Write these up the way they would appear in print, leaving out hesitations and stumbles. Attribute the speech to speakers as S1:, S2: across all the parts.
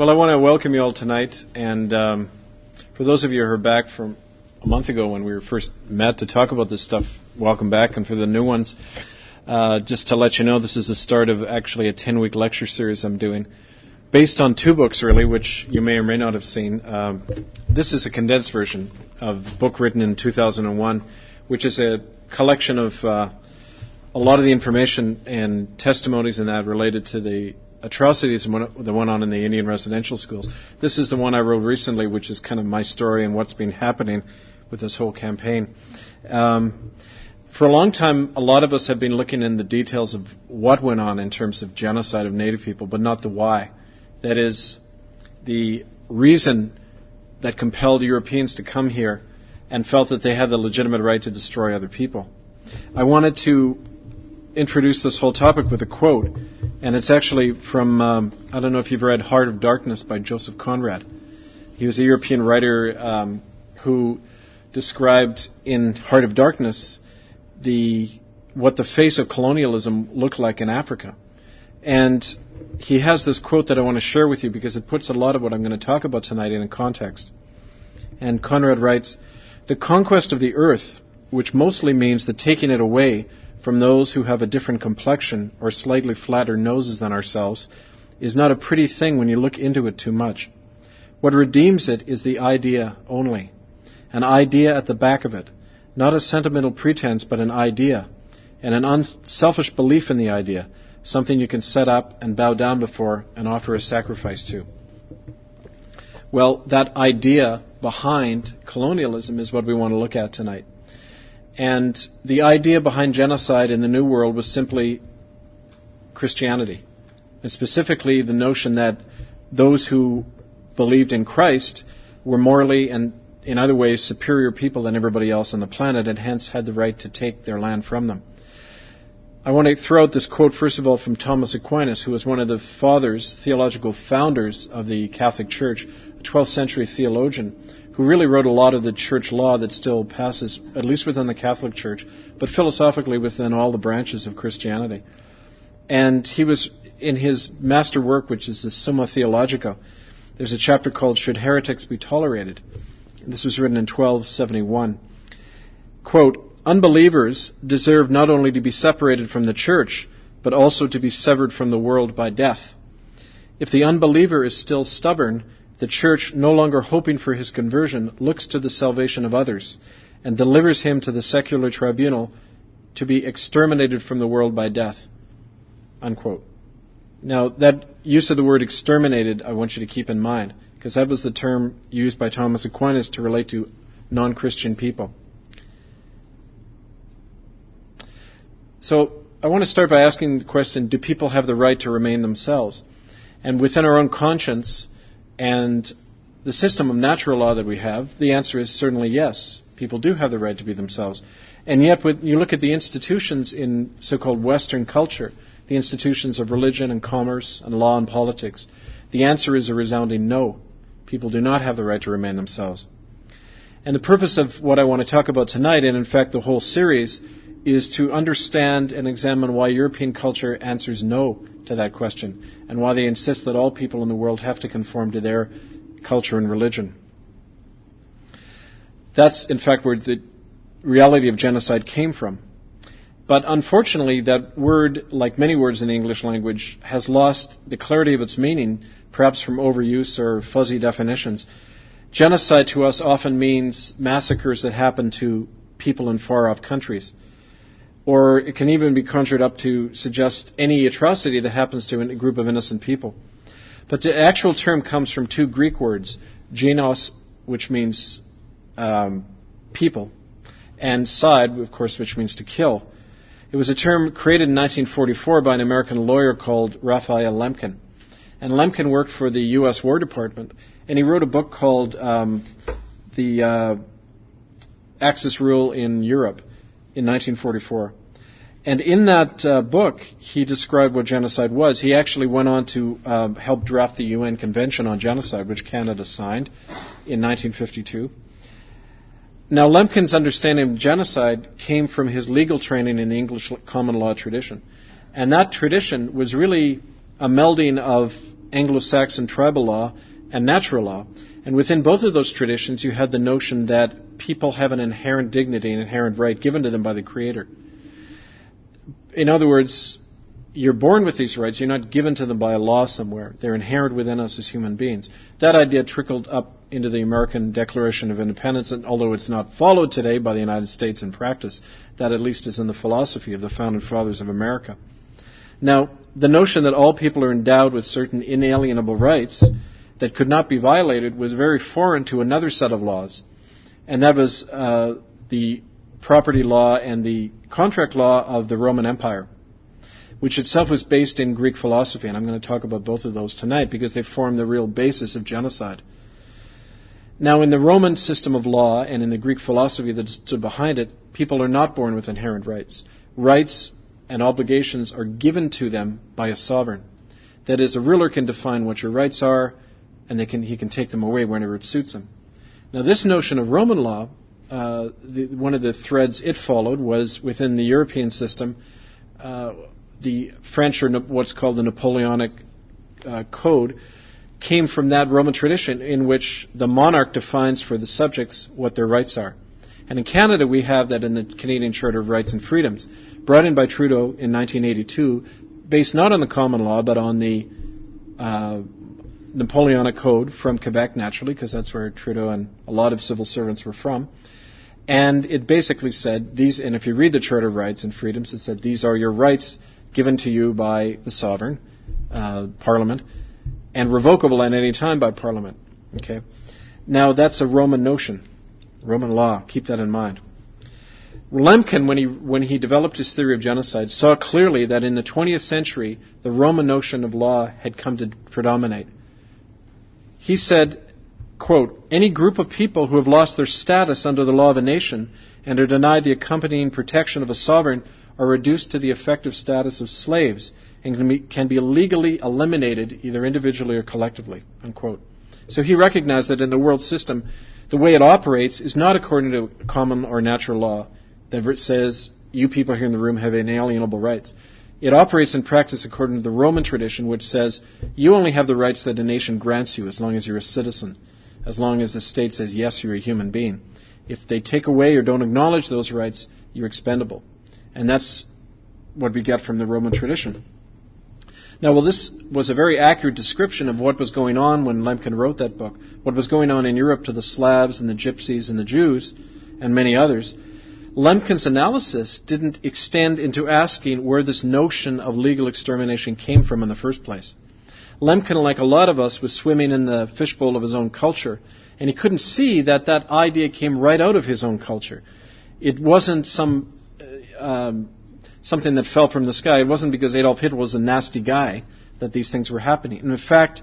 S1: Well, I want to welcome you all tonight, and for those of you who are back from a month ago when we were first met to talk about this stuff, welcome back, and for the new ones, just to let you know, this is the start of actually a 10-week lecture series I'm doing, based on two books, really, which you may or may not have seen. This is a condensed version of a book written in 2001, which is a collection of a lot of the information and testimonies in that related to the atrocities that went on in the Indian residential schools. This is the one I wrote recently, which is kind of my story and what's been happening with this whole campaign. For a long time, a lot of us have been looking in the details of what went on in terms of genocide of Native people, but not the why. That is, the reason that compelled Europeans to come here and felt that they had the legitimate right to destroy other people. I wanted to introduce this whole topic with a quote, and it's actually from, I don't know if you've read Heart of Darkness by Joseph Conrad. He was a European writer who described in Heart of Darkness what the face of colonialism looked like in Africa. And he has this quote that I want to share with you because it puts a lot of what I'm going to talk about tonight in a context. And Conrad writes, "The conquest of the earth, which mostly means the taking it away from those who have a different complexion or slightly flatter noses than ourselves, is not a pretty thing when you look into it too much. What redeems it is the idea only. An idea at the back of it. Not a sentimental pretense, but an idea. And an unselfish belief in the idea. Something you can set up and bow down before and offer a sacrifice to." Well, that idea behind colonialism is what we want to look at tonight. And the idea behind genocide in the New World was simply Christianity. And specifically the notion that those who believed in Christ were morally and in other ways superior people than everybody else on the planet and hence had the right to take their land from them. I want to throw out this quote, first of all, from Thomas Aquinas, who was one of the theological founders of the Catholic Church, a 12th century theologian, who really wrote a lot of the church law that still passes, at least within the Catholic Church, but philosophically within all the branches of Christianity. And he was, in his master work, which is the Summa Theologica, there's a chapter called Should Heretics Be Tolerated? This was written in 1271. Quote, "Unbelievers deserve not only to be separated from the church, but also to be severed from the world by death. If the unbeliever is still stubborn, the church, no longer hoping for his conversion, looks to the salvation of others and delivers him to the secular tribunal to be exterminated from the world by death." Unquote. Now, that use of the word exterminated, I want you to keep in mind, because that was the term used by Thomas Aquinas to relate to non-Christian people. So, I want to start by asking the question, do people have the right to remain themselves? And within our own conscience and the system of natural law that we have, the answer is certainly yes. People do have the right to be themselves. And yet, when you look at the institutions in so-called Western culture, the institutions of religion and commerce and law and politics, the answer is a resounding no. People do not have the right to remain themselves. And the purpose of what I want to talk about tonight, and in fact the whole series, is to understand and examine why European culture answers no to that question, and why they insist that all people in the world have to conform to their culture and religion. That's, in fact, where the reality of genocide came from. But unfortunately, that word, like many words in the English language, has lost the clarity of its meaning, perhaps from overuse or fuzzy definitions. Genocide to us often means massacres that happen to people in far-off countries. Or it can even be conjured up to suggest any atrocity that happens to a group of innocent people. But the actual term comes from two Greek words, genos, which means people, and side, of course, which means to kill. It was a term created in 1944 by an American lawyer called Raphael Lemkin. And Lemkin worked for the U.S. War Department, and he wrote a book called The Axis Rule in Europe in 1944. And in that book, he described what genocide was. He actually went on to help draft the UN Convention on Genocide, which Canada signed in 1952. Now, Lemkin's understanding of genocide came from his legal training in the English common law tradition. And that tradition was really a melding of Anglo-Saxon tribal law and natural law. And within both of those traditions, you had the notion that people have an inherent dignity, an inherent right given to them by the Creator. In other words, you're born with these rights. You're not given to them by a law somewhere. They're inherent within us as human beings. That idea trickled up into the American Declaration of Independence, and although it's not followed today by the United States in practice, that at least is in the philosophy of the Founding Fathers of America. Now, the notion that all people are endowed with certain inalienable rights that could not be violated was very foreign to another set of laws, and that was the property law and the contract law of the Roman Empire, which itself was based in Greek philosophy, and I'm going to talk about both of those tonight because they form the real basis of genocide. Now, in the Roman system of law and in the Greek philosophy that stood behind it, people are not born with inherent rights. Rights and obligations are given to them by a sovereign. That is, a ruler can define what your rights are, and he can take them away whenever it suits him. Now, this notion of Roman law, one of the threads it followed was within the European system, the French, or what's called the Napoleonic Code, came from that Roman tradition in which the monarch defines for the subjects what their rights are. And in Canada, we have that in the Canadian Charter of Rights and Freedoms, brought in by Trudeau in 1982, based not on the common law, but on the Napoleonic Code from Quebec, naturally, because that's where Trudeau and a lot of civil servants were from. And it basically said, and if you read the Charter of Rights and Freedoms, it said, these are your rights given to you by the sovereign, Parliament, and revocable at any time by Parliament. Okay. Now, that's a Roman notion, Roman law. Keep that in mind. Lemkin, when he developed his theory of genocide, saw clearly that in the 20th century, the Roman notion of law had come to predominate. He said, quote, any group of people who have lost their status under the law of a nation and are denied the accompanying protection of a sovereign are reduced to the effective status of slaves and can be legally eliminated either individually or collectively, unquote. So he recognized that in the world system, the way it operates is not according to common or natural law that says you people here in the room have inalienable rights. It operates in practice according to the Roman tradition, which says you only have the rights that a nation grants you as long as you're a citizen, as long as the state says, yes, you're a human being. If they take away or don't acknowledge those rights, you're expendable. And that's what we get from the Roman tradition. Now, well, this was a very accurate description of what was going on when Lemkin wrote that book, what was going on in Europe to the Slavs and the Gypsies and the Jews and many others. Lemkin's analysis didn't extend into asking where this notion of legal extermination came from in the first place. Lemkin, like a lot of us, was swimming in the fishbowl of his own culture, and he couldn't see that that idea came right out of his own culture. It wasn't something that fell from the sky. It wasn't because Adolf Hitler was a nasty guy that these things were happening. And in fact,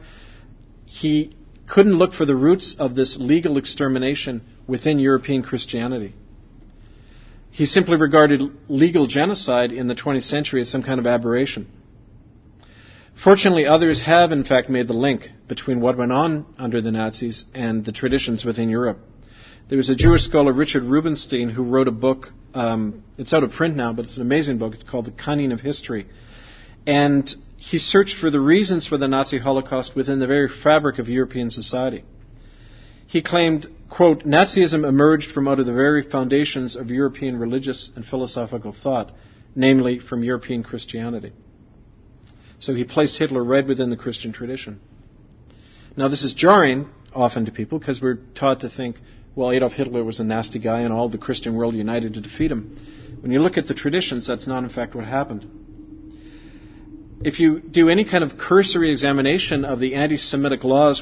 S1: he couldn't look for the roots of this legal extermination within European Christianity. He simply regarded legal genocide in the 20th century as some kind of aberration. Fortunately, others have, in fact, made the link between what went on under the Nazis and the traditions within Europe. There was a Jewish scholar, Richard Rubinstein, who wrote a book. It's out of print now, but it's an amazing book. It's called The Cunning of History. And he searched for the reasons for the Nazi Holocaust within the very fabric of European society. He claimed, quote, Nazism emerged from out of the very foundations of European religious and philosophical thought, namely from European Christianity. So he placed Hitler right within the Christian tradition. Now, this is jarring often to people because we're taught to think, well, Adolf Hitler was a nasty guy and all the Christian world united to defeat him. When you look at the traditions, that's not in fact what happened. If you do any kind of cursory examination of the anti-Semitic laws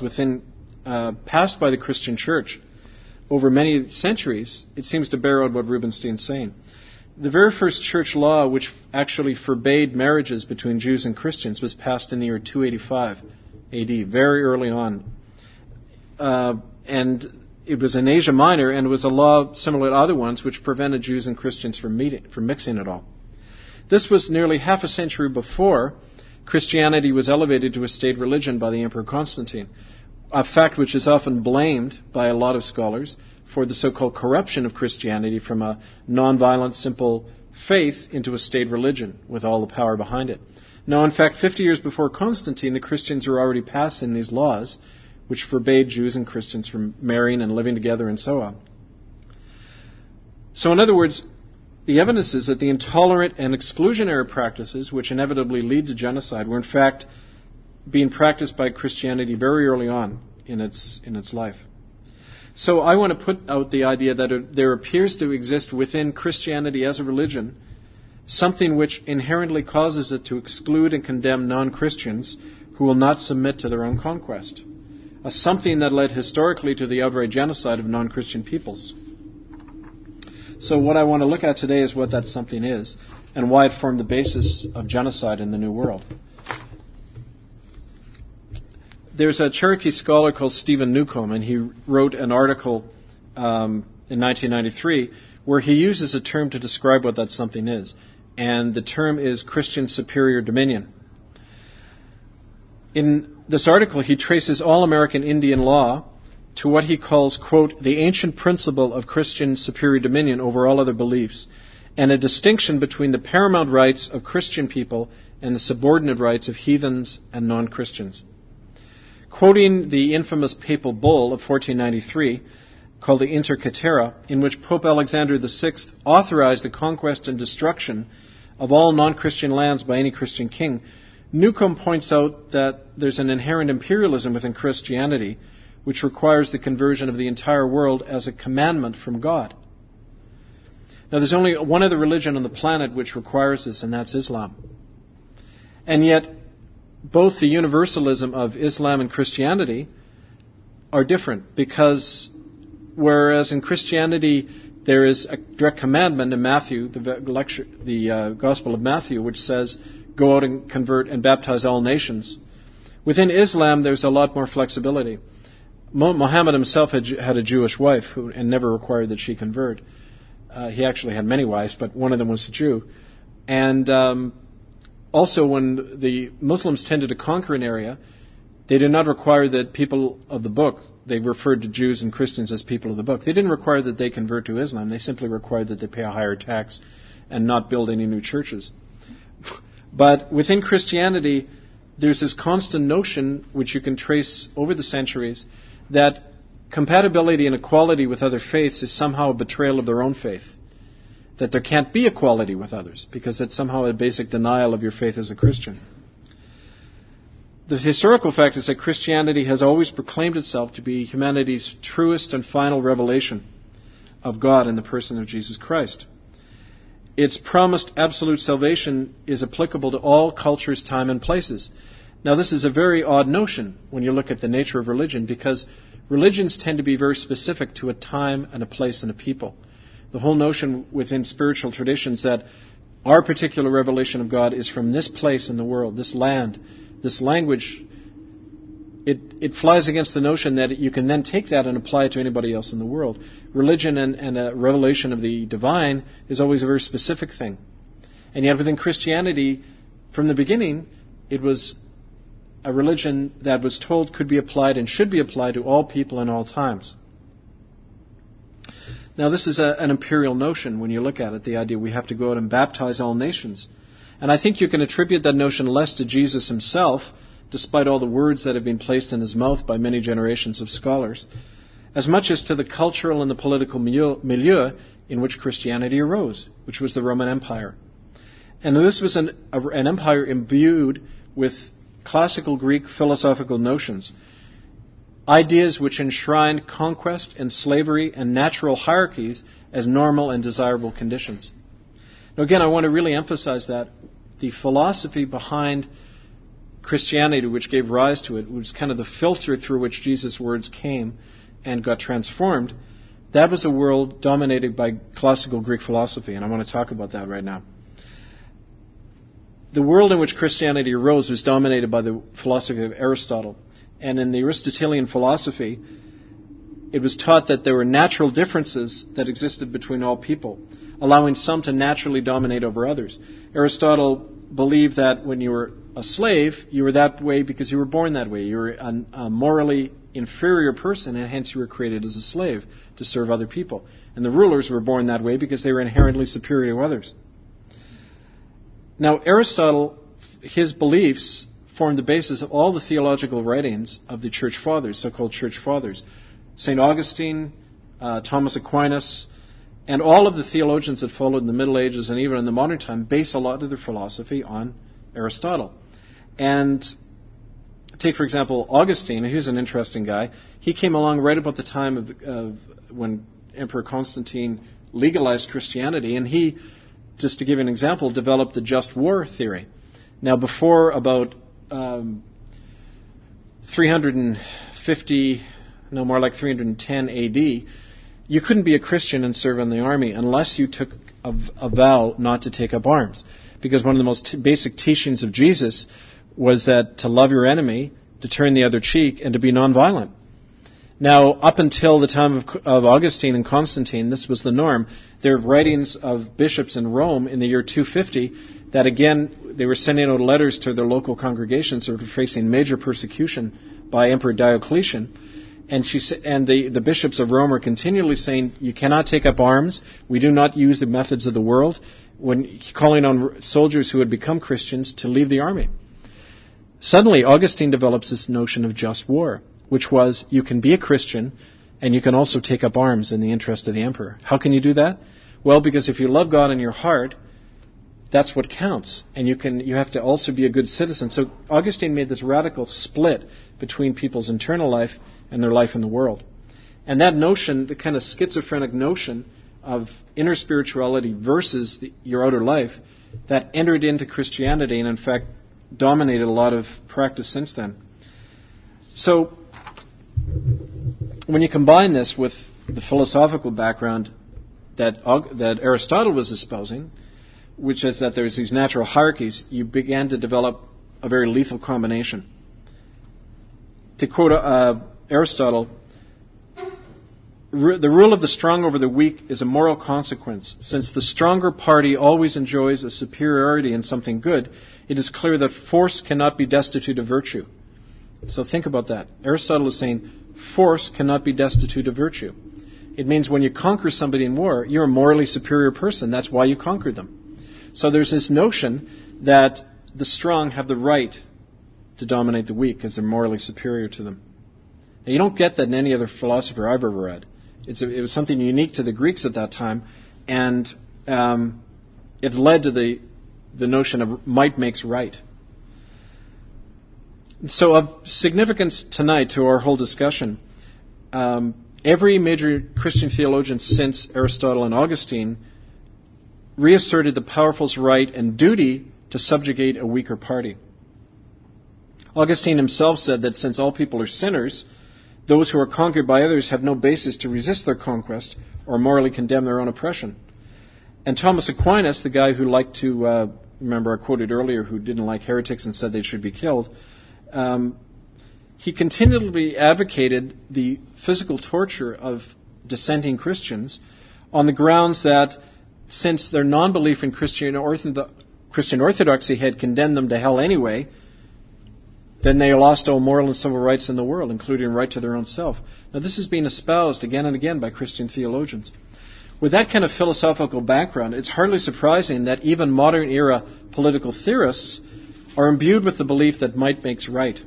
S1: passed by the Christian church over many centuries, it seems to bear out what Rubinstein's saying. The very first church law which actually forbade marriages between Jews and Christians was passed in the year 285 AD, very early on. And it was in Asia Minor, and it was a law similar to other ones which prevented Jews and Christians from mixing at all. This was nearly half a century before Christianity was elevated to a state religion by the Emperor Constantine, a fact which is often blamed by a lot of scholars for the so-called corruption of Christianity from a nonviolent, simple faith into a state religion with all the power behind it. No, in fact, 50 years before Constantine, the Christians were already passing these laws which forbade Jews and Christians from marrying and living together and so on. So in other words, the evidence is that the intolerant and exclusionary practices which inevitably lead to genocide were in fact being practiced by Christianity very early on in its life. So I want to put out the idea that there appears to exist within Christianity as a religion something which inherently causes it to exclude and condemn non-Christians who will not submit to their own conquest. Something that led historically to the outright genocide of non-Christian peoples. So what I want to look at today is what that something is and why it formed the basis of genocide in the New World. There's a Cherokee scholar called Stephen Newcomb, and he wrote an article in 1993 where he uses a term to describe what that something is. And the term is Christian superior dominion. In this article, he traces all American Indian law to what he calls, quote, the ancient principle of Christian superior dominion over all other beliefs, and a distinction between the paramount rights of Christian people and the subordinate rights of heathens and non-Christians. Quoting the infamous papal bull of 1493, called the Inter Caetera, in which Pope Alexander VI authorized the conquest and destruction of all non-Christian lands by any Christian king, Newcomb points out that there's an inherent imperialism within Christianity which requires the conversion of the entire world as a commandment from God. Now, there's only one other religion on the planet which requires this, and that's Islam. And yet, both the universalism of Islam and Christianity are different, because whereas in Christianity there is a direct commandment in Matthew, the Gospel of Matthew, which says, go out and convert and baptize all nations. Within Islam, there's a lot more flexibility. Muhammad himself had a Jewish wife and never required that she convert. He actually had many wives, but one of them was a Jew. And also, when the Muslims tended to conquer an area, they did not require that people of the book, they referred to Jews and Christians as people of the book. They didn't require that they convert to Islam. They simply required that they pay a higher tax and not build any new churches. But within Christianity, there's this constant notion, which you can trace over the centuries, that compatibility and equality with other faiths is somehow a betrayal of their own faith. That there can't be equality with others, because it's somehow a basic denial of your faith as a Christian. The historical fact is that Christianity has always proclaimed itself to be humanity's truest and final revelation of God in the person of Jesus Christ. Its promised absolute salvation is applicable to all cultures, time, and places. Now, this is a very odd notion when you look at the nature of religion, because religions tend to be very specific to a time and a place and a people. The whole notion within spiritual traditions that our particular revelation of God is from this place in the world, this land, this language, it flies against the notion that you can then take that and apply it to anybody else in the world. Religion and a revelation of the divine is always a very specific thing. And yet within Christianity, from the beginning, it was a religion that was told could be applied and should be applied to all people in all times. Now, this is an imperial notion when you look at it, the idea we have to go out and baptize all nations. And I think you can attribute that notion less to Jesus himself, despite all the words that have been placed in his mouth by many generations of scholars, as much as to the cultural and the political milieu in which Christianity arose, which was the Roman Empire. And this was an empire imbued with classical Greek philosophical notions, ideas which enshrined conquest and slavery and natural hierarchies as normal and desirable conditions. Now again, I want to really emphasize that the philosophy behind Christianity, which gave rise to it, was kind of the filter through which Jesus' words came and got transformed. That was a world dominated by classical Greek philosophy, and I want to talk about that right now. The world in which Christianity arose was dominated by the philosophy of Aristotle. And in the Aristotelian philosophy, it was taught that there were natural differences that existed between all people, allowing some to naturally dominate over others. Aristotle believed that when you were a slave, you were that way because you were born that way. You were a morally inferior person, and hence you were created as a slave to serve other people. And the rulers were born that way because they were inherently superior to others. Now, Aristotle, his beliefs formed the basis of all the theological writings of the Church Fathers, so-called Church Fathers. St. Augustine, Thomas Aquinas, and all of the theologians that followed in the Middle Ages and even in the modern time base a lot of their philosophy on Aristotle. And take, for example, Augustine. He's an interesting guy. He came along right about the time of when Emperor Constantine legalized Christianity, and he, just to give you an example, developed the just war theory. Now, before about 350, no, more like 310 AD, you couldn't be a Christian and serve in the army unless you took a vow not to take up arms. Because one of the most basic teachings of Jesus was that to love your enemy, to turn the other cheek, and to be nonviolent. Now, up until the time of Augustine and Constantine, this was the norm. There are writings of bishops in Rome in the year 250 that, again, they were sending out letters to their local congregations that were facing major persecution by Emperor Diocletian. And the bishops of Rome were continually saying, you cannot take up arms. We do not use the methods of the world. When calling on soldiers who had become Christians to leave the army. Suddenly, Augustine develops this notion of just war, which was you can be a Christian and you can also take up arms in the interest of the emperor. How can you do that? Well, because if you love God in your heart, that's what counts. And you have to also be a good citizen. So Augustine made this radical split between people's internal life and their life in the world. And that notion, the kind of schizophrenic notion of inner spirituality versus your outer life, that entered into Christianity and in fact dominated a lot of practice since then. So when you combine this with the philosophical background that Aristotle was espousing, which is that there's these natural hierarchies, you began to develop a very lethal combination. To quote Aristotle, the rule of the strong over the weak is a moral consequence. Since the stronger party always enjoys a superiority in something good, it is clear that force cannot be destitute of virtue. So think about that. Aristotle is saying force cannot be destitute of virtue. It means when you conquer somebody in war, you're a morally superior person. That's why you conquered them. So there's this notion that the strong have the right to dominate the weak because they're morally superior to them. Now, you don't get that in any other philosopher I've ever read. It was something unique to the Greeks at that time, and it led to the notion of might makes right. So of significance tonight to our whole discussion, every major Christian theologian since Aristotle and Augustine reasserted the powerful's right and duty to subjugate a weaker party. Augustine himself said that since all people are sinners, those who are conquered by others have no basis to resist their conquest or morally condemn their own oppression. And Thomas Aquinas, the guy who liked to, remember I quoted earlier, who didn't like heretics and said they should be killed, he continually advocated the physical torture of dissenting Christians on the grounds that since their non-belief in Christian orthodoxy had condemned them to hell anyway, then they lost all moral and civil rights in the world, including right to their own self. Now this is being espoused again and again by Christian theologians. With that kind of philosophical background, it's hardly surprising that even modern-era political theorists are imbued with the belief that might makes right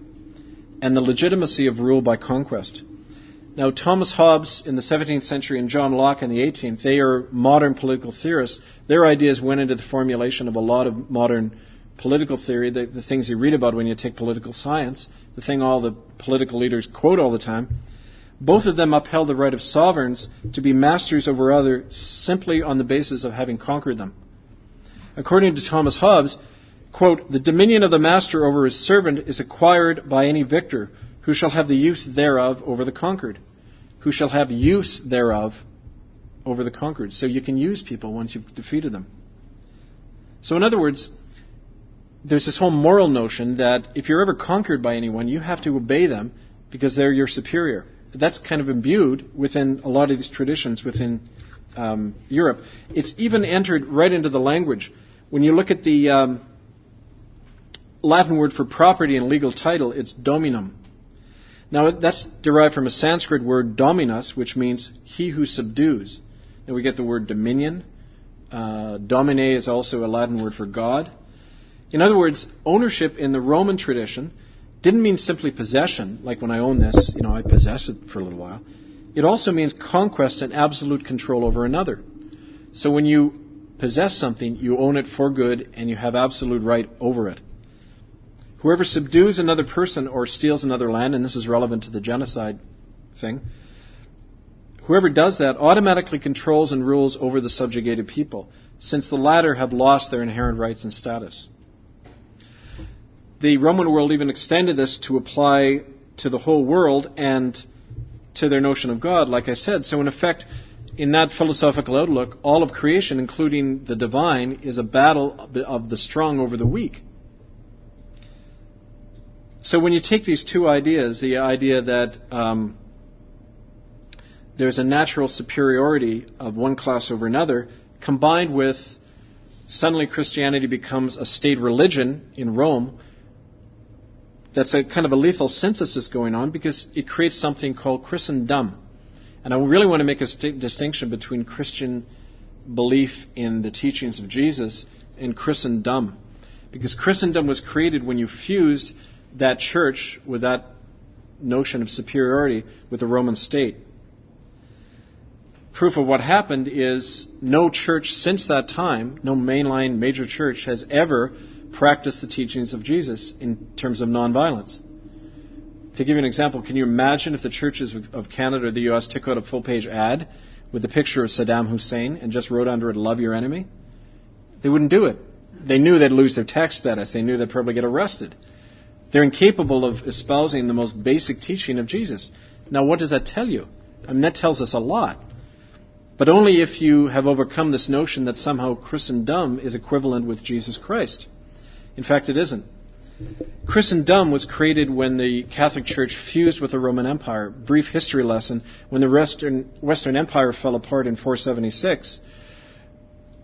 S1: and the legitimacy of rule by conquest. Now, Thomas Hobbes in the 17th century and John Locke in the 18th, they are modern political theorists. Their ideas went into the formulation of a lot of modern political theory, the things you read about when you take political science, the thing all the political leaders quote all the time. Both of them upheld the right of sovereigns to be masters over others simply on the basis of having conquered them. According to Thomas Hobbes, quote, the dominion of the master over his servant is acquired by any victor, who shall have the use thereof over the conquered. Who shall have use thereof over the conquered. So you can use people once you've defeated them. So in other words, there's this whole moral notion that if you're ever conquered by anyone, you have to obey them because they're your superior. That's kind of imbued within a lot of these traditions within Europe. It's even entered right into the language. When you look at the Latin word for property and legal title, it's dominum. Now, that's derived from a Sanskrit word dominus, which means he who subdues. And we get the word dominion. Domine is also a Latin word for God. In other words, ownership in the Roman tradition didn't mean simply possession, like when I own this, I possess it for a little while. It also means conquest and absolute control over another. So when you possess something, you own it for good and you have absolute right over it. Whoever subdues another person or steals another land, and this is relevant to the genocide thing, whoever does that automatically controls and rules over the subjugated people, since the latter have lost their inherent rights and status. The Roman world even extended this to apply to the whole world and to their notion of God, like I said. So in effect, in that philosophical outlook, all of creation, including the divine, is a battle of the strong over the weak. So when you take these two ideas, the idea that there's a natural superiority of one class over another, combined with suddenly Christianity becomes a state religion in Rome, that's a kind of a lethal synthesis going on because it creates something called Christendom. And I really want to make a distinction between Christian belief in the teachings of Jesus and Christendom. Because Christendom was created when you fused that church with that notion of superiority with the Roman state. Proof of what happened is no church since that time, no mainline major church, has ever practiced the teachings of Jesus in terms of nonviolence. To give you an example, can you imagine if the churches of Canada or the U.S. took out a full-page ad with a picture of Saddam Hussein and just wrote under it, "Love your enemy"? They wouldn't do it. They knew they'd lose their tax status. They knew they'd probably get arrested. They're incapable of espousing the most basic teaching of Jesus. Now, what does that tell you? I mean, that tells us a lot. But only if you have overcome this notion that somehow Christendom is equivalent with Jesus Christ. In fact, it isn't. Christendom was created when the Catholic Church fused with the Roman Empire. Brief history lesson. When the Western Empire fell apart in 476,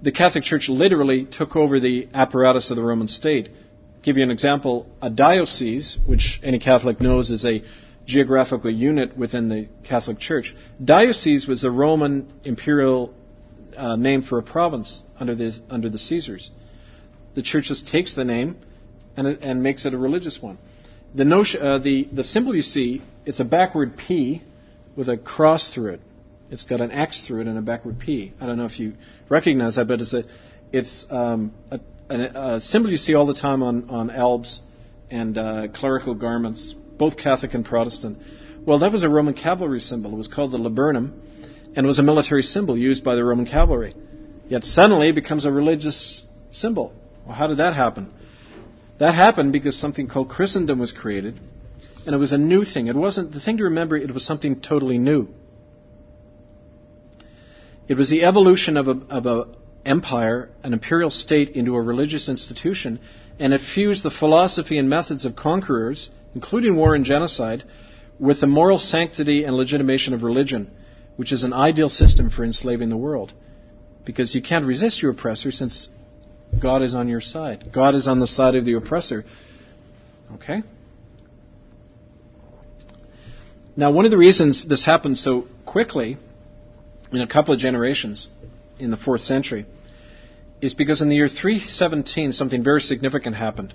S1: the Catholic Church literally took over the apparatus of the Roman state. Give you an example, a diocese, which any Catholic knows is a geographical unit within the Catholic Church. Diocese was a Roman imperial name for a province under the Caesars. The Church just takes the name and makes it a religious one. The symbol you see, it's a backward P with a cross through it. It's got an X through it and a backward P. I don't know if you recognize that, but it's a symbol you see all the time on albs and clerical garments, both Catholic and Protestant. Well, that was a Roman cavalry symbol. It was called the laburnum, and it was a military symbol used by the Roman cavalry. Yet suddenly it becomes a religious symbol. Well, how did that happen? That happened because something called Christendom was created, and it was a new thing. It wasn't the thing to remember. It was something totally new. It was the evolution of a empire, an imperial state, into a religious institution, and it fused the philosophy and methods of conquerors, including war and genocide, with the moral sanctity and legitimation of religion, which is an ideal system for enslaving the world. Because you can't resist your oppressor since God is on your side. God is on the side of the oppressor. Okay? Now, one of the reasons this happened so quickly, in a couple of generations, in the 4th century, is because in the year 317, something very significant happened.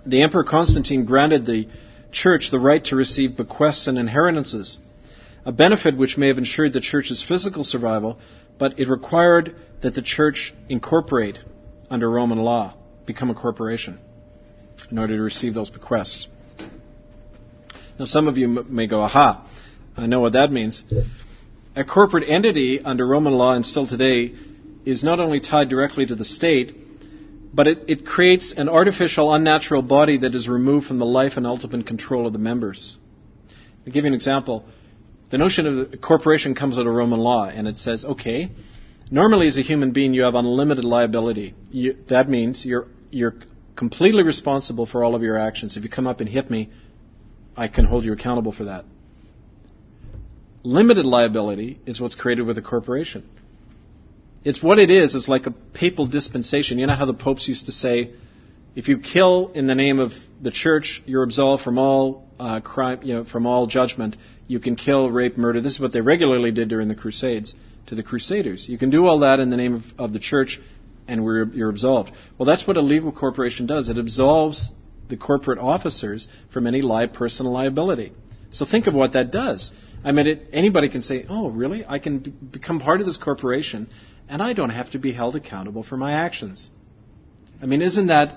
S1: The Emperor Constantine granted the Church the right to receive bequests and inheritances, a benefit which may have ensured the Church's physical survival, but it required that the Church incorporate under Roman law, become a corporation, in order to receive those bequests. Now, some of you may go, aha, I know what that means. A corporate entity under Roman law and still today is not only tied directly to the state, but it creates an artificial, unnatural body that is removed from the life and ultimate control of the members. I'll give you an example. The notion of a corporation comes out of Roman law, and it says, okay, normally as a human being you have unlimited liability. That means you're completely responsible for all of your actions. If you come up and hit me, I can hold you accountable for that. Limited liability is what's created with a corporation. It's what it is. It's like a papal dispensation. You know how the popes used to say, if you kill in the name of the church, you're absolved from all crime, from all judgment. You can kill, rape, murder. This is what they regularly did during the Crusades to the Crusaders. You can do all that in the name of the church. and you're absolved. Well, that's what a legal corporation does. It absolves the corporate officers from any personal liability. So think of what that does. I mean, anybody can say, oh, really? I can become part of this corporation, and I don't have to be held accountable for my actions. I mean, isn't that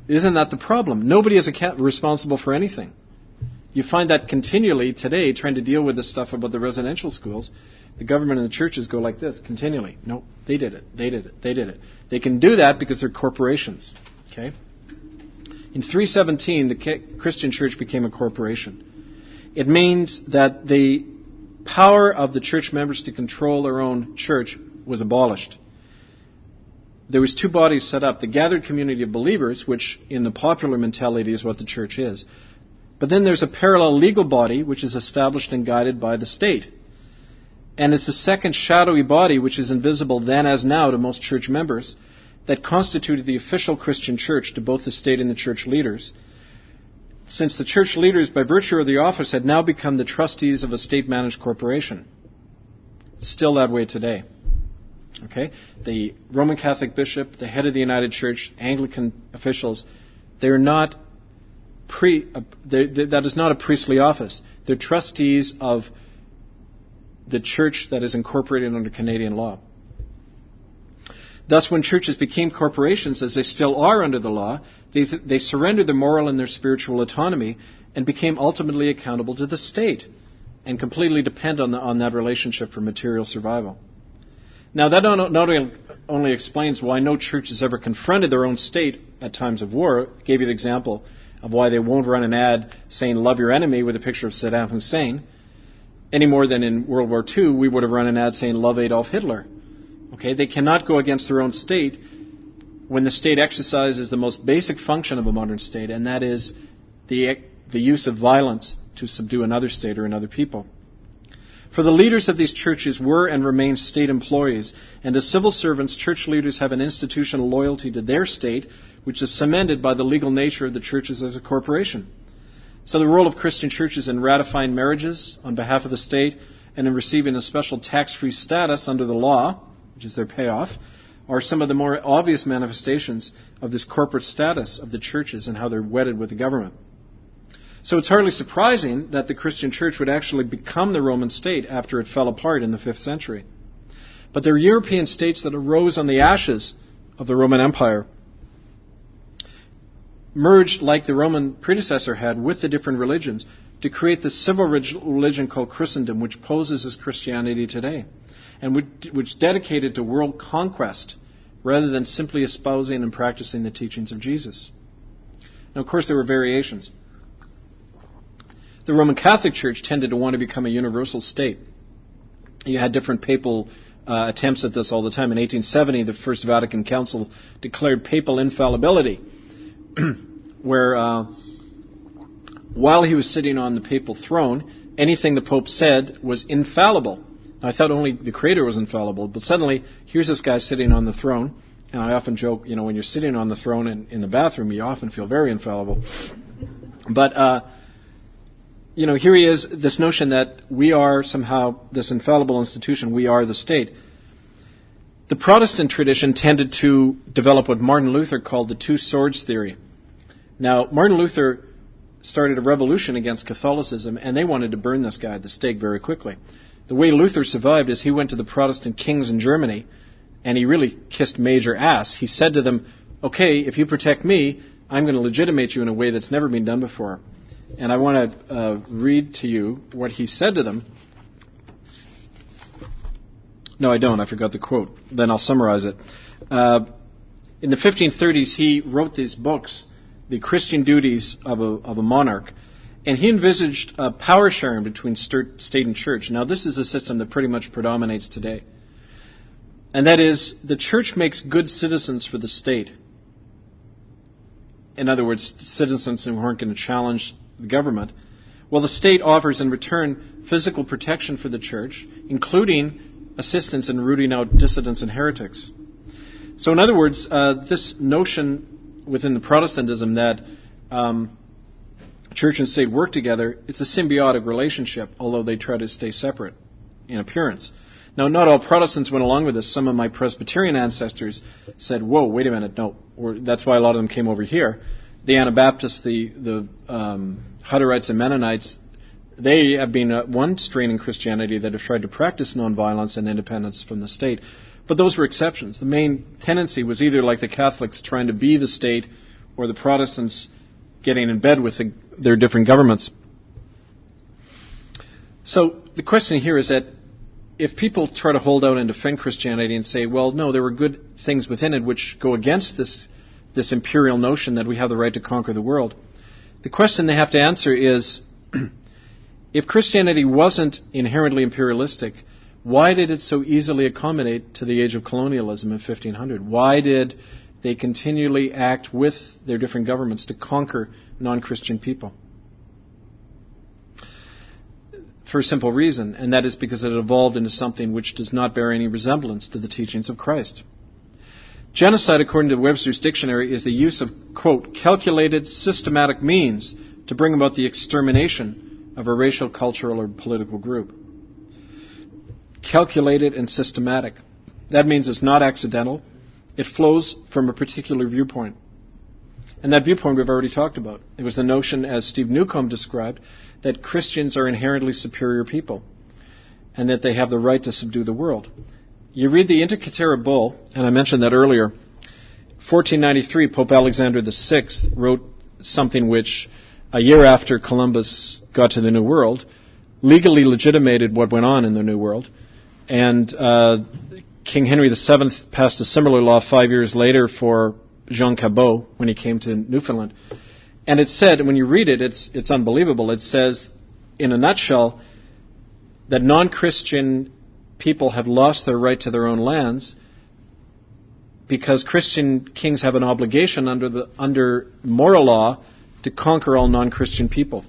S1: the problem? Nobody is responsible for anything. You find that continually today, trying to deal with this stuff about the residential schools. The government and the churches go like this continually. No, they did it. They did it. They did it. They can do that because they're corporations. Okay? In 317, the Christian church became a corporation. It means that the power of the church members to control their own church was abolished. There was two bodies set up: the gathered community of believers, which in the popular mentality is what the church is. But then there's a parallel legal body, which is established and guided by the state. And it's the second shadowy body, which is invisible then as now to most church members, that constituted the official Christian church to both the state and the church leaders. Since the church leaders, by virtue of the office, had now become the trustees of a state-managed corporation. It's still that way today. Okay? The Roman Catholic bishop, the head of the United Church, Anglican officials, they're not that is not a priestly office. They're trustees of the church that is incorporated under Canadian law. Thus, when churches became corporations, as they still are under the law, they surrendered their moral and their spiritual autonomy and became ultimately accountable to the state and completely depend on that relationship for material survival. Now, that not only explains why no church has ever confronted their own state at times of war. I gave you the example of why they won't run an ad saying, "Love your enemy," with a picture of Saddam Hussein, any more than in World War II we would have run an ad saying, "Love Adolf Hitler." Okay, they cannot go against their own state when the state exercises the most basic function of a modern state, and that is the use of violence to subdue another state or another people. For the leaders of these churches were and remain state employees, and as civil servants, church leaders have an institutional loyalty to their state, which is cemented by the legal nature of the churches as a corporation. So the role of Christian churches in ratifying marriages on behalf of the state and in receiving a special tax-free status under the law, which is their payoff, are some of the more obvious manifestations of this corporate status of the churches and how they're wedded with the government. So it's hardly surprising that the Christian church would actually become the Roman state after it fell apart in the 5th century. But there are European states that arose on the ashes of the Roman Empire, merged like the Roman predecessor had with the different religions to create the civil religion called Christendom, which poses as Christianity today, and which dedicated to world conquest rather than simply espousing and practicing the teachings of Jesus. Now, of course, there were variations. The Roman Catholic Church tended to want to become a universal state. You had different papal attempts at this all the time. In 1870, the First Vatican Council declared papal infallibility, where while he was sitting on the papal throne, anything the Pope said was infallible. Now, I thought only the Creator was infallible, but suddenly, here's this guy sitting on the throne, and I often joke, when you're sitting on the throne in the bathroom, you often feel very infallible. But here he is, this notion that we are somehow this infallible institution, we are the state. The Protestant tradition tended to develop what Martin Luther called the two swords theory. Now, Martin Luther started a revolution against Catholicism, and they wanted to burn this guy at the stake very quickly. The way Luther survived is he went to the Protestant kings in Germany, and he really kissed major ass. He said to them, okay, if you protect me, I'm going to legitimate you in a way that's never been done before. And I want to read to you what he said to them. No, I don't. I forgot the quote. Then I'll summarize it. In the 1530s, he wrote these books, The Christian Duties of a Monarch, and he envisaged a power sharing between state and church. Now, this is a system that pretty much predominates today. And that is, the church makes good citizens for the state. In other words, citizens who aren't going to challenge the government. Well, the state offers in return physical protection for the church, including assistance in rooting out dissidents and heretics. So in other words, this notion within the Protestantism that church and state work together, it's a symbiotic relationship, although they try to stay separate in appearance. Now, not all Protestants went along with this. Some of my Presbyterian ancestors said, whoa, wait a minute, no. That's why a lot of them came over here. The Anabaptists, the Hutterites and Mennonites, they have been one strain in Christianity that have tried to practice nonviolence and independence from the state. But those were exceptions. The main tendency was either like the Catholics trying to be the state or the Protestants getting in bed with their different governments. So the question here is that if people try to hold out and defend Christianity and say, well, no, there were good things within it which go against this imperial notion that we have the right to conquer the world, the question they have to answer is, if Christianity wasn't inherently imperialistic, why did it so easily accommodate to the age of colonialism in 1500? Why did they continually act with their different governments to conquer non-Christian people? For a simple reason, and that is because it evolved into something which does not bear any resemblance to the teachings of Christ. Genocide, according to Webster's dictionary, is the use of, quote, calculated, systematic means to bring about the extermination of a racial, cultural, or political group. Calculated and systematic. That means it's not accidental. It flows from a particular viewpoint. And that viewpoint we've already talked about. It was the notion, as Steve Newcomb described, that Christians are inherently superior people and that they have the right to subdue the world. You read the Inter Caetera Bull, and I mentioned that earlier. 1493, Pope Alexander VI wrote something which, a year after Columbus got to the New World, legally legitimated what went on in the New World. And King Henry VII passed a similar law 5 years later for Jean Cabot when he came to Newfoundland. And it said, when you read it, it's unbelievable. It says, in a nutshell, that non-Christian people have lost their right to their own lands because Christian kings have an obligation under moral law to conquer all non-Christian people.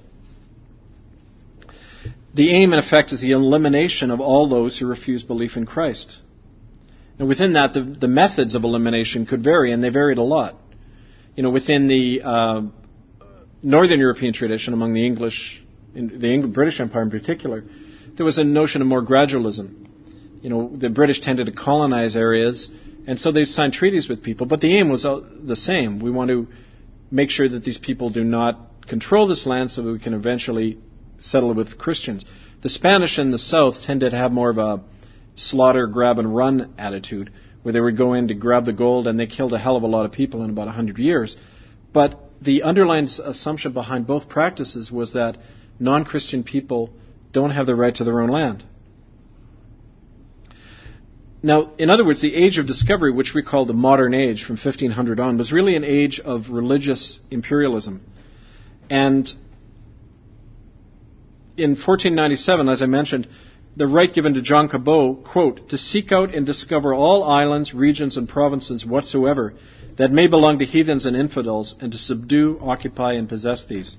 S1: The aim, in effect, is the elimination of all those who refuse belief in Christ. And within that, the methods of elimination could vary, and they varied a lot. You know, within the Northern European tradition, among the English, in the British Empire in particular, there was a notion of more gradualism. You know, the British tended to colonize areas, and so they signed treaties with people. But the aim was the same. We want to make sure that these people do not control this land so that we can eventually settle it with Christians. The Spanish in the south tended to have more of a slaughter, grab, and run attitude, where they would go in to grab the gold, and they killed a hell of a lot of people in about 100 years. But the underlying assumption behind both practices was that non-Christian people don't have the right to their own land. Now, in other words, the age of discovery, which we call the modern age from 1500 on, was really an age of religious imperialism. And in 1497, as I mentioned, the right given to John Cabot, quote, to seek out and discover all islands, regions, and provinces whatsoever that may belong to heathens and infidels, and to subdue, occupy, and possess these.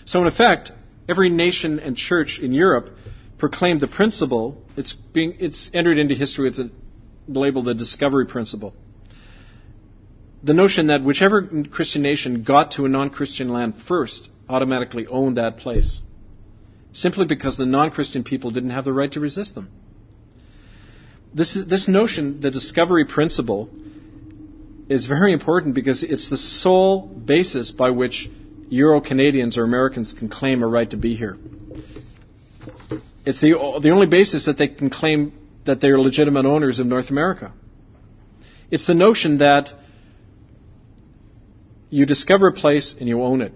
S1: So in effect, every nation and church in Europe proclaimed the principle. It's entered into history with the label the discovery principle. The notion that whichever Christian nation got to a non-Christian land first automatically owned that place, simply because the non-Christian people didn't have the right to resist them. This notion, the discovery principle, is very important because it's the sole basis by which Euro-Canadians or Americans can claim a right to be here. It's the only basis that they can claim that they are legitimate owners of North America. It's the notion that you discover a place and you own it.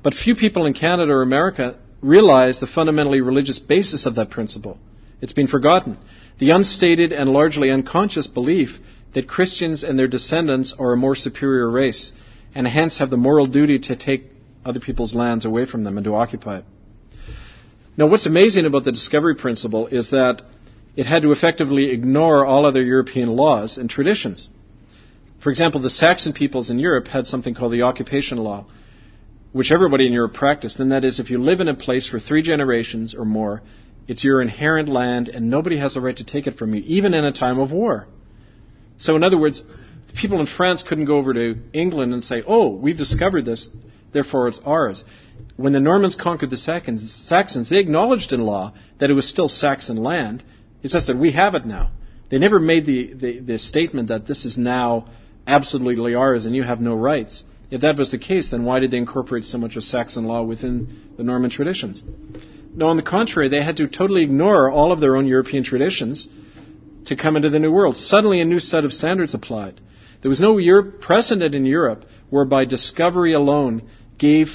S1: But few people in Canada or America realize the fundamentally religious basis of that principle. It's been forgotten. The unstated and largely unconscious belief that Christians and their descendants are a more superior race and hence have the moral duty to take other people's lands away from them and to occupy it. Now, what's amazing about the discovery principle is that it had to effectively ignore all other European laws and traditions. For example, the Saxon peoples in Europe had something called the occupation law, which everybody in Europe practiced, and that is if you live in a place for 3 generations or more, it's your inherent land and nobody has the right to take it from you, even in a time of war. So in other words, people in France couldn't go over to England and say, oh, we've discovered this. therefore it's ours. When the Normans conquered the Saxons, they acknowledged in law that it was still Saxon land. It's just that we have it now. They never made the statement that this is now absolutely ours and you have no rights. If that was the case, then why did they incorporate so much of Saxon law within the Norman traditions? No, on the contrary, they had to totally ignore all of their own European traditions to come into the New World. Suddenly a new set of standards applied. There was no precedent in Europe whereby discovery alone gave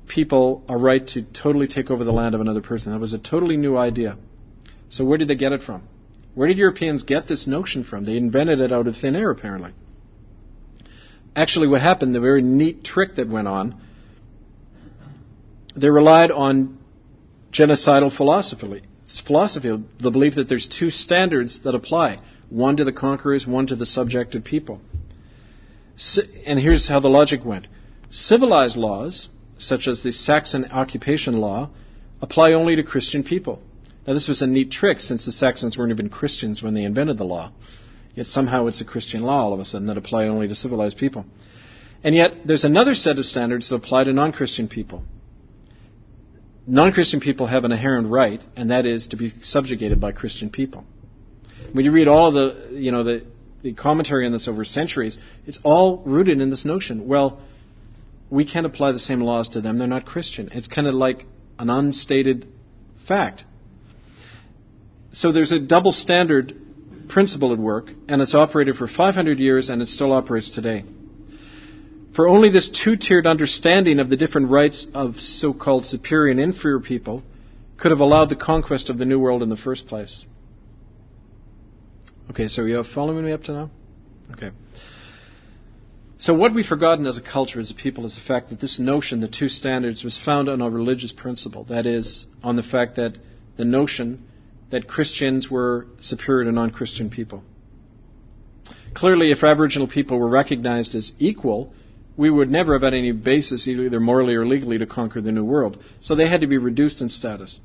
S1: people a right to totally take over the land of another person. That was a totally new idea. So where did they get it from? Where did Europeans get this notion from? They invented it out of thin air, apparently. Actually, what happened, the very neat trick that went on, they relied on genocidal philosophy, the belief that there's two standards that apply, one to the conquerors, one to the subjected people. And here's how the logic went. Civilized laws, such as the Saxon occupation law, apply only to Christian people. Now, this was a neat trick, since the Saxons weren't even Christians when they invented the law. Yet somehow it's a Christian law all of a sudden that apply only to civilized people. And yet there's another set of standards that apply to non-Christian people. Non-Christian people have an inherent right, and that is to be subjugated by Christian people. When you read all of the commentary on this over centuries, it's all rooted in this notion. Well, we can't apply the same laws to them. They're not Christian. It's kind of like an unstated fact. So there's a double standard principle at work, and it's operated for 500 years, and it still operates today. For only this two-tiered understanding of the different rights of so-called superior and inferior people could have allowed the conquest of the New World in the first place. Okay, so you following me up to now? Okay. So what we've forgotten as a culture, as a people, is the fact that this notion, the two standards, was founded on a religious principle. That is, on the fact that the notion that Christians were superior to non-Christian people. Clearly, if Aboriginal people were recognized as equal, we would never have had any basis, either morally or legally, to conquer the New World. So they had to be reduced in status.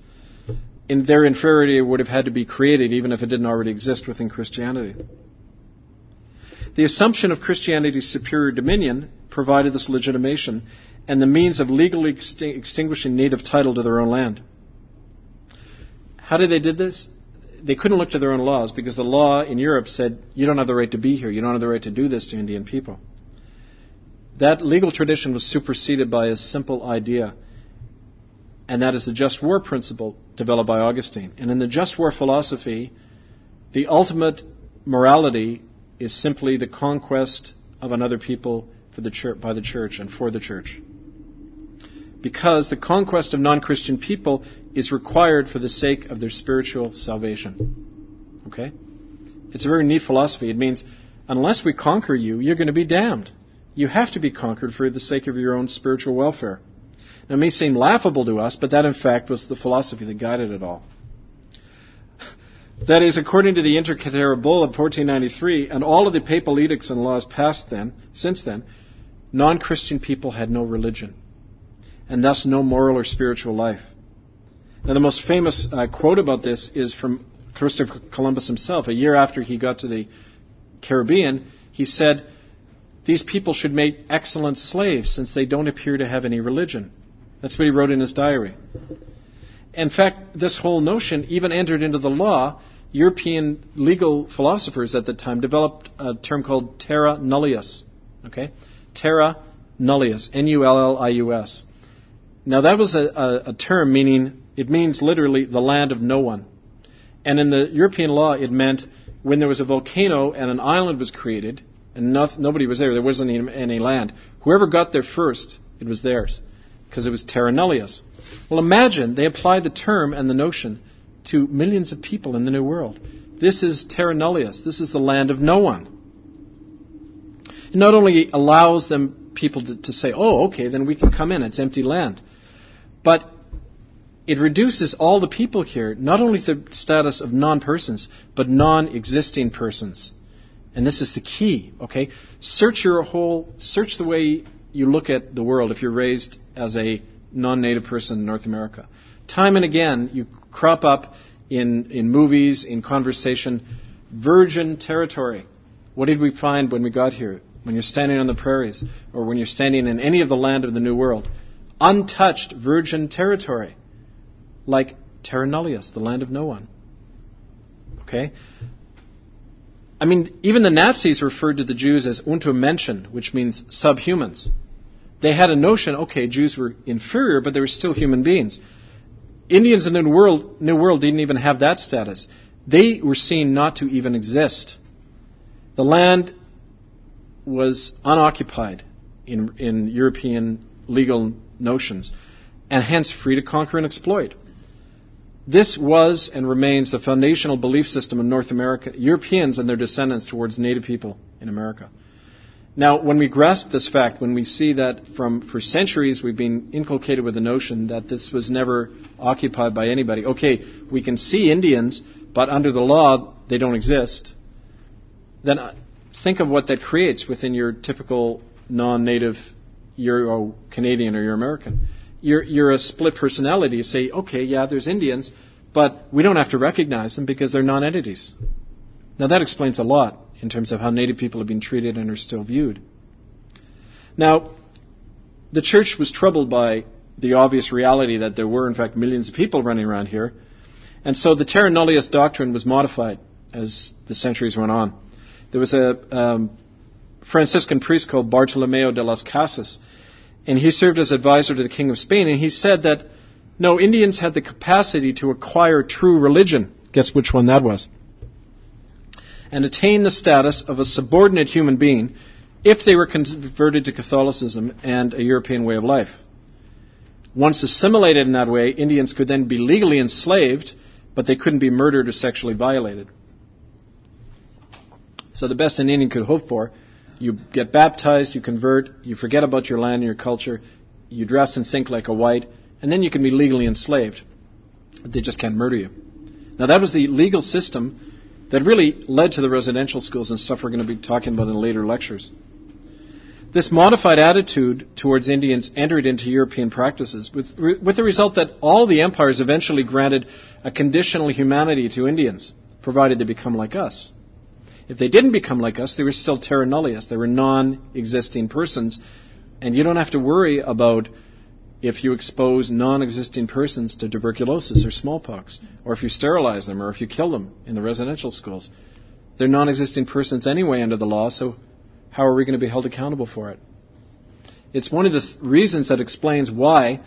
S1: And their inferiority would have had to be created, even if it didn't already exist within Christianity. The assumption of Christianity's superior dominion provided this legitimation and the means of legally extinguishing native title to their own land. How did they do this? They couldn't look to their own laws because the law in Europe said, you don't have the right to be here. You don't have the right to do this to Indian people. That legal tradition was superseded by a simple idea, and that is the just war principle developed by Augustine. And in the just war philosophy, the ultimate morality is simply the conquest of another people for the church, by the church and for the church. Because the conquest of non-Christian people is required for the sake of their spiritual salvation. Okay? It's a very neat philosophy. It means unless we conquer you, you're going to be damned. You have to be conquered for the sake of your own spiritual welfare. Now, it may seem laughable to us, but that in fact was the philosophy that guided it all. That is, according to the Intercaetera Bull of 1493 and all of the papal edicts and laws passed since then, non-Christian people had no religion, and thus no moral or spiritual life. Now, the most famous quote about this is from Christopher Columbus himself. A year after he got to the Caribbean, he said, "These people should make excellent slaves since they don't appear to have any religion." That's what he wrote in his diary. In fact, this whole notion even entered into the law. European legal philosophers at the time developed a term called terra nullius. Okay? Terra nullius, N-U-L-L-I-U-S. Now that was a term it means literally the land of no one. And in the European law it meant when there was a volcano and an island was created and nobody was there wasn't any land, whoever got there first, it was theirs, because it was terra nullius. Well, imagine they applied the term and the notion to millions of people in the New World. This is terra nullius. This is the land of no one. It not only allows people to say, oh, okay, then we can come in. It's empty land. But it reduces all the people here, not only to the status of non-persons, but non-existing persons. And this is the key, okay? Search the way you look at the world if you're raised as a non-native person in North America. Time and again, you crop up in movies, in conversation, virgin territory. What did we find when we got here? when you're standing on the prairies, or when you're standing in any of the land of the New World, untouched virgin territory, like terra nullius, the land of no one. Okay? I mean, even the Nazis referred to the Jews as Untermenschen, which means subhumans. They had a notion, okay, Jews were inferior, but they were still human beings. Indians in the New World didn't even have that status. They were seen not to even exist. The land was unoccupied in European legal notions, and hence free to conquer and exploit. This was and remains the foundational belief system of North America, Europeans and their descendants towards Native people in America. Now, when we grasp this fact, when we see that for centuries we've been inculcated with the notion that this was never occupied by anybody. Okay, we can see Indians, but under the law they don't exist. Then think of what that creates within your typical non-native Euro-Canadian or Euro-American. You're a split personality. You say, okay, yeah, there's Indians, but we don't have to recognize them because they're non-entities. Now that explains a lot in terms of how Native people have been treated and are still viewed. Now, the church was troubled by the obvious reality that there were, in fact, millions of people running around here. And so the terra nullius doctrine was modified as the centuries went on. There was a Franciscan priest called Bartolomeo de las Casas, and he served as advisor to the King of Spain, and he said that, no, Indians had the capacity to acquire true religion. Guess which one that was? And attain the status of a subordinate human being if they were converted to Catholicism and a European way of life. Once assimilated in that way, Indians could then be legally enslaved, but they couldn't be murdered or sexually violated. So the best an Indian could hope for, you get baptized, you convert, you forget about your land and your culture, you dress and think like a white, and then you can be legally enslaved. They just can't murder you. Now that was the legal system that really led to the residential schools and stuff we're going to be talking about in later lectures. This modified attitude towards Indians entered into European practices with the result that all the empires eventually granted a conditional humanity to Indians, provided they become like us. If they didn't become like us, they were still terra nullius. They were non-existing persons. And you don't have to worry about if you expose non-existing persons to tuberculosis or smallpox, or if you sterilize them, or if you kill them in the residential schools. They're non-existing persons anyway under the law, so how are we going to be held accountable for it? It's one of the reasons that explains why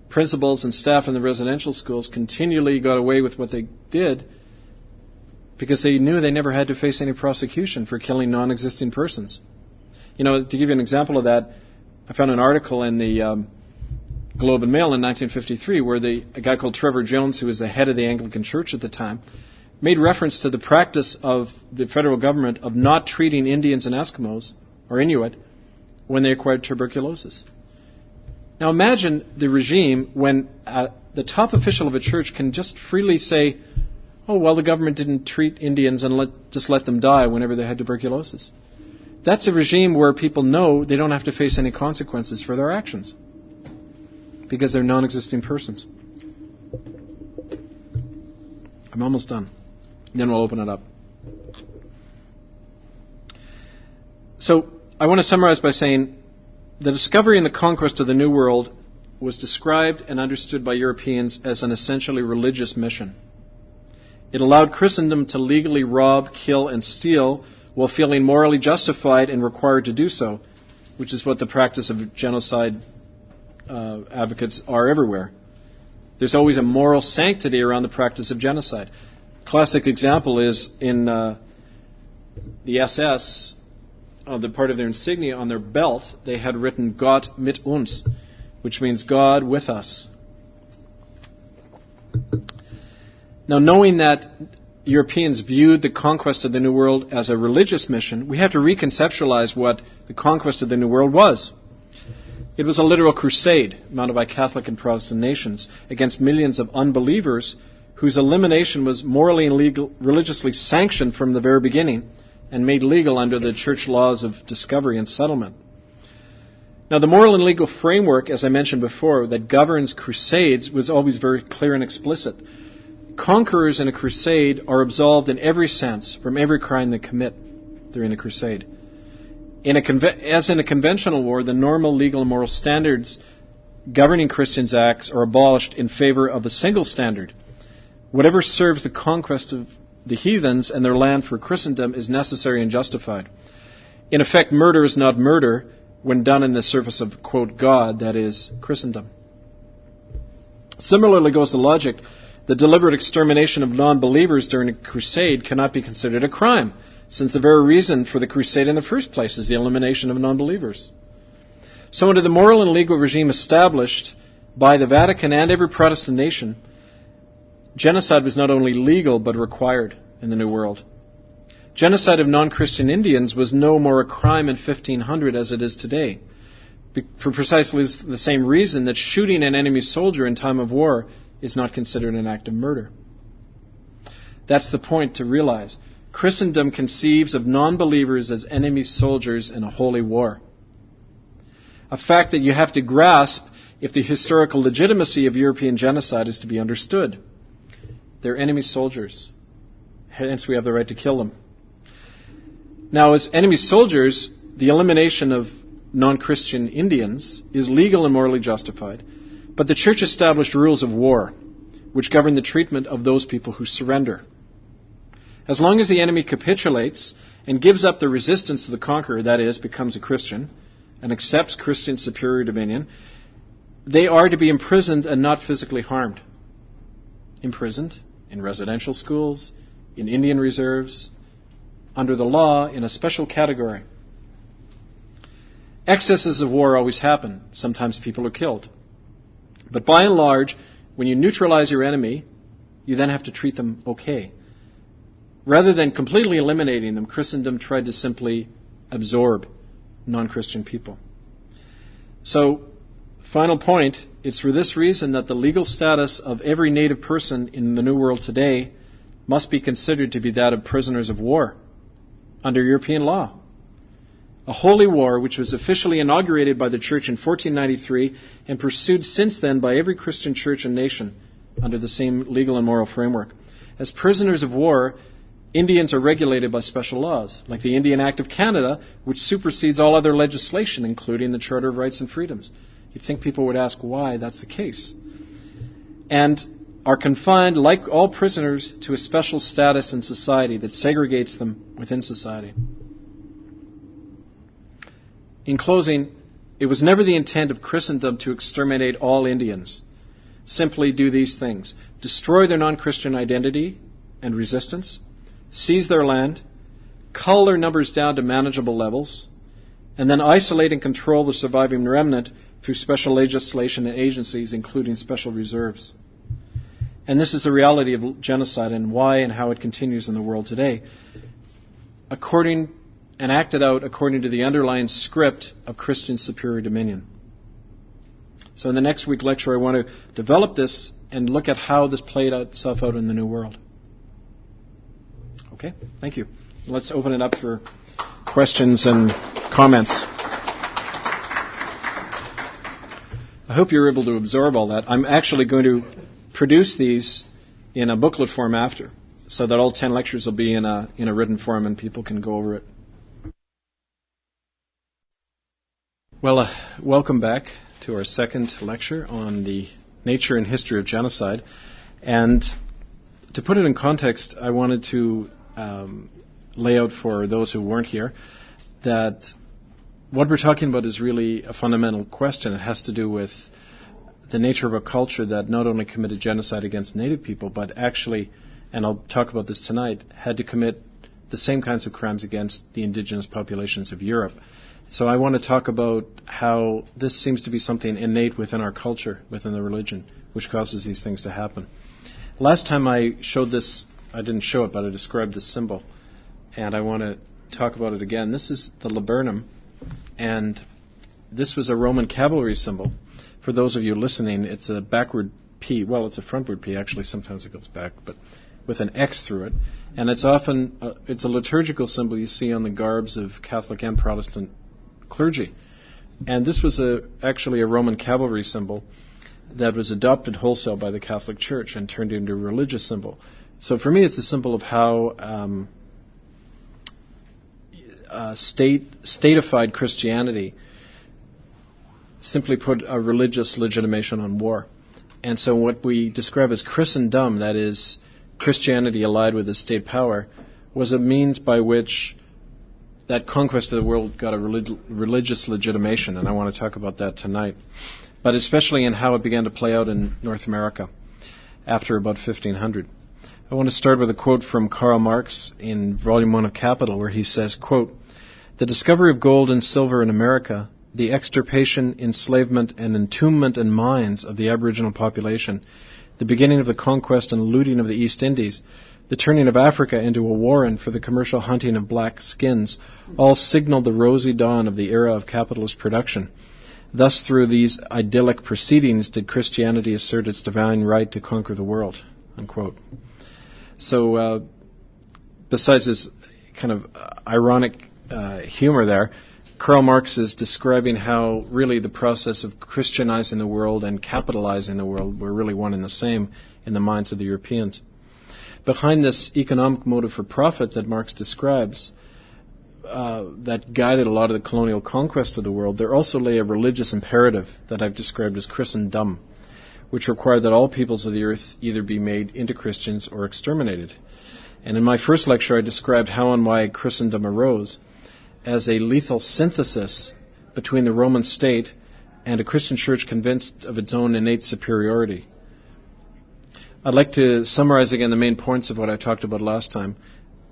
S1: principals and staff in the residential schools continually got away with what they did, because they knew they never had to face any prosecution for killing non-existing persons. You know, to give you an example of that, I found an article in the Globe and Mail in 1953 where a guy called Trevor Jones, who was the head of the Anglican Church at the time, made reference to the practice of the federal government of not treating Indians and Eskimos, or Inuit, when they acquired tuberculosis. Now imagine the regime when the top official of a church can just freely say, oh, well, the government didn't treat Indians and just let them die whenever they had tuberculosis. That's a regime where people know they don't have to face any consequences for their actions because they're non-existing persons. I'm almost done. Then we'll open it up. So I want to summarize by saying the discovery and the conquest of the New World was described and understood by Europeans as an essentially religious mission. It allowed Christendom to legally rob, kill, and steal while feeling morally justified and required to do so, which is what the practice of genocide advocates are everywhere. There's always a moral sanctity around the practice of genocide. Classic example is in the SS, the part of their insignia on their belt, they had written Gott mit uns, which means God with us. Now, knowing that Europeans viewed the conquest of the New World as a religious mission, we have to reconceptualize what the conquest of the New World was. It was a literal crusade mounted by Catholic and Protestant nations against millions of unbelievers whose elimination was morally and religiously sanctioned from the very beginning and made legal under the church laws of discovery and settlement. Now, the moral and legal framework, as I mentioned before, that governs crusades was always very clear and explicit. Conquerors in a crusade are absolved in every sense from every crime they commit during the crusade. As in a conventional war, the normal legal and moral standards governing Christians' acts are abolished in favor of a single standard. Whatever serves the conquest of the heathens and their land for Christendom is necessary and justified. In effect, murder is not murder when done in the service of, quote, God, that is, Christendom. Similarly goes the logic. The deliberate extermination of non-believers during a crusade cannot be considered a crime, since the very reason for the crusade in the first place is the elimination of non-believers. So under the moral and legal regime established by the Vatican and every Protestant nation, genocide was not only legal but required in the New World. Genocide of non-Christian Indians was no more a crime in 1500 as it is today, for precisely the same reason that shooting an enemy soldier in time of war is not considered an act of murder. That's the point to realize. Christendom conceives of non-believers as enemy soldiers in a holy war. A fact that you have to grasp if the historical legitimacy of European genocide is to be understood. They're enemy soldiers. Hence we have the right to kill them. Now, as enemy soldiers, the elimination of non-Christian Indians is legal and morally justified. But the Church established rules of war, which govern the treatment of those people who surrender. As long as the enemy capitulates and gives up the resistance to the conqueror, that is, becomes a Christian, and accepts Christian superior dominion, they are to be imprisoned and not physically harmed. Imprisoned in residential schools, in Indian reserves, under the law, in a special category. Excesses of war always happen. Sometimes people are killed. But by and large, when you neutralize your enemy, you then have to treat them okay. Rather than completely eliminating them, Christendom tried to simply absorb non-Christian people. So, final point, it's for this reason that the legal status of every native person in the New World today must be considered to be that of prisoners of war under European law. A holy war which was officially inaugurated by the Church in 1493 and pursued since then by every Christian church and nation under the same legal and moral framework. As prisoners of war, Indians are regulated by special laws, like the Indian Act of Canada, which supersedes all other legislation, including the Charter of Rights and Freedoms. You'd think people would ask why that's the case. And are confined, like all prisoners, to a special status in society that segregates them within society. In closing, it was never the intent of Christendom to exterminate all Indians. Simply do these things. Destroy their non-Christian identity and resistance, seize their land, cull their numbers down to manageable levels, and then isolate and control the surviving remnant through special legislation and agencies, including special reserves. And this is the reality of genocide and why and how it continues in the world today. And acted out according to the underlying script of Christian superior dominion. So in the next week lecture, I want to develop this and look at how this played itself out in the New World. Okay, thank you. Let's open it up for questions and comments. I hope you're able to absorb all that. I'm actually going to produce these in a booklet form after, so that all 10 lectures will be in a written form and people can go over it. Well, welcome back to our second lecture on the nature and history of genocide. And to put it in context, I wanted to lay out for those who weren't here that what we're talking about is really a fundamental question. It has to do with the nature of a culture that not only committed genocide against native people, but actually, and I'll talk about this tonight, had to commit the same kinds of crimes against the indigenous populations of Europe. So I want to talk about how this seems to be something innate within our culture, within the religion, which causes these things to happen. Last time I showed this, I didn't show it, but I described this symbol, and I want to talk about it again. This is the laburnum, and this was a Roman cavalry symbol. For those of you listening, it's a backward P. Well, it's a frontward P, actually. Sometimes it goes back, but with an X through it. And it's often, it's a liturgical symbol you see on the garbs of Catholic and Protestant clergy. And this was actually a Roman cavalry symbol that was adopted wholesale by the Catholic Church and turned into a religious symbol. So for me, it's a symbol of how statified Christianity simply put a religious legitimation on war. And so what we describe as Christendom, that is, Christianity allied with the state power, was a means by which that conquest of the world got a religious legitimation, and I want to talk about that tonight. But especially in how it began to play out in North America after about 1500. I want to start with a quote from Karl Marx in Volume 1 of Capital, where he says, quote, "The discovery of gold and silver in America, the extirpation, enslavement, and entombment in mines of the Aboriginal population, the beginning of the conquest and looting of the East Indies, the turning of Africa into a warren for the commercial hunting of black skins, all signaled the rosy dawn of the era of capitalist production. Thus, through these idyllic proceedings, did Christianity assert its divine right to conquer the world." Unquote. So, besides this kind of ironic humor there, Karl Marx is describing how really the process of Christianizing the world and capitalizing the world were really one and the same in the minds of the Europeans. Behind this economic motive for profit that Marx describes, that guided a lot of the colonial conquest of the world, there also lay a religious imperative that I've described as Christendom, which required that all peoples of the earth either be made into Christians or exterminated. And in my first lecture, I described how and why Christendom arose as a lethal synthesis between the Roman state and a Christian church convinced of its own innate superiority. I'd like to summarize again the main points of what I talked about last time,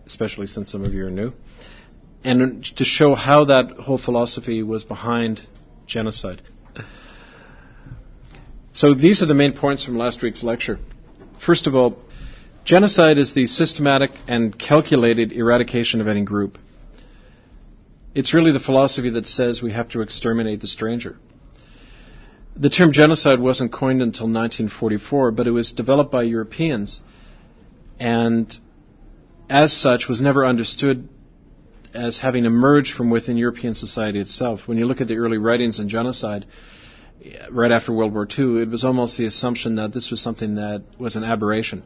S1: especially since some of you are new, and to show how that whole philosophy was behind genocide. So these are the main points from last week's lecture. First of all, genocide is the systematic and calculated eradication of any group. It's really the philosophy that says we have to exterminate the stranger. The term genocide wasn't coined until 1944, but it was developed by Europeans, and as such was never understood as having emerged from within European society itself. When you look at the early writings on genocide, right after World War II, it was almost the assumption that this was something that was an aberration.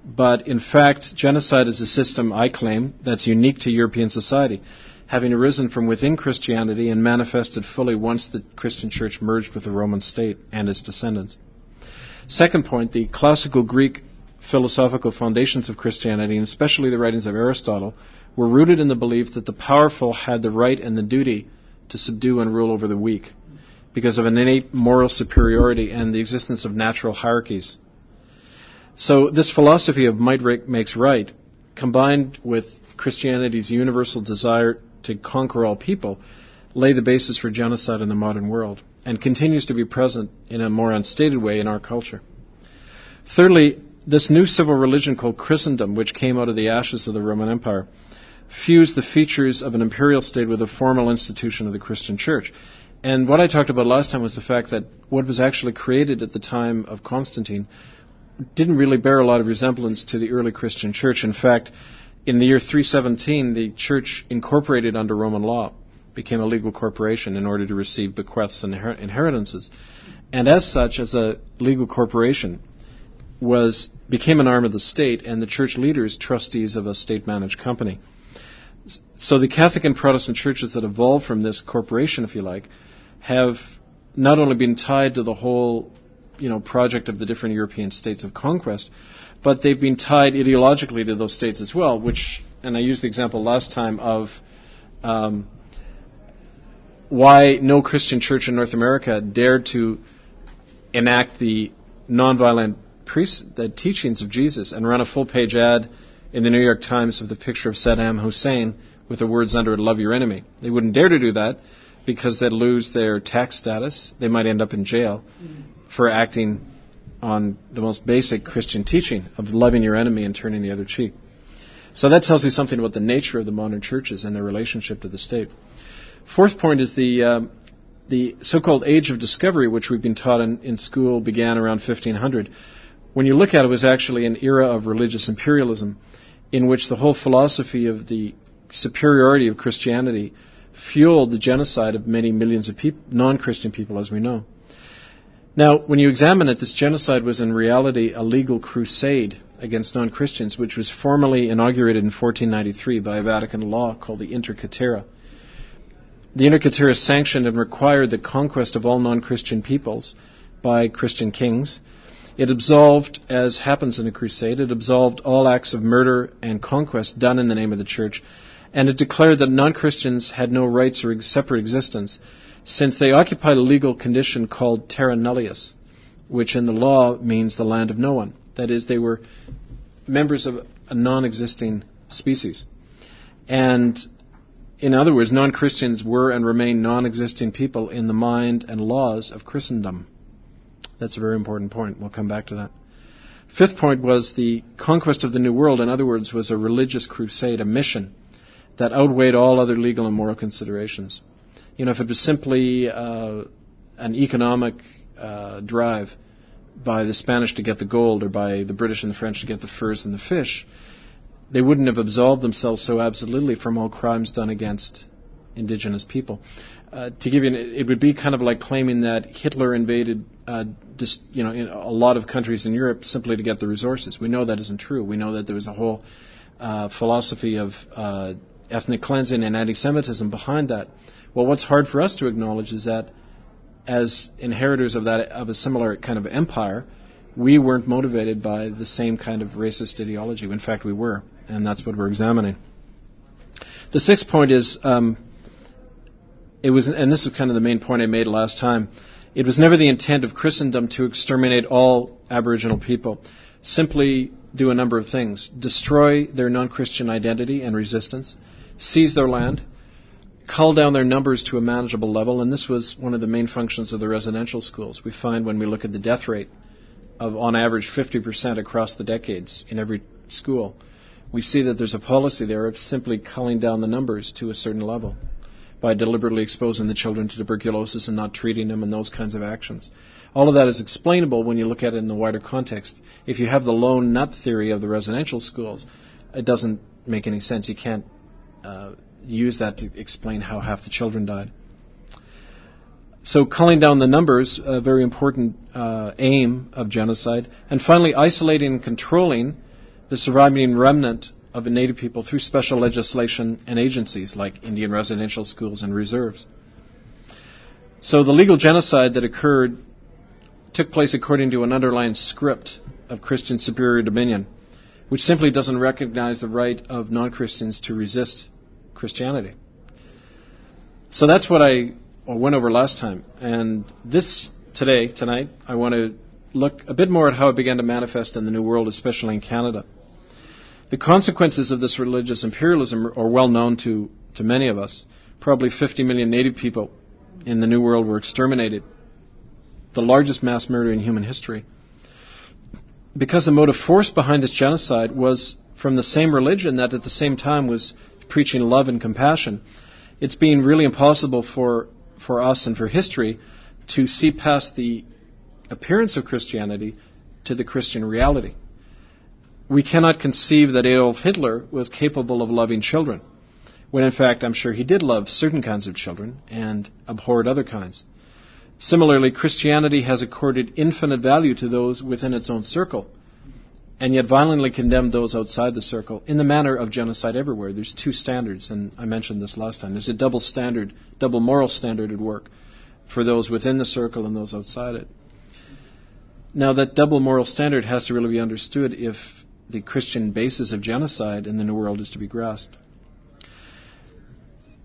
S1: But in fact, genocide is a system, I claim, that's unique to European society, having arisen from within Christianity and manifested fully once the Christian church merged with the Roman state and its descendants. Second point, the classical Greek philosophical foundations of Christianity, and especially the writings of Aristotle, were rooted in the belief that the powerful had the right and the duty to subdue and rule over the weak because of an innate moral superiority and the existence of natural hierarchies. So this philosophy of might makes right, combined with Christianity's universal desire to conquer all people, lay the basis for genocide in the modern world and continues to be present in a more unstated way in our culture. Thirdly, this new civil religion called Christendom, which came out of the ashes of the Roman Empire, fused the features of an imperial state with a formal institution of the Christian church. And what I talked about last time was the fact that what was actually created at the time of Constantine didn't really bear a lot of resemblance to the early Christian church. In fact, in the year 317, the church incorporated under Roman law, became a legal corporation in order to receive bequests and inheritances. And as such, as a legal corporation, became an arm of the state, and the church leaders trustees of a state-managed company. So the Catholic and Protestant churches that evolved from this corporation, if you like, have not only been tied to the whole, project of the different European states of conquest, but they've been tied ideologically to those states as well, and I used the example last time of why no Christian church in North America dared to enact the nonviolent the teachings of Jesus and run a full-page ad in the New York Times with a picture of Saddam Hussein with the words under it, "Love your enemy." They wouldn't dare to do that because they'd lose their tax status. They might end up in jail for acting on the most basic Christian teaching of loving your enemy and turning the other cheek. So that tells you something about the nature of the modern churches and their relationship to the state. Fourth point is the so-called Age of Discovery, which we've been taught in school, began around 1500. When you look at it, it was actually an era of religious imperialism in which the whole philosophy of the superiority of Christianity fueled the genocide of many millions of non-Christian people, as we know. Now, when you examine it, this genocide was in reality a legal crusade against non-Christians, which was formally inaugurated in 1493 by a Vatican law called the Inter Caetera. The Inter Caetera sanctioned and required the conquest of all non-Christian peoples by Christian kings. It absolved, as happens in a crusade, it absolved all acts of murder and conquest done in the name of the church, and it declared that non-Christians had no rights or separate existence, since they occupied a legal condition called terra nullius, which in the law means the land of no one. That is, they were members of a non-existing species. And in other words, non-Christians were and remain non-existing people in the mind and laws of Christendom. That's a very important point. We'll come back to that. Fifth point was the conquest of the New World. In other words, was a religious crusade, a mission that outweighed all other legal and moral considerations. You know, if it was simply an economic drive by the Spanish to get the gold or by the British and the French to get the furs and the fish, they wouldn't have absolved themselves so absolutely from all crimes done against indigenous people. To give you, it would be kind of like claiming that Hitler invaded, in a lot of countries in Europe simply to get the resources. We know that isn't true. We know that there was a whole philosophy of ethnic cleansing and anti-Semitism behind that. Well, what's hard for us to acknowledge is that as inheritors of a similar kind of empire, we weren't motivated by the same kind of racist ideology. In fact, we were, and that's what we're examining. The sixth point is, it was, and this is kind of the main point I made last time, it was never the intent of Christendom to exterminate all Aboriginal people. Simply do a number of things. Destroy their non-Christian identity and resistance, seize their land, cull down their numbers to a manageable level, and this was one of the main functions of the residential schools. We find when we look at the death rate of, on average, 50% across the decades in every school, we see that there's a policy there of simply culling down the numbers to a certain level by deliberately exposing the children to tuberculosis and not treating them and those kinds of actions. All of that is explainable when you look at it in the wider context. If you have the lone nut theory of the residential schools, it doesn't make any sense. You can't use that to explain how half the children died. So culling down the numbers, a very important aim of genocide. And finally, isolating and controlling the surviving remnant of the native people through special legislation and agencies like Indian residential schools and reserves. So the legal genocide that occurred took place according to an underlying script of Christian superior dominion, which simply doesn't recognize the right of non-Christians to resist Christianity. So that's what I went over last time. And tonight, I want to look a bit more at how it began to manifest in the New World, especially in Canada. The consequences of this religious imperialism are well known to many of us. Probably 50 million native people in the New World were exterminated, the largest mass murder in human history. Because the motive force behind this genocide was from the same religion that at the same time was preaching love and compassion, it's been really impossible for us and for history to see past the appearance of Christianity to the Christian reality. We cannot conceive that Adolf Hitler was capable of loving children, when in fact I'm sure he did love certain kinds of children and abhorred other kinds. Similarly, Christianity has accorded infinite value to those within its own circle, and yet violently condemned those outside the circle in the manner of genocide everywhere. There's two standards, and I mentioned this last time. There's a double standard, double moral standard at work for those within the circle and those outside it. Now, that double moral standard has to really be understood if the Christian basis of genocide in the New World is to be grasped.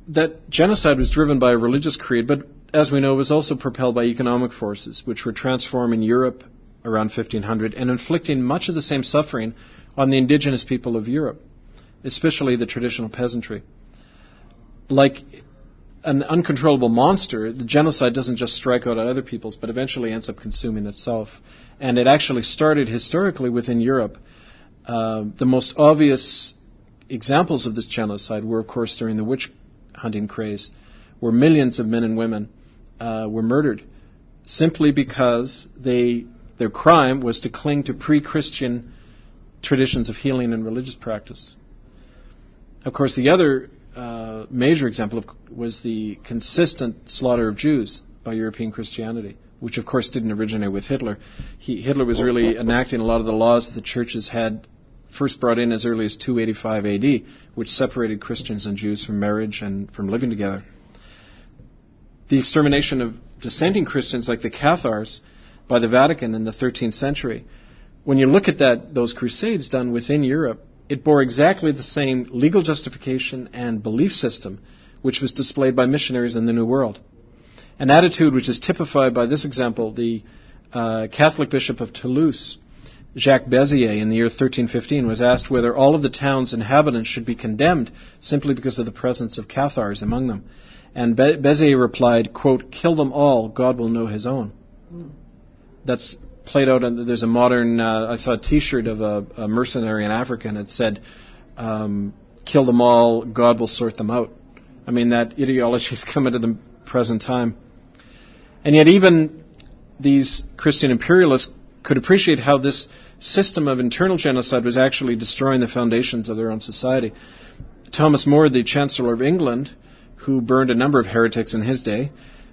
S1: That genocide was driven by a religious creed, but as we know, was also propelled by economic forces, which were transforming Europe around 1500 and inflicting much of the same suffering on the indigenous people of Europe, especially the traditional peasantry. Like an uncontrollable monster, the genocide doesn't just strike out at other peoples, but eventually ends up consuming itself. And it actually started historically within Europe. The most obvious examples of this genocide were, of course, during the witch hunting craze, where millions of men and women were murdered simply because their crime was to cling to pre-Christian traditions of healing and religious practice. Of course, the other major example was the consistent slaughter of Jews by European Christianity, which of course didn't originate with Hitler. Hitler was really enacting a lot of the laws that the churches had first brought in as early as 285 AD, which separated Christians and Jews from marriage and from living together. The extermination of dissenting Christians like the Cathars by the Vatican in the 13th century, when you look at those crusades done within Europe, it bore exactly the same legal justification and belief system which was displayed by missionaries in the New World. An attitude which is typified by this example, the Catholic Bishop of Toulouse, Jacques Béziers, in the year 1315, was asked whether all of the town's inhabitants should be condemned simply because of the presence of Cathars among them. And Béziers replied, quote, "Kill them all, God will know his own." That's played out, and there's a modern, I saw a T-shirt of a mercenary in Africa, and it said, "Kill them all, God will sort them out." I mean, that ideology has come into the present time. And yet even these Christian imperialists could appreciate how this system of internal genocide was actually destroying the foundations of their own society. Thomas More, the Chancellor of England, who burned a number of heretics in his day,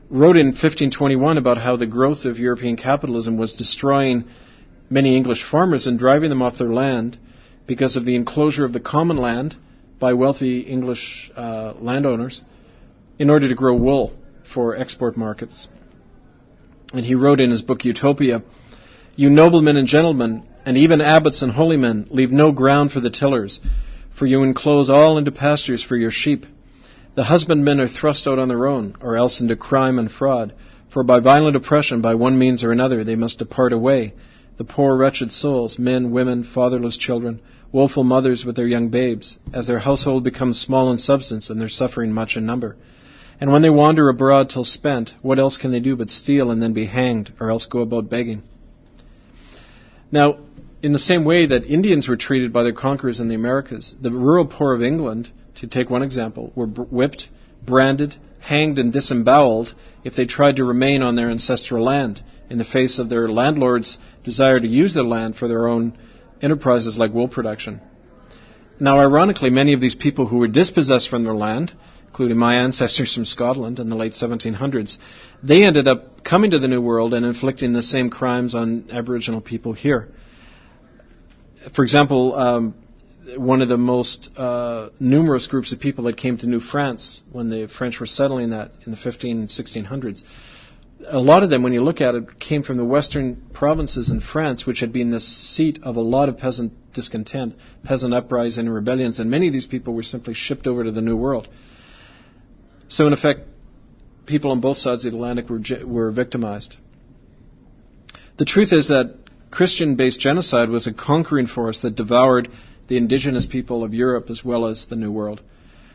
S1: wrote in 1521 about how the growth of European capitalism was destroying many English farmers and driving them off their land because of the enclosure of the common land by wealthy English landowners in order to grow wool for export markets. And he wrote in his book Utopia, "You noblemen and gentlemen, and even abbots and holy men, leave no ground for the tillers, for you enclose all into pastures for your sheep. The husbandmen are thrust out on their own, or else into crime and fraud, for by violent oppression, by one means or another, they must depart away. The poor wretched souls, men, women, fatherless children, woeful mothers with their young babes, as their household becomes small in substance and their suffering much in number. And when they wander abroad till spent, what else can they do but steal and then be hanged, or else go about begging?" Now, in the same way that Indians were treated by their conquerors in the Americas, the rural poor of England, to take one example, were whipped, branded, hanged, and disemboweled if they tried to remain on their ancestral land in the face of their landlords' desire to use their land for their own enterprises like wool production. Now, ironically, many of these people who were dispossessed from their land, including my ancestors from Scotland in the late 1700s, they ended up coming to the New World and inflicting the same crimes on Aboriginal people here. For example, one of the most numerous groups of people that came to New France when the French were settling that in the 1500s and 1600s, a lot of them, when you look at it, came from the western provinces in France, which had been the seat of a lot of peasant discontent, peasant uprising and rebellions, and many of these people were simply shipped over to the New World. So in effect, people on both sides of the Atlantic were victimized. The truth is that Christian-based genocide was a conquering force that devoured the indigenous people of Europe as well as the New World.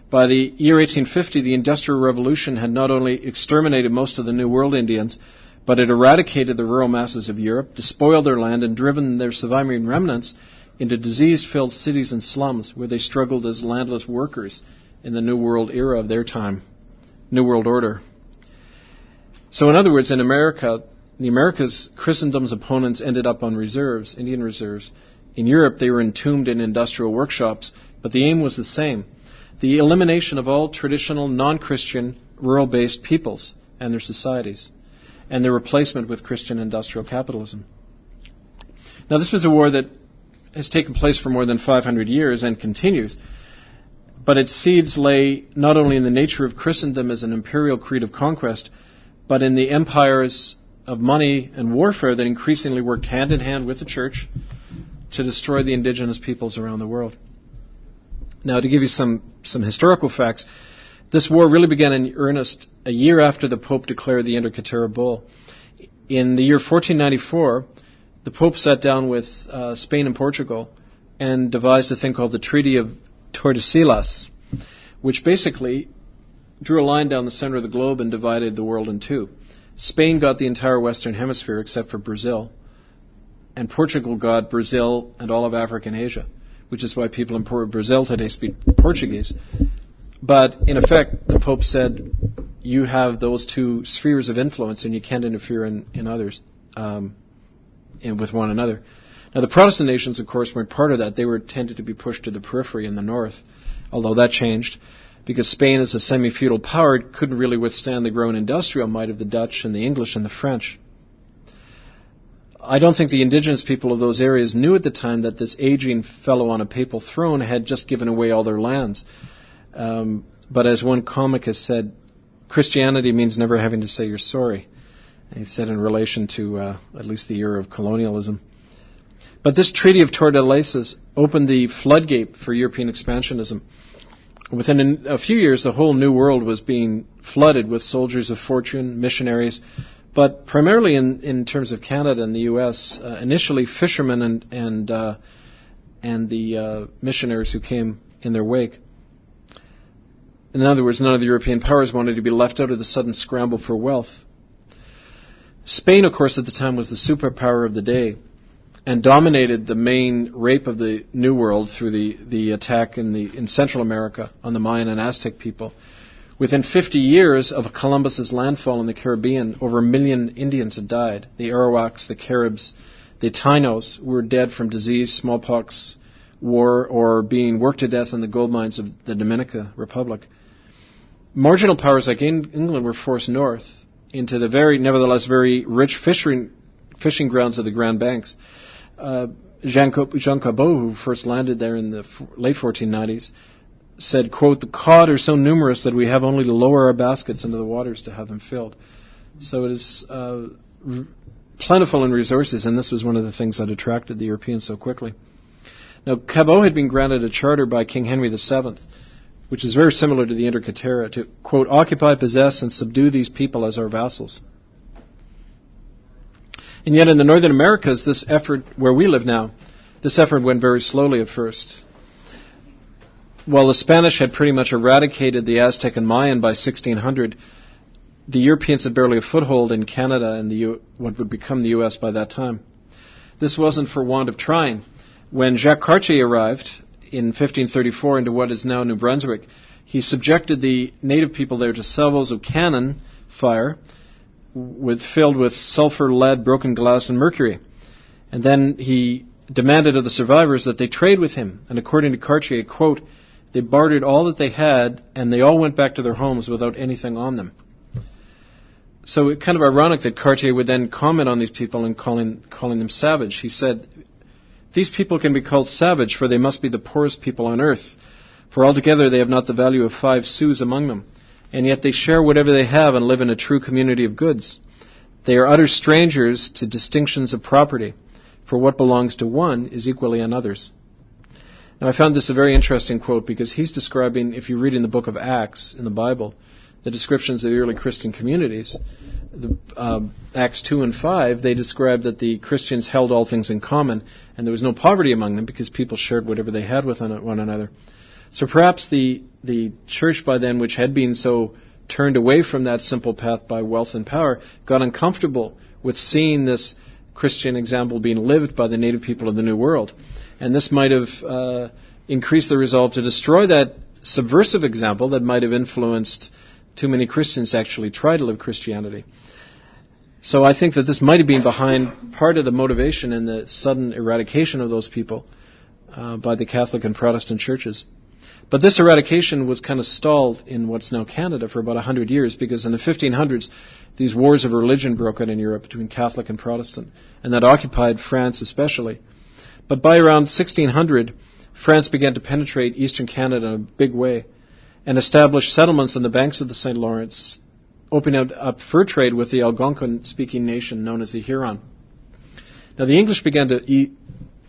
S1: By the year 1850, the Industrial Revolution had not only exterminated most of the New World Indians, but it eradicated the rural masses of Europe, despoiled their land, and driven their surviving remnants into disease-filled cities and slums where they struggled as landless workers in the New World era of their time, New World Order. So in other words, in the Americas, Christendom's opponents ended up on reserves, Indian reserves. In Europe, they were entombed in industrial workshops, but the aim was the same: the elimination of all traditional, non-Christian, rural-based peoples and their societies, and their replacement with Christian industrial capitalism. Now, this was a war that has taken place for more than 500 years and continues, but its seeds lay not only in the nature of Christendom as an imperial creed of conquest, but in the empires of money and warfare that increasingly worked hand in hand with the church to destroy the indigenous peoples around the world. Now, to give you some historical facts, this war really began in earnest a year after the Pope declared the Intercaetera Bull. In the year 1494, the Pope sat down with Spain and Portugal and devised a thing called the Treaty of Tordesillas, which basically drew a line down the center of the globe and divided the world in two. Spain got the entire Western Hemisphere except for Brazil, and Portugal got Brazil and all of Africa and Asia, which is why people in Brazil today speak Portuguese. But in effect, the Pope said, you have those two spheres of influence and you can't interfere in others, with one another. Now, the Protestant nations, of course, weren't part of that. They were tended to be pushed to the periphery in the north, although that changed because Spain, as a semi-feudal power, couldn't really withstand the growing industrial might of the Dutch and the English and the French. I don't think the indigenous people of those areas knew at the time that this aging fellow on a papal throne had just given away all their lands. But as one comic has said, Christianity means never having to say you're sorry. And he said in relation to at least the era of colonialism. But this Treaty of Tordesillas opened the floodgate for European expansionism. Within a few years, the whole New World was being flooded with soldiers of fortune, missionaries, but primarily in terms of Canada and the U.S., initially fishermen and the missionaries who came in their wake. In other words, none of the European powers wanted to be left out of the sudden scramble for wealth. Spain, of course, at the time was the superpower of the day and dominated the main rape of the New World through the attack in Central America on the Mayan and Aztec people. Within 50 years of Columbus's landfall in the Caribbean, over 1 million Indians had died. The Arawaks, the Caribs, the Tainos were dead from disease, smallpox, war, or being worked to death in the gold mines of the Dominican Republic. Marginal powers like England were forced north into the nevertheless very rich fishing grounds of the Grand Banks. Jean Cabot, who first landed there in the late 1490s, said, quote, "The cod are so numerous that we have only to lower our baskets into the waters to have them filled." So it is plentiful in resources, and this was one of the things that attracted the Europeans so quickly. Now, Cabot had been granted a charter by King Henry VII, which is very similar to the Inter Caetera, to, quote, "occupy, possess, and subdue these people as our vassals." And yet in the Northern Americas, this effort, where we live now, this effort went very slowly at first. While the Spanish had pretty much eradicated the Aztec and Mayan by 1600, the Europeans had barely a foothold in Canada and what would become the U.S. by that time. This wasn't for want of trying. When Jacques Cartier arrived in 1534 into what is now New Brunswick, he subjected the native people there to salvos of cannon fire filled with sulfur, lead, broken glass, and mercury. And then he demanded of the survivors that they trade with him. And according to Cartier, quote, "They bartered all that they had, and they all went back to their homes without anything on them." So it's kind of ironic that Cartier would then comment on these people and calling them savage. He said, "These people can be called savage, for they must be the poorest people on earth. For altogether they have not the value of 5 sous among them. And yet they share whatever they have and live in a true community of goods. They are utter strangers to distinctions of property, for what belongs to one is equally on others." Now I found this a very interesting quote because he's describing, if you read in the book of Acts in the Bible, the descriptions of the early Christian communities, Acts 2 and 5, they describe that the Christians held all things in common and there was no poverty among them because people shared whatever they had with one another. So perhaps the church by then, which had been so turned away from that simple path by wealth and power, got uncomfortable with seeing this Christian example being lived by the native people of the New World. And this might have increased the resolve to destroy that subversive example that might have influenced too many Christians to actually try to live Christianity. So I think that this might have been behind part of the motivation in the sudden eradication of those people by the Catholic and Protestant churches. But this eradication was kind of stalled in what's now Canada for about 100 years because in the 1500s, these wars of religion broke out in Europe between Catholic and Protestant, and that occupied France especially. But by around 1600, France began to penetrate eastern Canada in a big way and established settlements on the banks of the St. Lawrence, opening up fur trade with the Algonquin-speaking nation known as the Huron. Now the English began to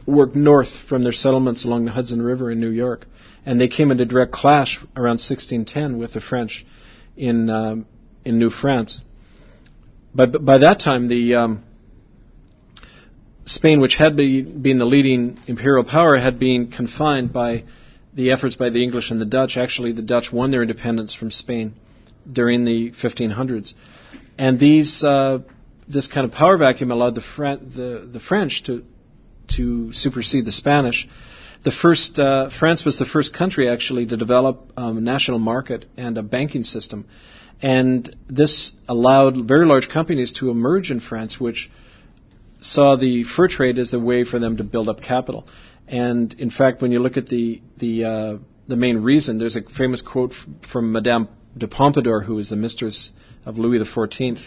S1: work north from their settlements along the Hudson River in New York, and they came into direct clash around 1610 with the French in New France. But by that time, Spain, which had been the leading imperial power, had been confined by the efforts by the English and the Dutch. Actually, the Dutch won their independence from Spain during the 1500s. And this kind of power vacuum allowed the French to supersede the Spanish. France was the first country actually to develop a national market and a banking system. And this allowed very large companies to emerge in France, which saw the fur trade as the way for them to build up capital. And in fact, when you look at the main reason, there's a famous quote from Madame de Pompadour, who was the mistress of Louis XIV,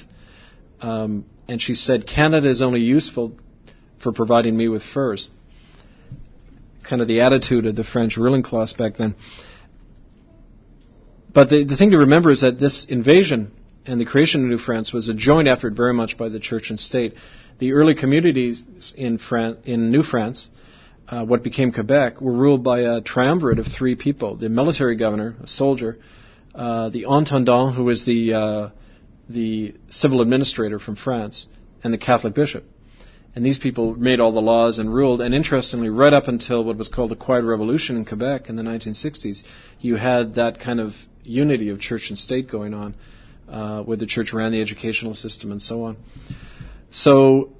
S1: and she said, "Canada is only useful for providing me with furs. Kind of the attitude of the French ruling class back then. But the thing to remember is that this invasion and the creation of New France was a joint effort very much by the church and state. The early communities in New France, what became Quebec, were ruled by a triumvirate of three people: the military governor, a soldier, the intendant, who was the civil administrator from France, and the Catholic bishop. And these people made all the laws and ruled. And interestingly, right up until what was called the Quiet Revolution in Quebec in the 1960s, you had that kind of unity of church and state going on, where the church ran the educational system and so on. So,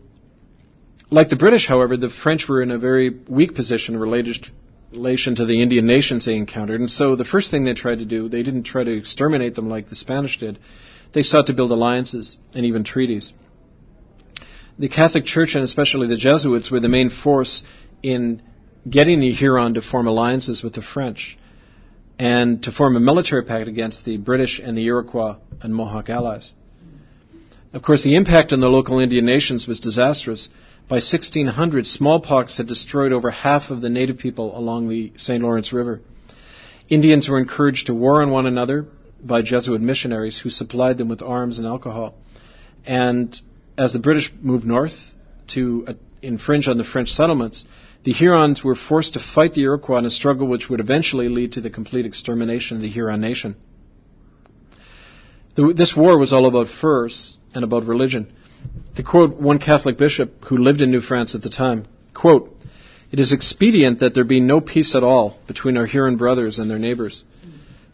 S1: like the British, however, the French were in a very weak position in relation to the Indian nations they encountered. And so the first thing they tried to do, they didn't try to exterminate them like the Spanish did. They sought to build alliances and even treaties. The Catholic Church, and especially the Jesuits, were the main force in getting the Huron to form alliances with the French and to form a military pact against the British and the Iroquois and Mohawk allies. Of course, the impact on the local Indian nations was disastrous. By 1600, smallpox had destroyed over half of the native people along the St. Lawrence River. Indians were encouraged to war on one another by Jesuit missionaries who supplied them with arms and alcohol. And as the British moved north to infringe on the French settlements, the Hurons were forced to fight the Iroquois in a struggle which would eventually lead to the complete extermination of the Huron nation. This war was all about furs and about religion. To quote one Catholic bishop who lived in New France at the time, quote, "It is expedient that there be no peace at all between our Huron brothers and their neighbors.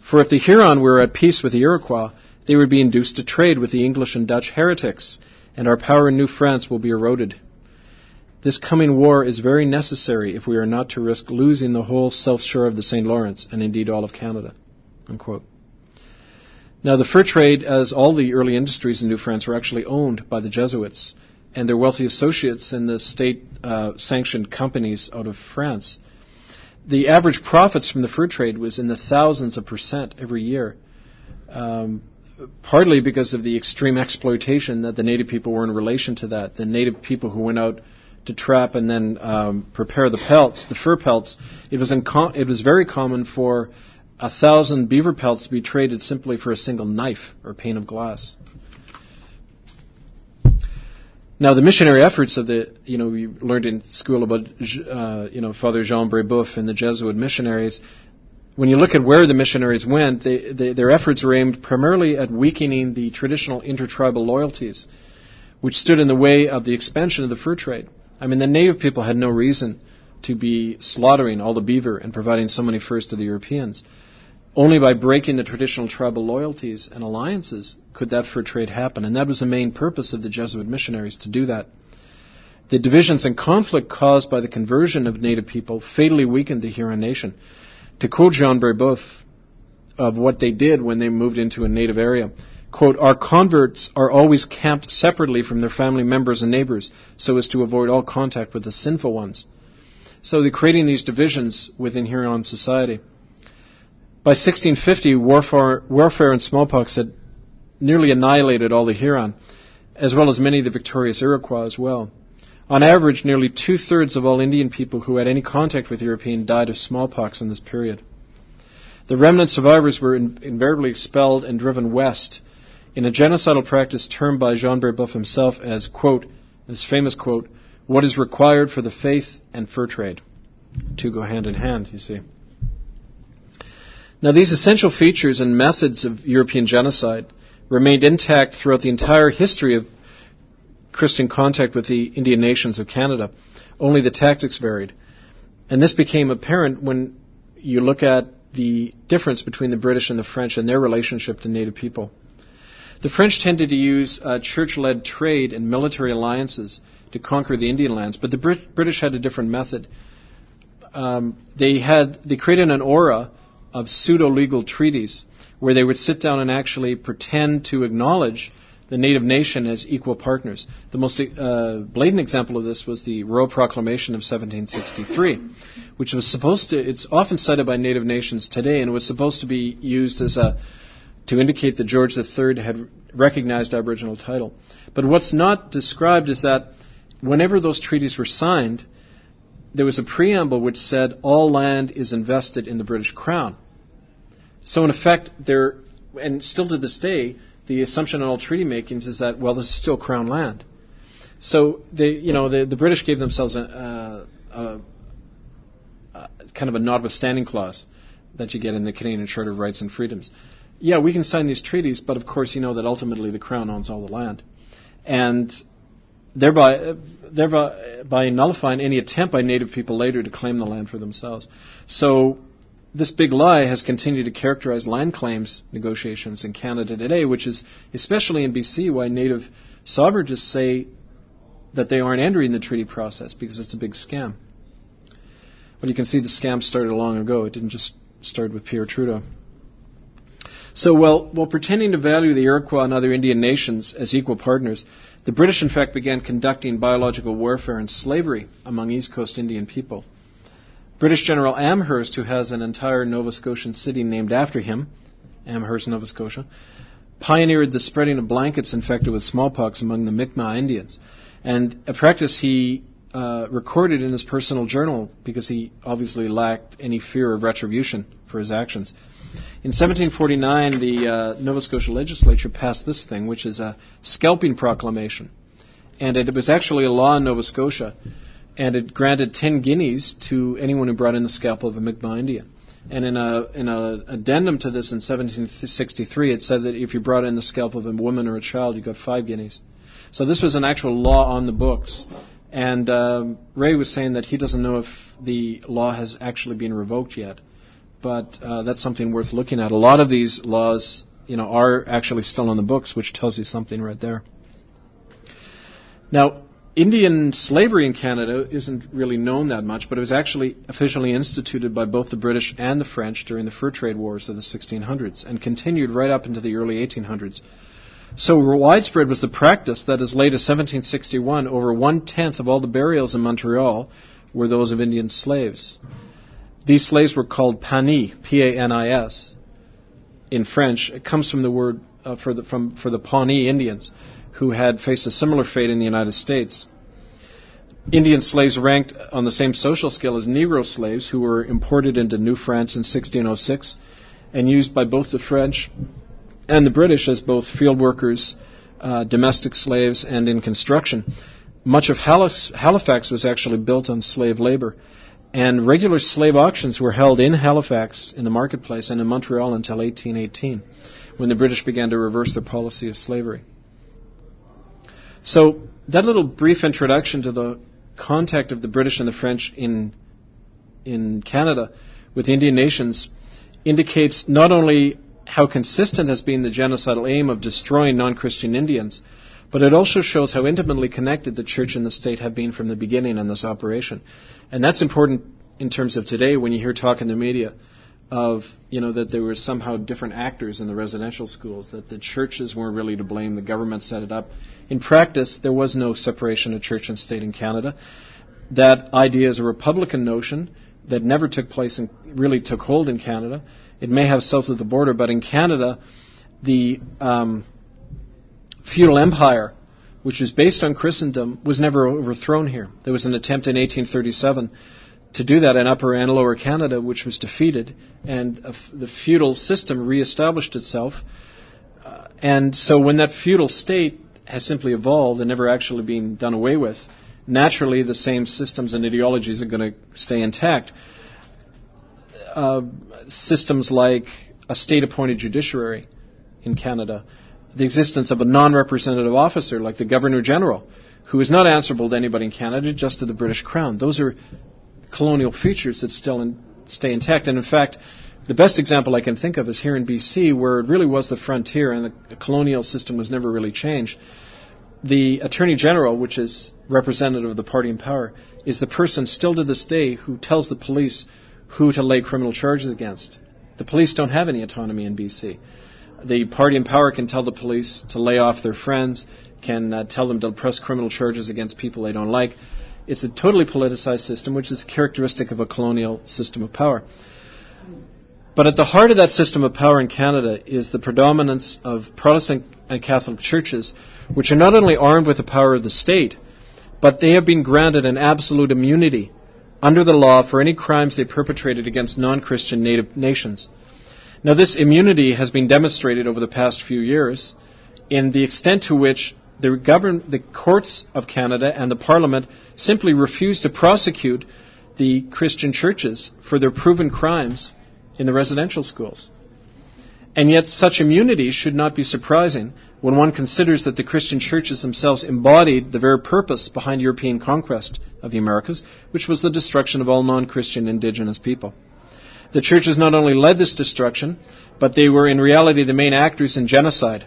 S1: For if the Huron were at peace with the Iroquois, they would be induced to trade with the English and Dutch heretics, and our power in New France will be eroded. This coming war is very necessary if we are not to risk losing the whole south shore of the St. Lawrence, and indeed all of Canada." Unquote. Now, the fur trade, as all the early industries in New France, were actually owned by the Jesuits and their wealthy associates in the state-sanctioned companies out of France. The average profits from the fur trade was in the thousands of percent every year, partly because of the extreme exploitation that the native people were in relation to that. The native people who went out to trap and then prepare the pelts, the fur pelts, it was very common for 1,000 beaver pelts to be traded simply for a single knife or pane of glass. Now, the missionary efforts of we learned in school about, Father Jean Brébeuf and the Jesuit missionaries. When you look at where the missionaries went, their efforts were aimed primarily at weakening the traditional intertribal loyalties, which stood in the way of the expansion of the fur trade. I mean, the native people had no reason to be slaughtering all the beaver and providing so many furs to the Europeans. Only by breaking the traditional tribal loyalties and alliances could that fur trade happen, and that was the main purpose of the Jesuit missionaries, to do that. The divisions and conflict caused by the conversion of native people fatally weakened the Huron nation. To quote Jean Brébeuf of what they did when they moved into a native area, quote, "Our converts are always camped separately from their family members and neighbors so as to avoid all contact with the sinful ones." So they're creating these divisions within Huron society. By 1650, warfare and smallpox had nearly annihilated all the Huron, as well as many of the victorious Iroquois as well. On average, nearly 2/3 of all Indian people who had any contact with Europeans died of smallpox in this period. The remnant survivors were invariably expelled and driven west in a genocidal practice termed by Jean Brébeuf himself as, quote, this famous quote, "What is required for the faith and fur trade." Two go hand in hand, you see. Now, these essential features and methods of European genocide remained intact throughout the entire history of Christian contact with the Indian nations of Canada. Only the tactics varied. And this became apparent when you look at the difference between the British and the French and their relationship to native people. The French tended to use church-led trade and military alliances to conquer the Indian lands, but the British had a different method. They created an aura of pseudo-legal treaties where they would sit down and actually pretend to acknowledge the native nation as equal partners. The most blatant example of this was the Royal Proclamation of 1763, which was supposed to, it's often cited by native nations today, and it was supposed to be used as to indicate that George III had recognized Aboriginal title. But what's not described is that whenever those treaties were signed, there was a preamble which said all land is invested in the British Crown. So in effect, and still to this day, the assumption in all treaty makings is that, well, this is still Crown land. So the British gave themselves a kind of a notwithstanding clause that you get in the Canadian Charter of Rights and Freedoms. Yeah, we can sign these treaties, but of course you know that ultimately the Crown owns all the land. And thereby nullifying any attempt by Native people later to claim the land for themselves. So this big lie has continued to characterize land claims negotiations in Canada today, which is especially in BC why Native sovereigntists say that they aren't entering the treaty process because it's a big scam. But you can see the scam started long ago. It didn't just start with Pierre Trudeau. So while pretending to value the Iroquois and other Indian nations as equal partners, the British in fact began conducting biological warfare and slavery among East Coast Indian people. British General Amherst, who has an entire Nova Scotian city named after him, Amherst, Nova Scotia, pioneered the spreading of blankets infected with smallpox among the Mi'kmaq Indians. And a practice he recorded in his personal journal because he obviously lacked any fear of retribution for his actions. In 1749, the Nova Scotia legislature passed this thing, which is a scalping proclamation. And it was actually a law in Nova Scotia, and it granted 10 guineas to anyone who brought in the scalp of a Mi'kmaq Indian. And in a addendum to this in 1763, it said that if you brought in the scalp of a woman or a child, you got 5 guineas. So this was an actual law on the books. And Ray was saying that he doesn't know if the law has actually been revoked yet. But that's something worth looking at. A lot of these laws, are actually still on the books, which tells you something right there. Now, Indian slavery in Canada isn't really known that much, but it was actually officially instituted by both the British and the French during the fur trade wars of the 1600s and continued right up into the early 1800s. So widespread was the practice that as late as 1761, over 1/10 of all the burials in Montreal were those of Indian slaves. These slaves were called panis, P-A-N-I-S, in French. It comes from the word for the Pawnee Indians, who had faced a similar fate in the United States. Indian slaves ranked on the same social scale as Negro slaves, who were imported into New France in 1606 and used by both the French and the British as both field workers, domestic slaves, and in construction. Much of Halifax was actually built on slave labor, and regular slave auctions were held in Halifax in the marketplace and in Montreal until 1818, when the British began to reverse their policy of slavery. So that little brief introduction to the contact of the British and the French in Canada with the Indian nations indicates not only how consistent has been the genocidal aim of destroying non-Christian Indians, but it also shows how intimately connected the church and the state have been from the beginning in this operation. And that's important in terms of today when you hear talk in the media of, that there were somehow different actors in the residential schools, that the churches weren't really to blame, the government set it up. In practice, there was no separation of church and state in Canada. That idea is a Republican notion that never took place and really took hold in Canada. It may have south of the border, but in Canada, the feudal empire, which was based on Christendom, was never overthrown here. There was an attempt in 1837 to do that in Upper and Lower Canada, which was defeated, and the feudal system reestablished itself. And so when that feudal state has simply evolved and never actually been done away with, naturally the same systems and ideologies are going to stay intact. Systems like a state-appointed judiciary in Canada, the existence of a non-representative officer like the Governor-General, who is not answerable to anybody in Canada, just to the British Crown. Those are colonial features that still stay intact. And in fact, the best example I can think of is here in BC, where it really was the frontier and the colonial system was never really changed. The Attorney General, which is representative of the party in power, is the person still to this day who tells the police who to lay criminal charges against. The police don't have any autonomy in BC. The party in power can tell the police to lay off their friends, can tell them to press criminal charges against people they don't like. It's a totally politicized system, which is characteristic of a colonial system of power. But at the heart of that system of power in Canada is the predominance of Protestant and Catholic churches, which are not only armed with the power of the state, but they have been granted an absolute immunity under the law for any crimes they perpetrated against non-Christian native nations. Now, this immunity has been demonstrated over the past few years in the extent to which the courts of Canada and the Parliament simply refuse to prosecute the Christian churches for their proven crimes in the residential schools. And yet such immunity should not be surprising when one considers that the Christian churches themselves embodied the very purpose behind European conquest of the Americas, which was the destruction of all non-Christian indigenous people. The churches not only led this destruction, but they were in reality the main actors in genocide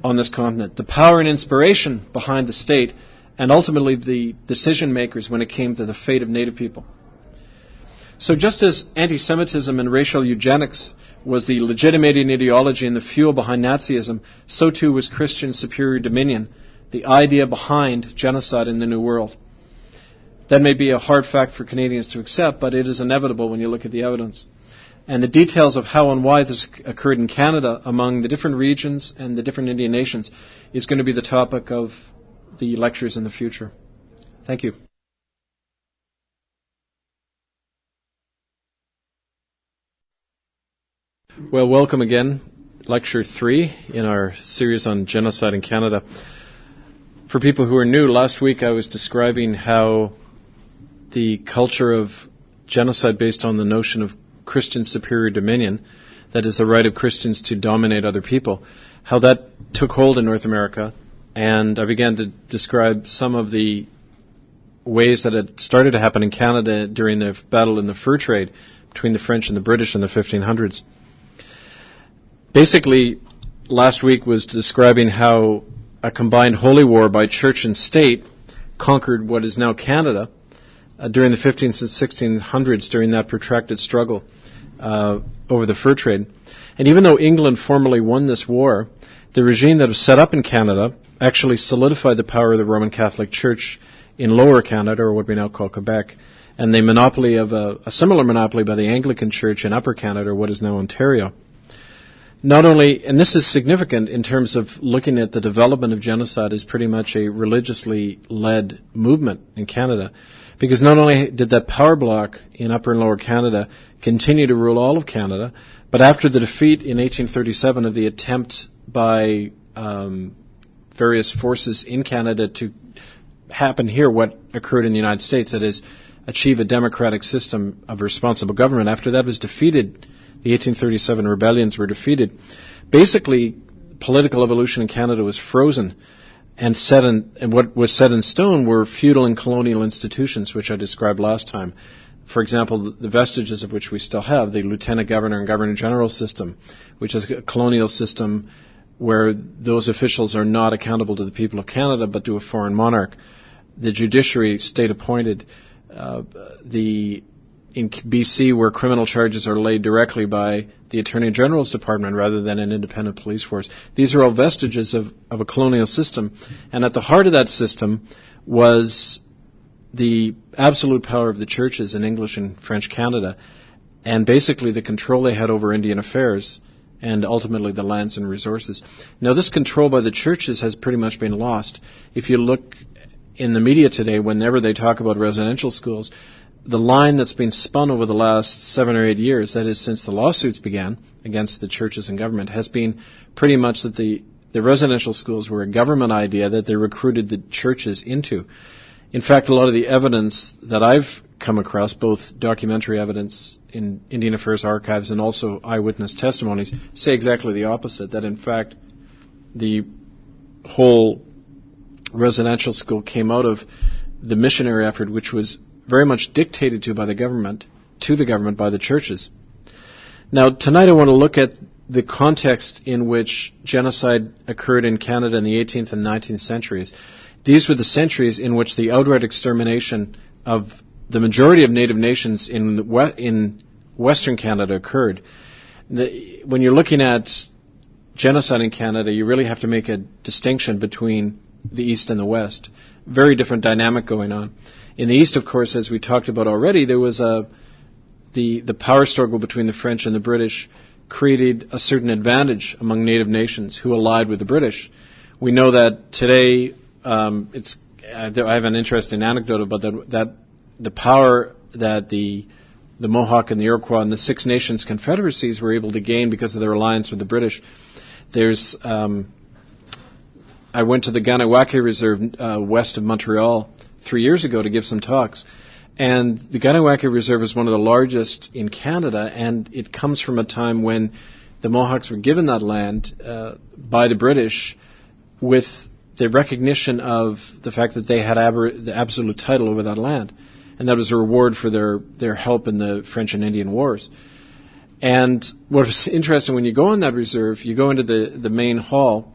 S1: on this continent. The power and inspiration behind the state, and ultimately the decision makers when it came to the fate of Native people. So just as anti-Semitism and racial eugenics was the legitimating ideology and the fuel behind Nazism, so too was Christian superior dominion, the idea behind genocide in the New World. That may be a hard fact for Canadians to accept, but it is inevitable when you look at the evidence. And the details of how and why this occurred in Canada among the different regions and the different Indian nations is going to be the topic of the lectures in the future. Thank you. Well, welcome again. Lecture 3 in our series on genocide in Canada. For people who are new, last week I was describing how the culture of genocide based on the notion of Christian superior dominion, that is the right of Christians to dominate other people, how that took hold in North America, and I began to describe some of the ways that it started to happen in Canada during the battle in the fur trade between the French and the British in the 1500s. Basically, last week was describing how a combined holy war by church and state conquered what is now Canada during the 15th and 1600s during that protracted struggle over the fur trade. And even though England formally won this war, the regime that was set up in Canada actually solidified the power of the Roman Catholic Church in Lower Canada, or what we now call Quebec, and the monopoly of a similar monopoly by the Anglican Church in Upper Canada, or what is now Ontario. Not only, and this is significant in terms of looking at the development of genocide as pretty much a religiously led movement in Canada, because not only did that power bloc in Upper and Lower Canada continue to rule all of Canada, but after the defeat in 1837 of the attempt by various forces in Canada to happen here what occurred in the United States, that is, achieve a democratic system of responsible government, after that was defeated, the 1837 rebellions were defeated, basically political evolution in Canada was frozen, and what was set in stone were feudal and colonial institutions, which I described last time. For example, the vestiges of which we still have, the lieutenant governor and governor general system, which is a colonial system where those officials are not accountable to the people of Canada but to a foreign monarch. The judiciary, state appointed. In BC, where criminal charges are laid directly by the Attorney General's Department rather than an independent police force. These are all vestiges of a colonial system. And at the heart of that system was the absolute power of the churches in English and French Canada, and basically the control they had over Indian affairs and ultimately the lands and resources. Now, this control by the churches has pretty much been lost. If you look in the media today, whenever they talk about residential schools, the line that's been spun over the last 7 or 8 years, that is since the lawsuits began against the churches and government, has been pretty much that the residential schools were a government idea that they recruited the churches into. In fact, a lot of the evidence that I've come across, both documentary evidence in Indian Affairs archives and also eyewitness testimonies, say exactly the opposite, that in fact the whole residential school came out of the missionary effort, which was very much dictated to the government by the churches. Now, tonight I want to look at the context in which genocide occurred in Canada in the 18th and 19th centuries. These were the centuries in which the outright extermination of the majority of Native nations in Western Canada occurred. When you're looking at genocide in Canada, you really have to make a distinction between the East and the West. Very different dynamic going on. In the East, of course, as we talked about already, there was the power struggle between the French and the British created a certain advantage among Native nations who allied with the British. We know that today it's I have an interesting anecdote about that the power that the Mohawk and the Iroquois and the Six Nations confederacies were able to gain because of their alliance with the British. There's I went to the Ganawake Reserve west of Montreal 3 years ago to give some talks. And the Ganawake Reserve is one of the largest in Canada, and it comes from a time when the Mohawks were given that land by the British with the recognition of the fact that they had the absolute title over that land. And that was a reward for their help in the French and Indian Wars. And what was interesting, when you go in that reserve, you go into the main hall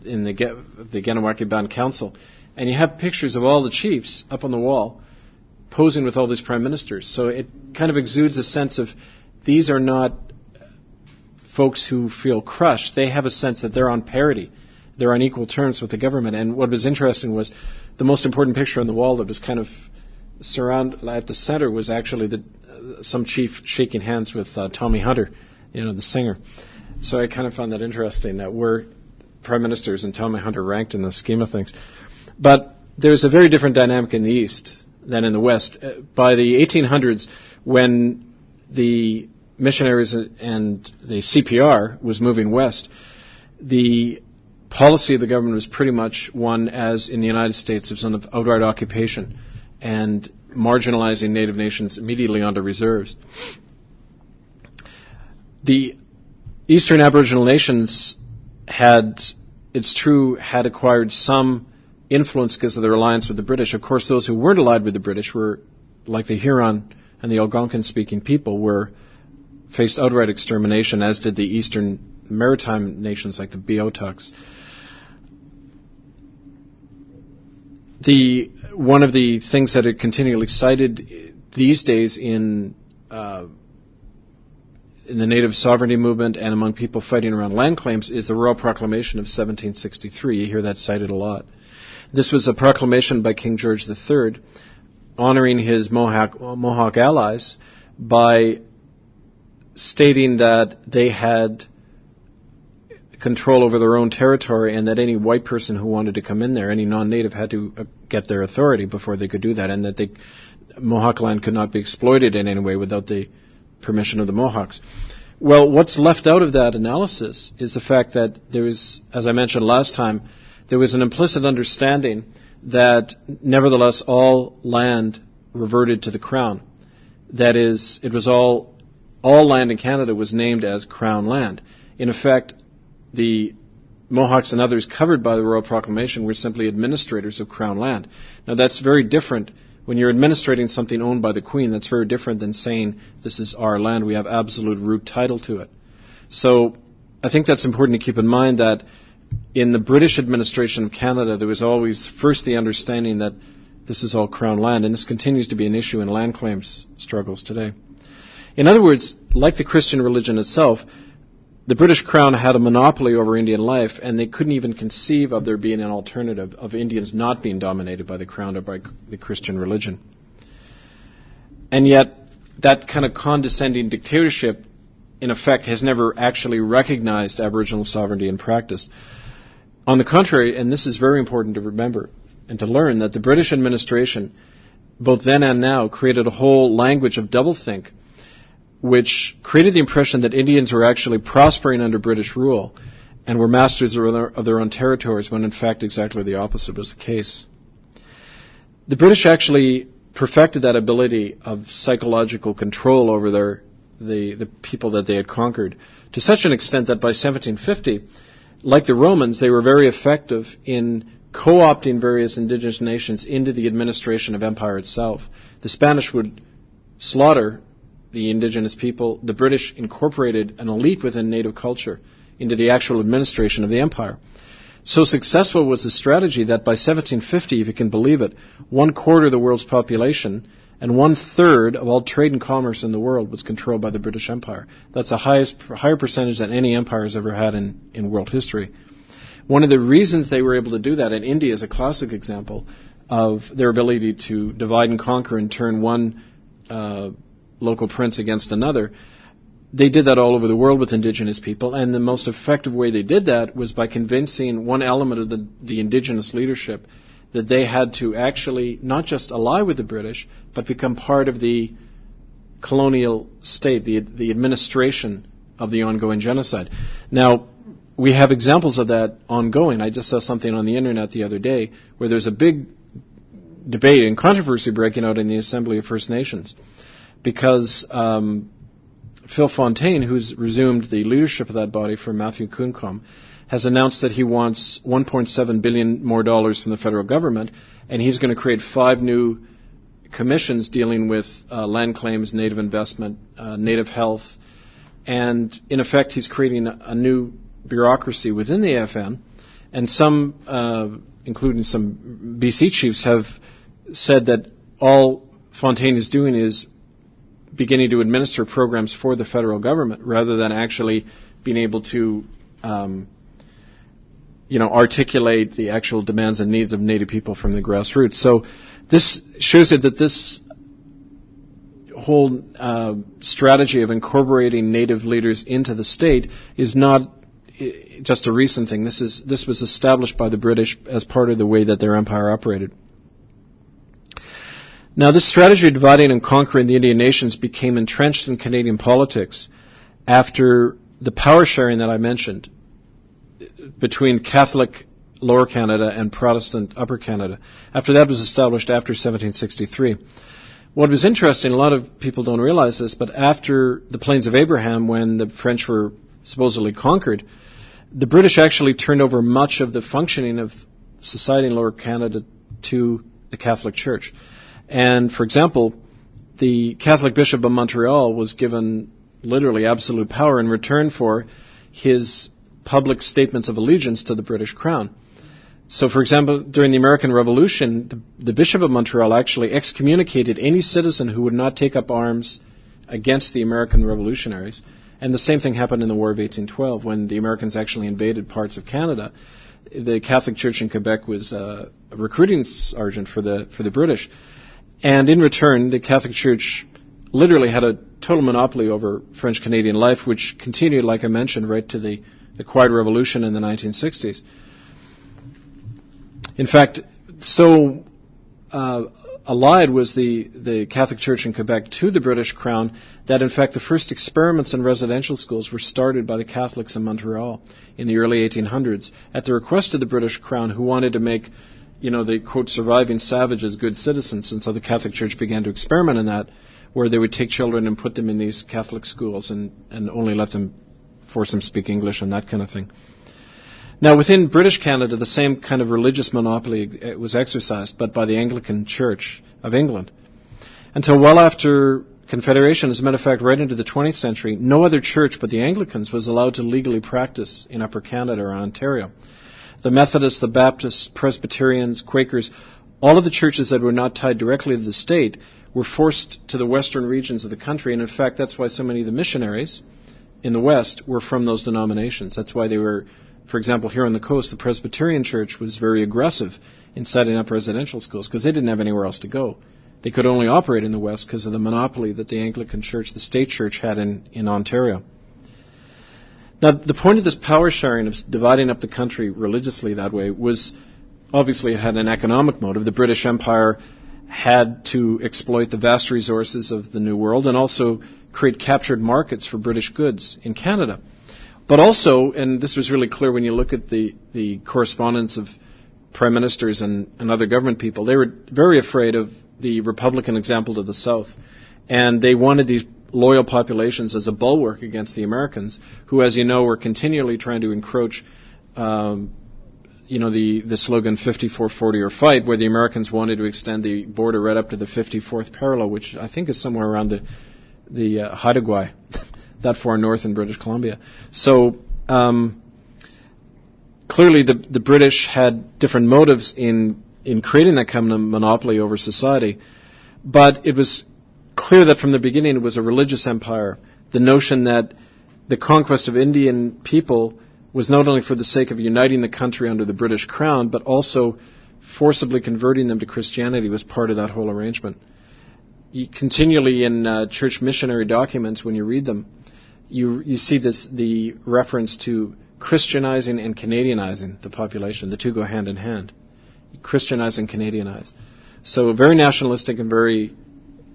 S1: in the Ganawake Band Council, and you have pictures of all the chiefs up on the wall posing with all these prime ministers. So it kind of exudes a sense of these are not folks who feel crushed. They have a sense that they're on parity. They're on equal terms with the government. And what was interesting was the most important picture on the wall that was kind of at the center was actually some chief shaking hands with Tommy Hunter, the singer. So I kind of found that interesting that we're prime ministers and Tommy Hunter ranked in the scheme of things. But there's a very different dynamic in the East than in the West. By the 1800s, when the missionaries and the CPR was moving west, the policy of the government was pretty much one as in the United States of sort of outright occupation and marginalizing Native nations immediately onto reserves. The Eastern Aboriginal nations had acquired some influence because of their alliance with the British. Of course, those who weren't allied with the British were, like the Huron and the Algonquin-speaking people, faced outright extermination, as did the Eastern Maritime nations like the Beothuk. One of the things that are continually cited these days in the Native sovereignty movement and among people fighting around land claims is the Royal Proclamation of 1763. You hear that cited a lot. This was a proclamation by King George III honoring his Mohawk allies by stating that they had control over their own territory and that any white person who wanted to come in there, any non-native, had to get their authority before they could do that, and that Mohawk land could not be exploited in any way without the permission of the Mohawks. Well, what's left out of that analysis is the fact that there was, as I mentioned last time, there was an implicit understanding that nevertheless all land reverted to the Crown. That is, it was all land in Canada was named as Crown land. In effect, the Mohawks and others covered by the Royal Proclamation were simply administrators of Crown land. Now that's very different. When you're administrating something owned by the Queen, that's very different than saying this is our land, we have absolute root title to it. So I think that's important to keep in mind that in the British administration of Canada, there was always first the understanding that this is all Crown land, and this continues to be an issue in land claims struggles today. In other words, like the Christian religion itself, the British Crown had a monopoly over Indian life, and they couldn't even conceive of there being an alternative of Indians not being dominated by the Crown or by the Christian religion. And yet, that kind of condescending dictatorship, in effect, has never actually recognized Aboriginal sovereignty in practice. On the contrary, and this is very important to remember and to learn, that the British administration, both then and now, created a whole language of doublethink, which created the impression that Indians were actually prospering under British rule and were masters of their own territories, when in fact exactly the opposite was the case. The British actually perfected that ability of psychological control over the people that they had conquered to such an extent that by 1750, like the Romans, they were very effective in co-opting various indigenous nations into the administration of empire itself. The Spanish would slaughter the indigenous people. The British incorporated an elite within native culture into the actual administration of the empire. So successful was the strategy that by 1750, if you can believe it, 1/4 of the world's population and 1/3 of all trade and commerce in the world was controlled by the British Empire. That's a higher percentage than any empire has ever had in world history. One of the reasons they were able to do that, and India is a classic example of their ability to divide and conquer and turn one local prince against another, they did that all over the world with indigenous people, and the most effective way they did that was by convincing one element of the indigenous leadership that they had to actually not just ally with the British, but become part of the colonial state, the administration of the ongoing genocide. Now, we have examples of that ongoing. I just saw something on the internet the other day where there's a big debate and controversy breaking out in the Assembly of First Nations because Phil Fontaine, who's resumed the leadership of that body from Matthew Kuncombe, has announced that he wants $1.7 billion more from the federal government, and he's going to create 5 new commissions dealing with land claims, native investment, native health, and in effect he's creating a new bureaucracy within the AFN, and some, including some BC chiefs, have said that all Fontaine is doing is beginning to administer programs for the federal government rather than actually being able to articulate the actual demands and needs of Native people from the grassroots. So this shows you that this whole strategy of incorporating Native leaders into the state is not just a recent thing. This was established by the British as part of the way that their empire operated. Now, this strategy of dividing and conquering the Indian nations became entrenched in Canadian politics after the power sharing that I mentioned between Catholic Lower Canada and Protestant Upper Canada. After that was established after 1763. What was interesting, a lot of people don't realize this, but after the Plains of Abraham, when the French were supposedly conquered, the British actually turned over much of the functioning of society in Lower Canada to the Catholic Church. And, for example, the Catholic Bishop of Montreal was given literally absolute power in return for his public statements of allegiance to the British Crown. So, for example, during the American Revolution, the Bishop of Montreal actually excommunicated any citizen who would not take up arms against the American revolutionaries. And the same thing happened in the War of 1812 when the Americans actually invaded parts of Canada. The Catholic Church in Quebec was a recruiting sergeant for the British. And in return, the Catholic Church literally had a total monopoly over French-Canadian life, which continued, like I mentioned, right to the Quiet Revolution in the 1960s. In fact, so allied was the Catholic Church in Quebec to the British Crown that, in fact, the first experiments in residential schools were started by the Catholics in Montreal in the early 1800s at the request of the British Crown, who wanted to make the, quote, surviving savages good citizens. And so the Catholic Church began to experiment in that, where they would take children and put them in these Catholic schools and only let them, force them to speak English and that kind of thing. Now, within British Canada, the same kind of religious monopoly was exercised, but by the Anglican Church of England. Until well after Confederation, as a matter of fact, right into the 20th century, no other church but the Anglicans was allowed to legally practice in Upper Canada or Ontario. The Methodists, the Baptists, Presbyterians, Quakers, all of the churches that were not tied directly to the state were forced to the western regions of the country, and in fact, that's why so many of the missionaries in the West were from those denominations. That's why they were, for example, here on the coast, the Presbyterian Church was very aggressive in setting up residential schools because they didn't have anywhere else to go. They could only operate in the West because of the monopoly that the Anglican Church, the state church, had in Ontario. Now, the point of this power sharing, of dividing up the country religiously that way, was obviously it had an economic motive. The British Empire had to exploit the vast resources of the New World and also create captured markets for British goods in Canada. But also, and this was really clear when you look at the correspondence of prime ministers and other government people, they were very afraid of the Republican example to the south. And they wanted these loyal populations as a bulwark against the Americans, who, as you know, were continually trying to encroach, the slogan 54-40 or fight, where the Americans wanted to extend the border right up to the 54th parallel, which I think is somewhere around the Haida, that far north in British Columbia. So clearly the British had different motives in creating that kind of monopoly over society, but it was clear that from the beginning it was a religious empire. The notion that the conquest of Indian people was not only for the sake of uniting the country under the British Crown, but also forcibly converting them to Christianity was part of that whole arrangement. You continually in church missionary documents, when you read them, you see the reference to Christianizing and Canadianizing the population. The two go hand in hand. Christianize and Canadianize. So very nationalistic and very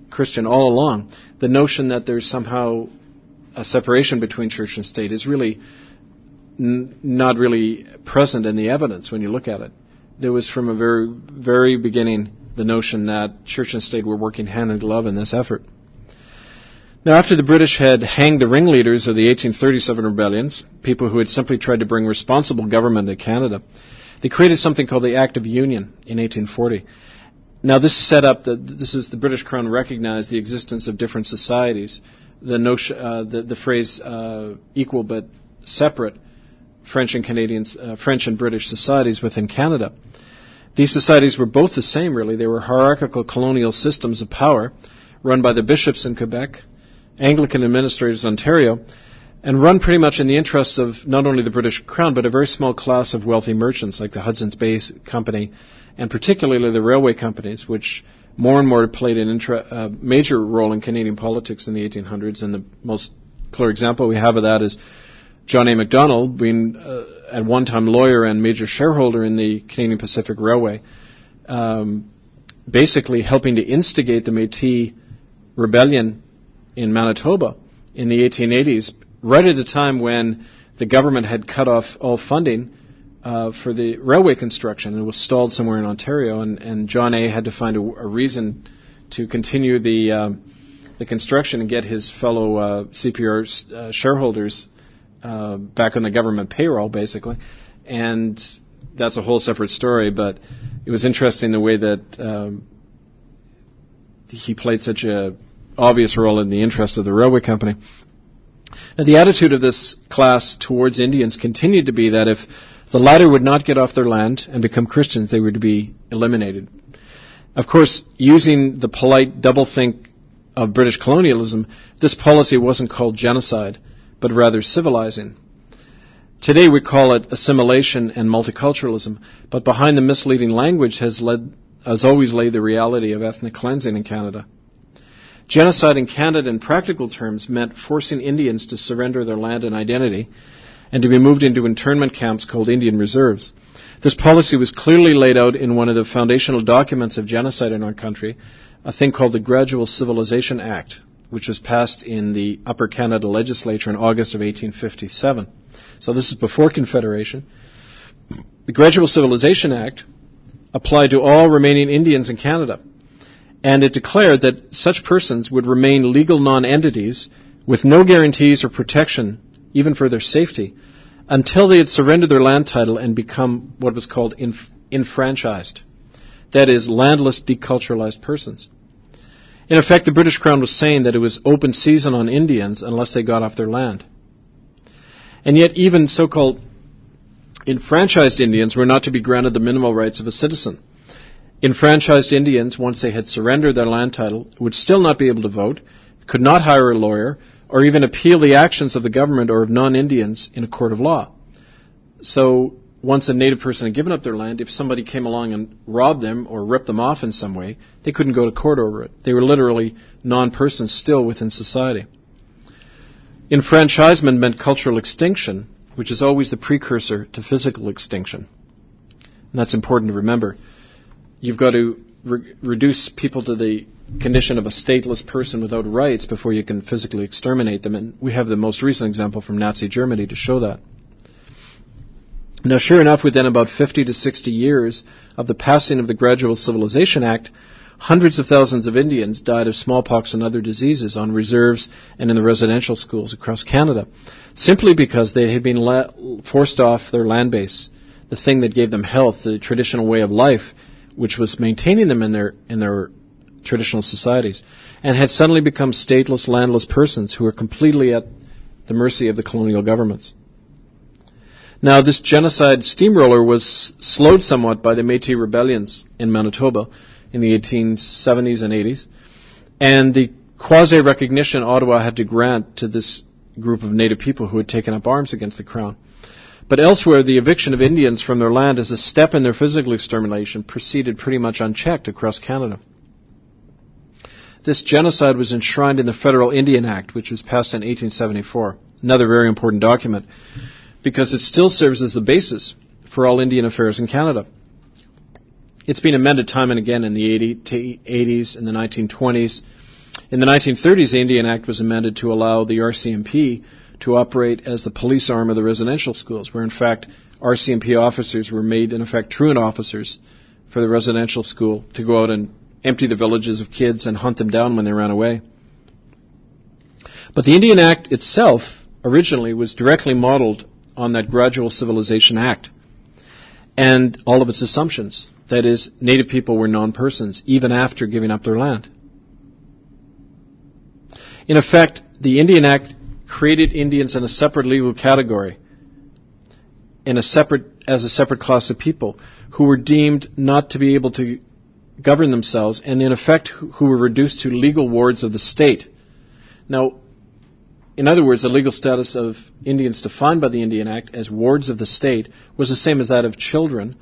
S1: Christian all along. The notion that there's somehow a separation between church and state is really not really present in the evidence when you look at it. There was from a very, very beginning the notion that church and state were working hand in glove in this effort. Now, after the British had hanged the ringleaders of the 1837 rebellions, people who had simply tried to bring responsible government to Canada, they created something called the Act of Union in 1840. Now, this set up the British Crown recognized the existence of different societies. The notion, the phrase equal but separate French and British societies within Canada. These societies were both the same, really. They were hierarchical colonial systems of power run by the bishops in Quebec, Anglican administrators in Ontario, and run pretty much in the interests of not only the British Crown, but a very small class of wealthy merchants like the Hudson's Bay Company, and particularly the railway companies, which more and more played a major role in Canadian politics in the 1800s. And the most clear example we have of that is John A. Macdonald, being at one time lawyer and major shareholder in the Canadian Pacific Railway, basically helping to instigate the Métis rebellion in Manitoba in the 1880s, right at a time when the government had cut off all funding for the railway construction and was stalled somewhere in Ontario, and John A. had to find a reason to continue the construction and get his fellow CPR shareholders back on the government payroll, basically. And that's a whole separate story, but it was interesting the way that he played such a obvious role in the interest of the railway company. Now, the attitude of this class towards Indians continued to be that if the latter would not get off their land and become Christians, they were to be eliminated. Of course, using the polite doublethink of British colonialism, this policy wasn't called genocide, but rather civilizing. Today we call it assimilation and multiculturalism, but behind the misleading language has always laid the reality of ethnic cleansing in Canada. Genocide in Canada in practical terms meant forcing Indians to surrender their land and identity and to be moved into internment camps called Indian reserves. This policy was clearly laid out in one of the foundational documents of genocide in our country, a thing called the Gradual Civilization Act, which was passed in the Upper Canada Legislature in August of 1857. So this is before Confederation. The Gradual Civilization Act applied to all remaining Indians in Canada, and it declared that such persons would remain legal non-entities with no guarantees or protection, even for their safety, until they had surrendered their land title and become what was called enfranchised. That is, landless, deculturalized persons. In effect, the British Crown was saying that it was open season on Indians unless they got off their land. And yet even so-called enfranchised Indians were not to be granted the minimal rights of a citizen. Enfranchised Indians, once they had surrendered their land title, would still not be able to vote, could not hire a lawyer, or even appeal the actions of the government or of non-Indians in a court of law. So once a native person had given up their land, if somebody came along and robbed them or ripped them off in some way, they couldn't go to court over it. They were literally non-persons still within society. Enfranchisement meant cultural extinction, which is always the precursor to physical extinction. And that's important to remember. You've got to reduce people to the condition of a stateless person without rights before you can physically exterminate them. And we have the most recent example from Nazi Germany to show that. Now, sure enough, within about 50 to 60 years of the passing of the Gradual Civilization Act, hundreds of thousands of Indians died of smallpox and other diseases on reserves and in the residential schools across Canada, simply because they had been forced off their land base, the thing that gave them health, the traditional way of life, which was maintaining them in their traditional societies, and had suddenly become stateless, landless persons who were completely at the mercy of the colonial governments. Now, this genocide steamroller was slowed somewhat by the Métis rebellions in Manitoba in the 1870s and 80s, and the quasi-recognition Ottawa had to grant to this group of native people who had taken up arms against the Crown. But elsewhere, the eviction of Indians from their land as a step in their physical extermination proceeded pretty much unchecked across Canada. This genocide was enshrined in the Federal Indian Act, which was passed in 1874, another very important document, because it still serves as the basis for all Indian affairs in Canada. It's been amended time and again in the 80s, in the 1920s. In the 1930s, the Indian Act was amended to allow the RCMP to operate as the police arm of the residential schools, where in fact RCMP officers were made, in effect, truant officers for the residential school to go out and empty the villages of kids and hunt them down when they ran away. But the Indian Act itself originally was directly modeled on that Gradual Civilization Act and all of its assumptions. That is, Native people were non-persons even after giving up their land. In effect, the Indian Act created Indians in a separate legal category, as a separate class of people who were deemed not to be able to govern themselves, and in effect who were reduced to legal wards of the state. Now, in other words, the legal status of Indians defined by the Indian Act as wards of the state was the same as that of children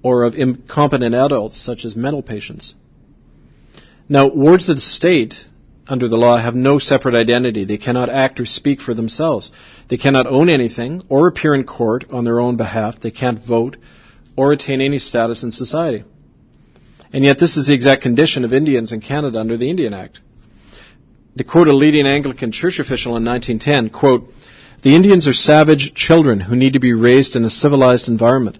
S1: or of incompetent adults, such as mental patients. Now, wards of the state, under the law, have no separate identity. They cannot act or speak for themselves. They cannot own anything or appear in court on their own behalf. They can't vote or attain any status in society. And yet this is the exact condition of Indians in Canada under the Indian Act. To quote a leading Anglican church official in 1910, quote, "The Indians are savage children who need to be raised in a civilized environment.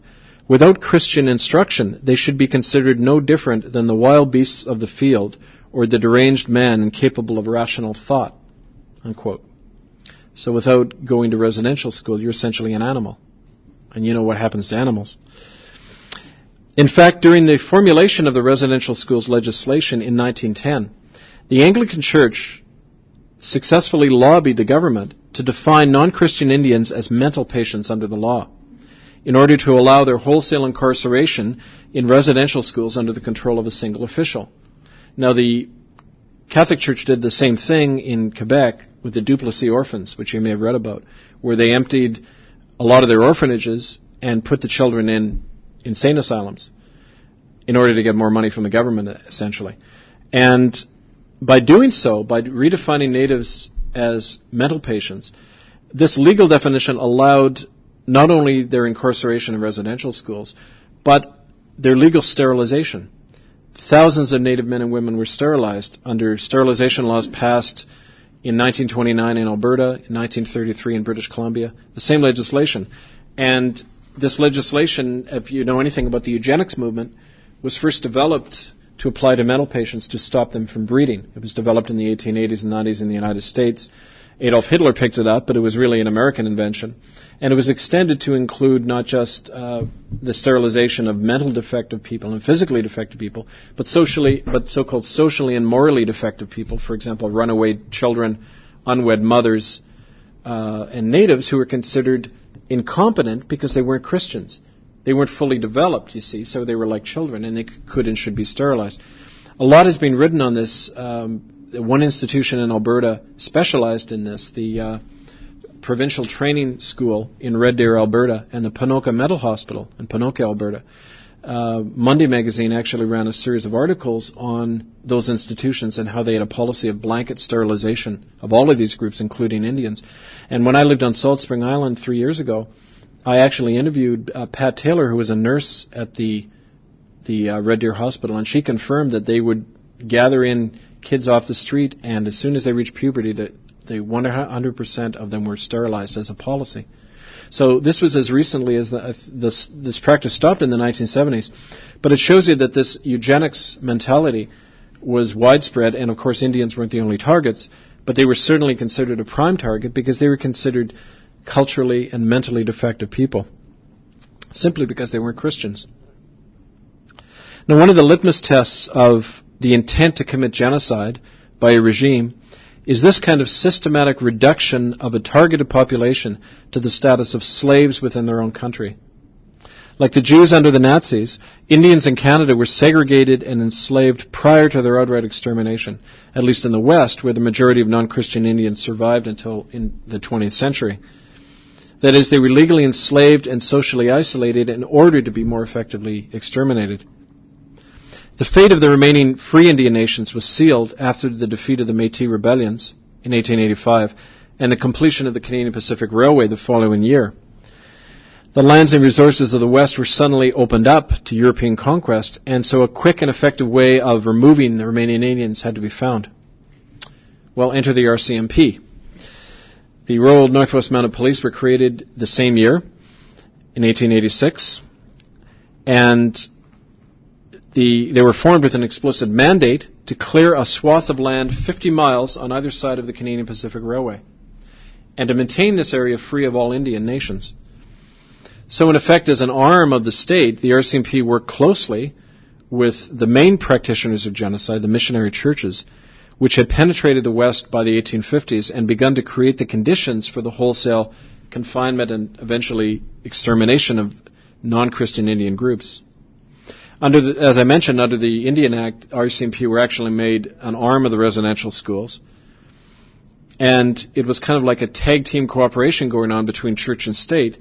S1: Without Christian instruction, they should be considered no different than the wild beasts of the field or the deranged man incapable of rational thought," unquote. So without going to residential school, you're essentially an animal. And you know what happens to animals. In fact, during the formulation of the residential schools legislation in 1910, the Anglican Church successfully lobbied the government to define non-Christian Indians as mental patients under the law in order to allow their wholesale incarceration in residential schools under the control of a single official. Now, the Catholic Church did the same thing in Quebec with the Duplessis orphans, which you may have read about, where they emptied a lot of their orphanages and put the children in insane asylums in order to get more money from the government, essentially. And by doing so, by redefining natives as mental patients, this legal definition allowed not only their incarceration in residential schools, but their legal sterilization. Thousands of Native men and women were sterilized under sterilization laws passed in 1929 in Alberta, in 1933 in British Columbia, the same legislation. And this legislation, if you know anything about the eugenics movement, was first developed to apply to mental patients to stop them from breeding. It was developed in the 1880s and 90s in the United States. Adolf Hitler picked it up, but it was really an American invention. And it was extended to include not just the sterilization of mental defective people and physically defective people, but so-called socially and morally defective people, for example, runaway children, unwed mothers, and natives who were considered incompetent because they weren't Christians. They weren't fully developed, you see, so they were like children, and they could and should be sterilized. A lot has been written on this. One institution in Alberta specialized in this, the Provincial Training School in Red Deer, Alberta, and the Ponoka Mental Hospital in Ponoka, Alberta. Monday Magazine actually ran a series of articles on those institutions and how they had a policy of blanket sterilization of all of these groups, including Indians. And when I lived on Salt Spring Island 3 years ago, I actually interviewed Pat Taylor, who was a nurse at the Red Deer Hospital, and she confirmed that they would gather in kids off the street, and as soon as they reached puberty, that 100% of them were sterilized as a policy. So this was as recently as this practice stopped in the 1970s, but it shows you that this eugenics mentality was widespread, and of course Indians weren't the only targets, but they were certainly considered a prime target because they were considered culturally and mentally defective people, simply because they weren't Christians. Now, one of the litmus tests of the intent to commit genocide by a regime is this kind of systematic reduction of a targeted population to the status of slaves within their own country. Like the Jews under the Nazis, Indians in Canada were segregated and enslaved prior to their outright extermination, at least in the West, where the majority of non-Christian Indians survived until in the 20th century. That is, they were legally enslaved and socially isolated in order to be more effectively exterminated. The fate of the remaining free Indian nations was sealed after the defeat of the Métis rebellions in 1885 and the completion of the Canadian Pacific Railway the following year. The lands and resources of the West were suddenly opened up to European conquest, and so a quick and effective way of removing the remaining Indians had to be found. Well, enter the RCMP. The Royal Northwest Mounted Police were created the same year, in 1886, and they were formed with an explicit mandate to clear a swath of land 50 miles on either side of the Canadian Pacific Railway, and to maintain this area free of all Indian nations. So in effect, as an arm of the state, the RCMP worked closely with the main practitioners of genocide, the missionary churches, which had penetrated the West by the 1850s and begun to create the conditions for the wholesale confinement and eventually extermination of non-Christian Indian groups. As I mentioned, under the Indian Act, RCMP were actually made an arm of the residential schools. And it was kind of like a tag team cooperation going on between church and state,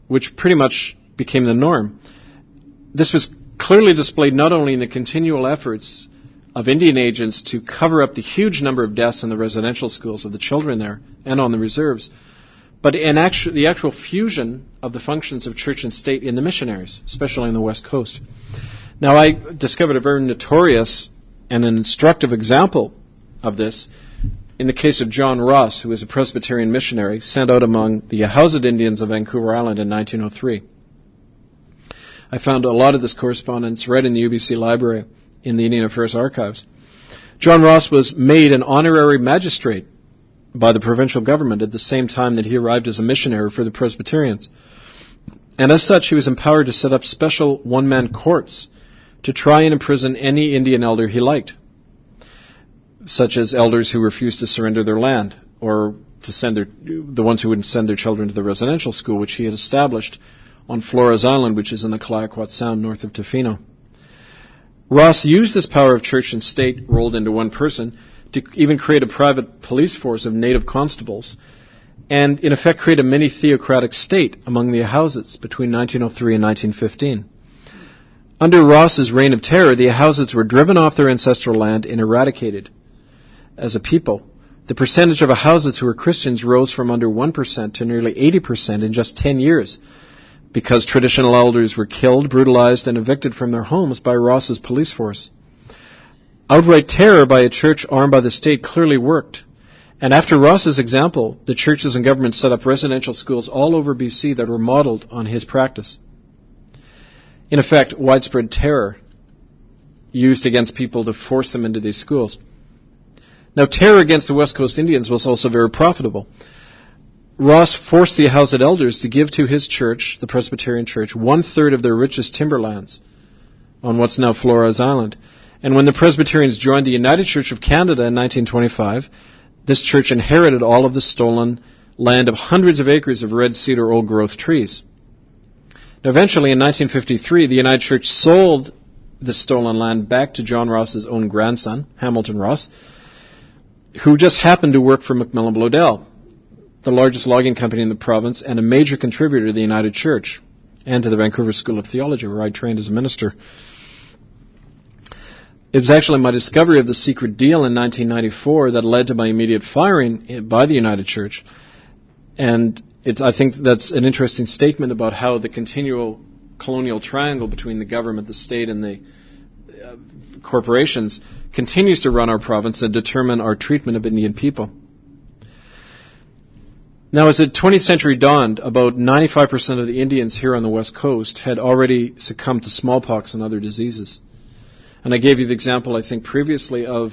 S1: which pretty much became the norm. This was clearly displayed not only in the continual efforts of Indian agents to cover up the huge number of deaths in the residential schools of the children there and on the reserves, but in the actual fusion of the functions of church and state in the missionaries, especially on the West Coast. Now, I discovered a very notorious and an instructive example of this in the case of John Ross, who was a Presbyterian missionary sent out among the Yahouset Indians of Vancouver Island in 1903. I found a lot of this correspondence right in the UBC library in the Indian Affairs Archives. John Ross was made an honorary magistrate by the provincial government at the same time that he arrived as a missionary for the Presbyterians. And as such, he was empowered to set up special one-man courts to try and imprison any Indian elder he liked, such as elders who refused to surrender their land, or to send the ones who wouldn't send their children to the residential school, which he had established on Flores Island, which is in the Clayoquot Sound north of Tofino. Ross used this power of church and state rolled into one person to even create a private police force of native constables, and in effect create a mini-theocratic state among the Yahousets between 1903 and 1915. Under Ross's reign of terror, the Yahousets were driven off their ancestral land and eradicated as a people. The percentage of Yahousets who were Christians rose from under 1% to nearly 80% in just 10 years, because traditional elders were killed, brutalized, and evicted from their homes by Ross's police force. Outright terror by a church armed by the state clearly worked. And after Ross's example, the churches and government set up residential schools all over BC that were modeled on his practice. In effect, widespread terror used against people to force them into these schools. Now, terror against the West Coast Indians was also very profitable. Ross forced the Yahouset elders to give to his church, the Presbyterian Church, 1/3 of their richest timberlands on what's now Flores Island. And when the Presbyterians joined the United Church of Canada in 1925, this church inherited all of the stolen land of hundreds of acres of red cedar old-growth trees. Now, eventually, in 1953, the United Church sold the stolen land back to John Ross's own grandson, Hamilton Ross, who just happened to work for Macmillan Bloedel, the largest logging company in the province and a major contributor to the United Church and to the Vancouver School of Theology, where I trained as a minister. It was actually my discovery of the secret deal in 1994 that led to my immediate firing by the United Church. And I think that's an interesting statement about how the continual colonial triangle between the government, the state, and the corporations continues to run our province and determine our treatment of Indian people. Now, as the 20th century dawned, about 95% of the Indians here on the West Coast had already succumbed to smallpox and other diseases. And I gave you the example, I think, previously of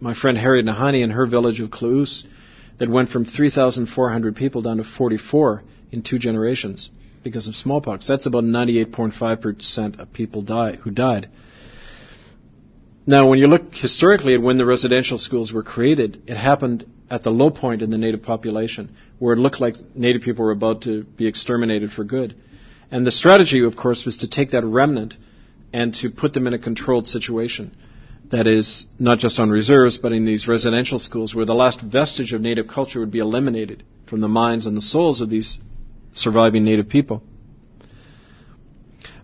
S1: my friend Harriet Nahani and her village of Klaus that went from 3,400 people down to 44 in 2 generations because of smallpox. That's about 98.5% of people who died. Now, when you look historically at when the residential schools were created, it happened at the low point in the native population, where it looked like native people were about to be exterminated for good. And the strategy, of course, was to take that remnant and to put them in a controlled situation. That is, not just on reserves, but in these residential schools where the last vestige of native culture would be eliminated from the minds and the souls of these surviving native people.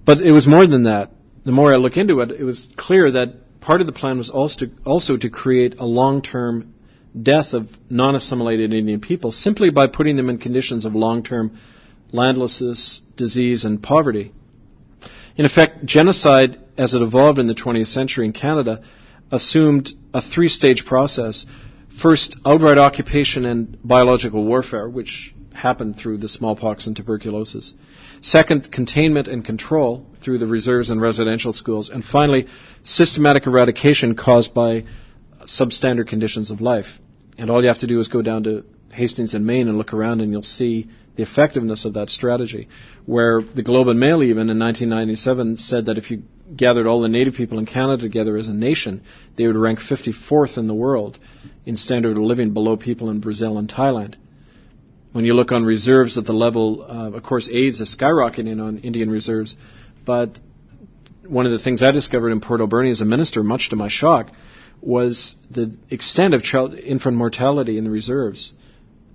S1: But it was more than that. The more I look into it, it was clear that part of the plan was also to create a long-term death of non-assimilated Indian people simply by putting them in conditions of long-term landlessness, disease, and poverty. In effect, genocide, as it evolved in the 20th century in Canada, assumed a three-stage process. First, outright occupation and biological warfare, which happened through the smallpox and tuberculosis. Second, containment and control through the reserves and residential schools. And finally, systematic eradication caused by substandard conditions of life. And all you have to do is go down to Hastings in Maine and look around, and you'll see the effectiveness of that strategy, where the Globe and Mail even in 1997 said that if you gathered all the native people in Canada together as a nation, they would rank 54th in the world in standard of living, below people in Brazil and Thailand. When you look on reserves at the level, of course, AIDS is skyrocketing on Indian reserves, but one of the things I discovered in Port Alberni as a minister, much to my shock, was the extent of infant mortality in the reserves.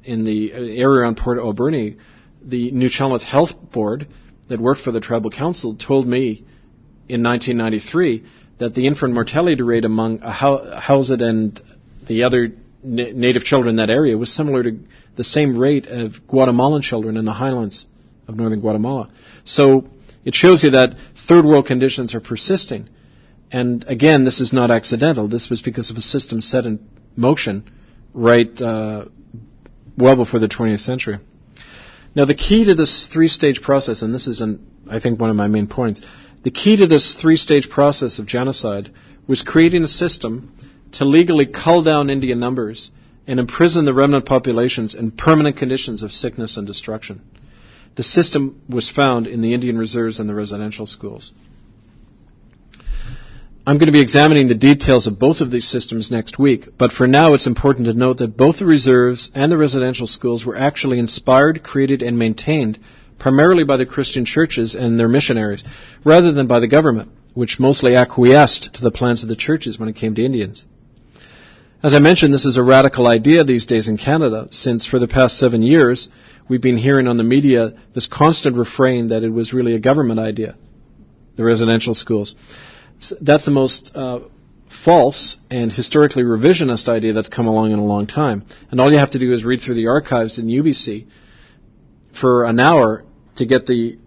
S1: In the area around Port Alberni, the Newcharlotte Health Board that worked for the Tribal Council told me in 1993 that the infant mortality rate among Hausat and the other native children in that area was similar to the same rate of Guatemalan children in the highlands of northern Guatemala. So it shows you that third world conditions are persisting. And again, this is not accidental. This was because of a system set in motion right well before the 20th century. Now, the key to this three-stage process, and this is, I think, one of my main points, the key to this three-stage process of genocide was creating a system to legally cull down Indian numbers and imprison the remnant populations in permanent conditions of sickness and destruction. The system was found in the Indian reserves and the residential schools. I'm going to be examining the details of both of these systems next week, but for now it's important to note that both the reserves and the residential schools were actually inspired, created, and maintained primarily by the Christian churches and their missionaries, rather than by the government, which mostly acquiesced to the plans of the churches when it came to Indians. As I mentioned, this is a radical idea these days in Canada, since for the past 7 years we've been hearing on the media this constant refrain that it was really a government idea, the residential schools. That's the most false and historically revisionist idea that's come along in a long time. And all you have to do is read through the archives in UBC for an hour to get the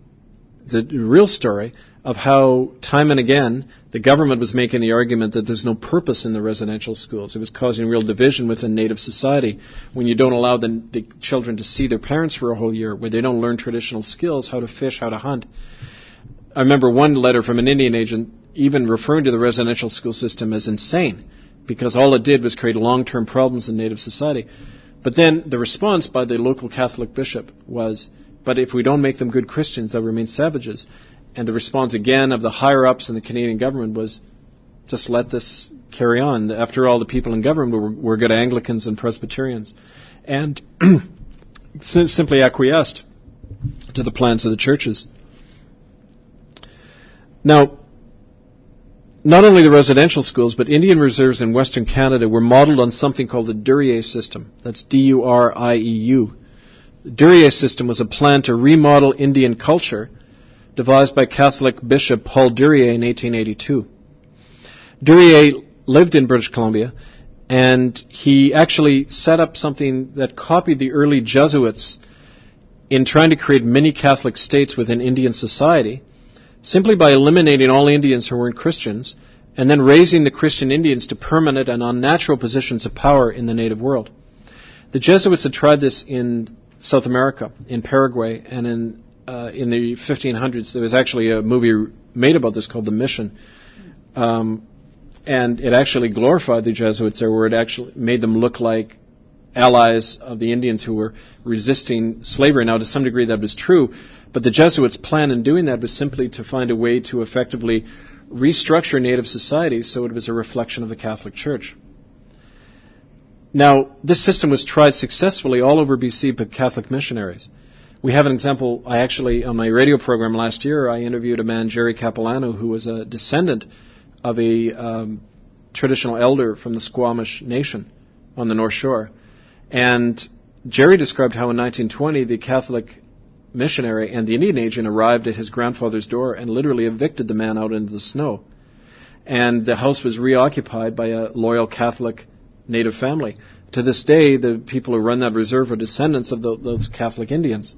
S1: real story of how time and again the government was making the argument that there's no purpose in the residential schools. It was causing real division within Native society when you don't allow the children to see their parents for a whole year, where they don't learn traditional skills, how to fish, how to hunt. I remember one letter from an Indian agent even referring to the residential school system as insane, because all it did was create long-term problems in Native society. But then the response by the local Catholic bishop was, but if we don't make them good Christians, they'll remain savages. And the response again of the higher-ups in the Canadian government was, just let this carry on. After all, the people in government were good Anglicans and Presbyterians. And simply acquiesced to the plans of the churches. Now, not only the residential schools, but Indian reserves in Western Canada were modeled on something called the Duryea system. That's D-U-R-I-E-U. The Duryea system was a plan to remodel Indian culture devised by Catholic Bishop Paul Duryea in 1882. Duryea lived in British Columbia, and he actually set up something that copied the early Jesuits in trying to create mini Catholic states within Indian society, simply by eliminating all Indians who weren't Christians, and then raising the Christian Indians to permanent and unnatural positions of power in the native world. The Jesuits had tried this in South America, in Paraguay, and in the 1500s. There was actually a movie made about this called The Mission, and it actually glorified the Jesuits there, where it actually made them look like allies of the Indians who were resisting slavery. Now, to some degree that was true, but the Jesuits' plan in doing that was simply to find a way to effectively restructure Native society so it was a reflection of the Catholic Church. Now, this system was tried successfully all over BC by Catholic missionaries. We have an example. I actually, on my radio program last year, I interviewed a man, Jerry Capilano, who was a descendant of a traditional elder from the Squamish Nation on the North Shore. And Jerry described how in 1920 the Catholic missionary and the Indian agent arrived at his grandfather's door and literally evicted the man out into the snow. And the house was reoccupied by a loyal Catholic native family. To this day, the people who run that reserve are descendants of those Catholic Indians.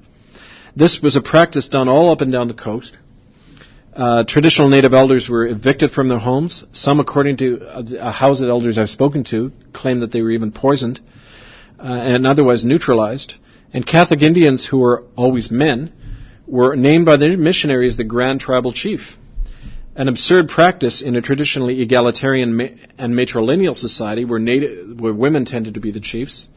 S1: This was a practice done all up and down the coast. Traditional Native elders were evicted from their homes. Some, according to house elders I've spoken to, claim that they were even poisoned and otherwise neutralized. And Catholic Indians, who were always men, were named by the missionaries the Grand Tribal Chief. An absurd practice in a traditionally egalitarian and matrilineal society where women tended to be the chiefs,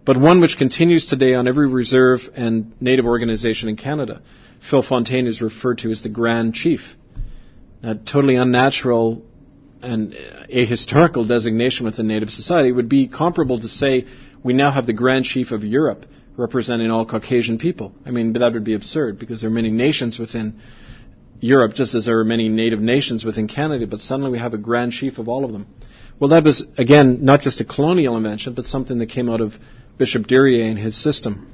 S1: but one which continues today on every reserve and Native organization in Canada. Phil Fontaine is referred to as the Grand Chief. A totally unnatural and ahistorical designation within Native society. It would be comparable to say we now have the Grand Chief of Europe representing all Caucasian people. I mean, that would be absurd because there are many nations within Europe, just as there are many native nations within Canada, but suddenly we have a Grand Chief of all of them. Well, that was, again, not just a colonial invention, but something that came out of Bishop Duryea and his system.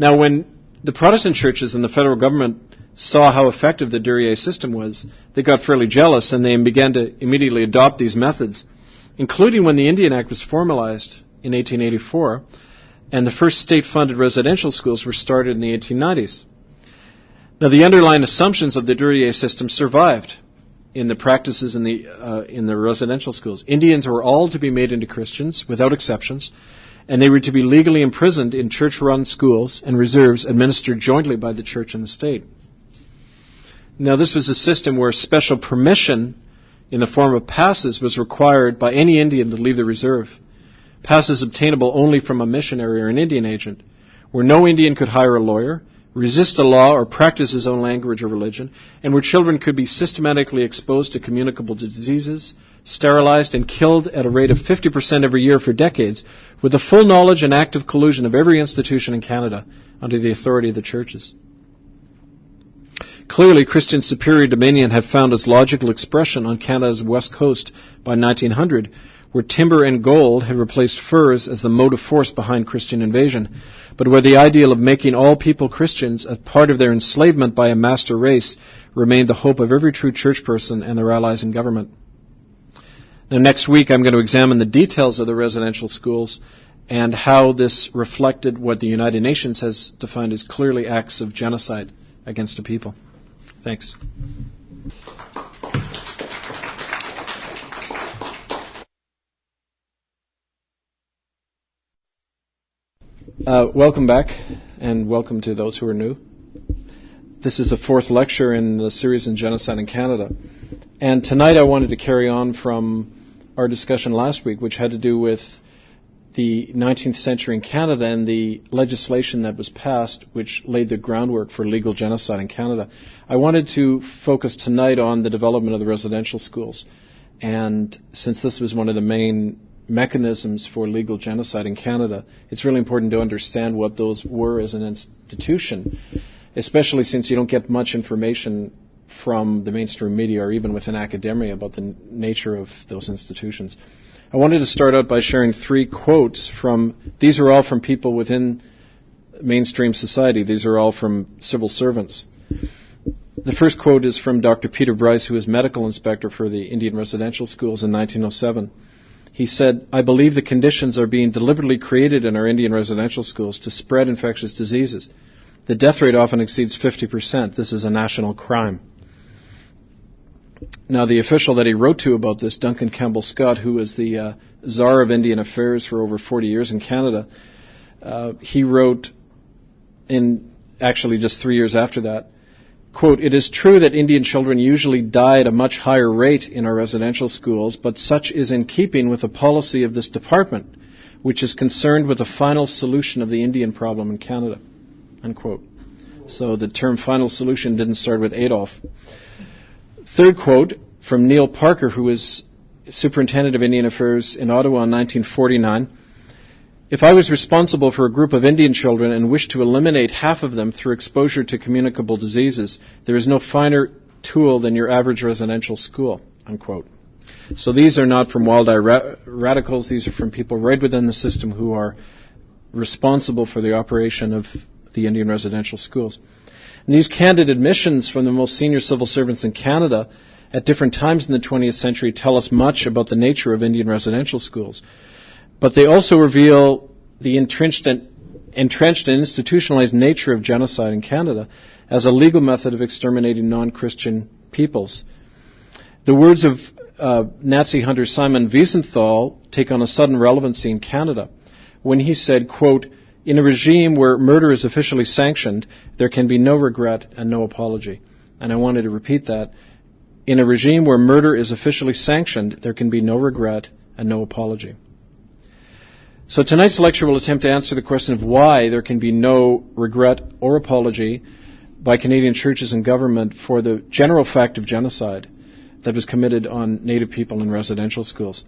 S1: Now, when the Protestant churches and the federal government saw how effective the Duryea system was, they got fairly jealous and they began to immediately adopt these methods, including when the Indian Act was formalized in 1884, and the first state-funded residential schools were started in the 1890s. Now, the underlying assumptions of the Duryea system survived in the practices in the residential schools. Indians were all to be made into Christians, without exceptions, and they were to be legally imprisoned in church-run schools and reserves administered jointly by the church and the state. Now, this was a system where special permission in the form of passes was required by any Indian to leave the reserve. Passes obtainable only from a missionary or an Indian agent, where no Indian could hire a lawyer, resist the law, or practice his own language or religion, and where children could be systematically exposed to communicable diseases, sterilized, and killed at a rate of 50% every year for decades, with the full knowledge and active collusion of every institution in Canada under the authority of the churches. Clearly, Christian superior dominion had found its logical expression on Canada's west coast by 1900, where timber and gold had replaced furs as the motive force behind Christian invasion, but where the ideal of making all people Christians as part of their enslavement by a master race remained the hope of every true church person and their allies in government. Now, next week I'm going to examine the details of the residential schools and how this reflected what the United Nations has defined as clearly acts of genocide against a people. Thanks. Welcome back, and welcome to those who are new. This is the fourth lecture in the series on genocide in Canada. And tonight I wanted to carry on from our discussion last week, which had to do with the 19th century in Canada and the legislation that was passed, which laid the groundwork for legal genocide in Canada. I wanted to focus tonight on the development of the residential schools. And since this was one of the main mechanisms for legal genocide in Canada, it's really important to understand what those were as an institution, especially since you don't get much information from the mainstream media or even within academia about the nature of those institutions. I wanted to start out by sharing three quotes these are all from people within mainstream society. These are all from civil servants. The first quote is from Dr. Peter Bryce, who was medical inspector for the Indian residential schools in 1907. He said, "I believe the conditions are being deliberately created in our Indian residential schools to spread infectious diseases. The death rate often exceeds 50%. This is a national crime." Now, the official that he wrote to about this, Duncan Campbell Scott, who was the Tsar of Indian Affairs for over 40 years in Canada, he wrote actually just 3 years after that, quote, "It is true that Indian children usually die at a much higher rate in our residential schools, but such is in keeping with the policy of this department, which is concerned with the final solution of the Indian problem in Canada," unquote. So the term final solution didn't start with Adolf. Third quote from Neil Parker, who was superintendent of Indian Affairs in Ottawa in 1949. "If I was responsible for a group of Indian children and wished to eliminate half of them through exposure to communicable diseases, there is no finer tool than your average residential school," unquote. So these are not from wild-eyed radicals. These are from people right within the system who are responsible for the operation of the Indian residential schools. And these candid admissions from the most senior civil servants in Canada at different times in the 20th century tell us much about the nature of Indian residential schools. But they also reveal the entrenched entrenched and institutionalized nature of genocide in Canada as a legal method of exterminating non-Christian peoples. The words of Nazi hunter Simon Wiesenthal take on a sudden relevancy in Canada when he said, quote, "In a regime where murder is officially sanctioned, there can be no regret and no apology." And I wanted to repeat that. In a regime where murder is officially sanctioned, there can be no regret and no apology. So tonight's lecture will attempt to answer the question of why there can be no regret or apology by Canadian churches and government for the general fact of genocide that was committed on Native people in residential schools.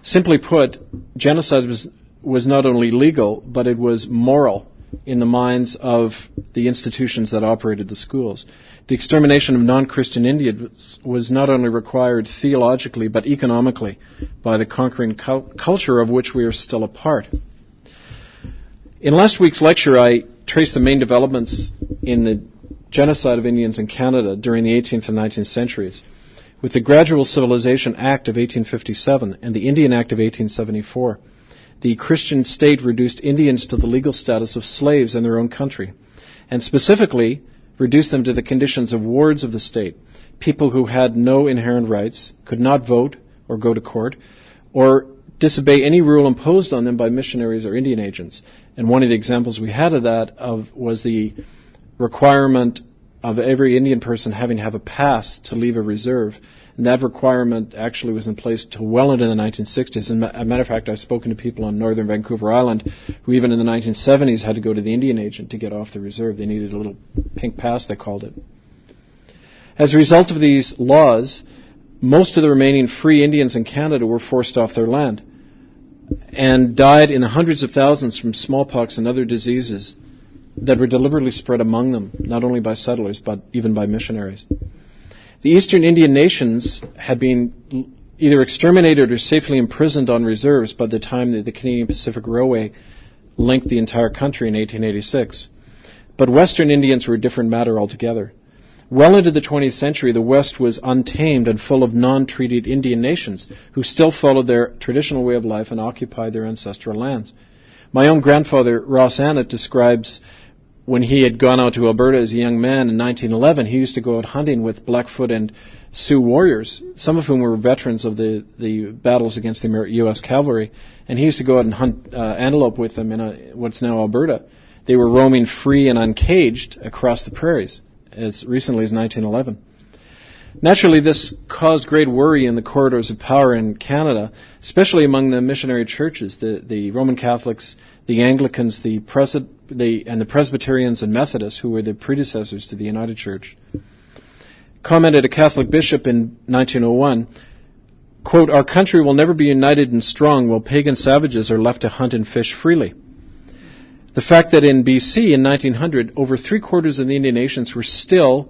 S1: Simply put, genocide was not only legal, but it was moral in the minds of the institutions that operated the schools. The extermination of non-Christian Indians was not only required theologically, but economically by the conquering culture of which we are still a part. In last week's lecture, I traced the main developments in the genocide of Indians in Canada during the 18th and 19th centuries. With the Gradual Civilization Act of 1857 and the Indian Act of 1874, the Christian state reduced Indians to the legal status of slaves in their own country, and specifically reduced them to the conditions of wards of the state, people who had no inherent rights, could not vote or go to court, or disobey any rule imposed on them by missionaries or Indian agents. And one of the examples we had of that was the requirement of every Indian person having to have a pass to leave a reserve. And that requirement actually was in place till well into the 1960s. As a matter of fact, I've spoken to people on northern Vancouver Island who even in the 1970s had to go to the Indian agent to get off the reserve. They needed a little pink pass, they called it. As a result of these laws, most of the remaining free Indians in Canada were forced off their land and died in hundreds of thousands from smallpox and other diseases that were deliberately spread among them, not only by settlers, but even by missionaries. The Eastern Indian nations had been either exterminated or safely imprisoned on reserves by the time that the Canadian Pacific Railway linked the entire country in 1886. But Western Indians were a different matter altogether. Well into the 20th century, the West was untamed and full of non-treated Indian nations who still followed their traditional way of life and occupied their ancestral lands. My own grandfather, Ross Annett, describes when he had gone out to Alberta as a young man in 1911, he used to go out hunting with Blackfoot and Sioux warriors, some of whom were veterans of the battles against the U.S. cavalry, and he used to go out and hunt antelope with them in what's now Alberta. They were roaming free and uncaged across the prairies as recently as 1911. Naturally, this caused great worry in the corridors of power in Canada, especially among the missionary churches, the Roman Catholics, the Anglicans, and the Presbyterians and Methodists, who were the predecessors to the United Church. Commented a Catholic bishop in 1901, quote, "Our country will never be united and strong while pagan savages are left to hunt and fish freely." The fact that in BC in 1900, over three-quarters of the Indian nations were still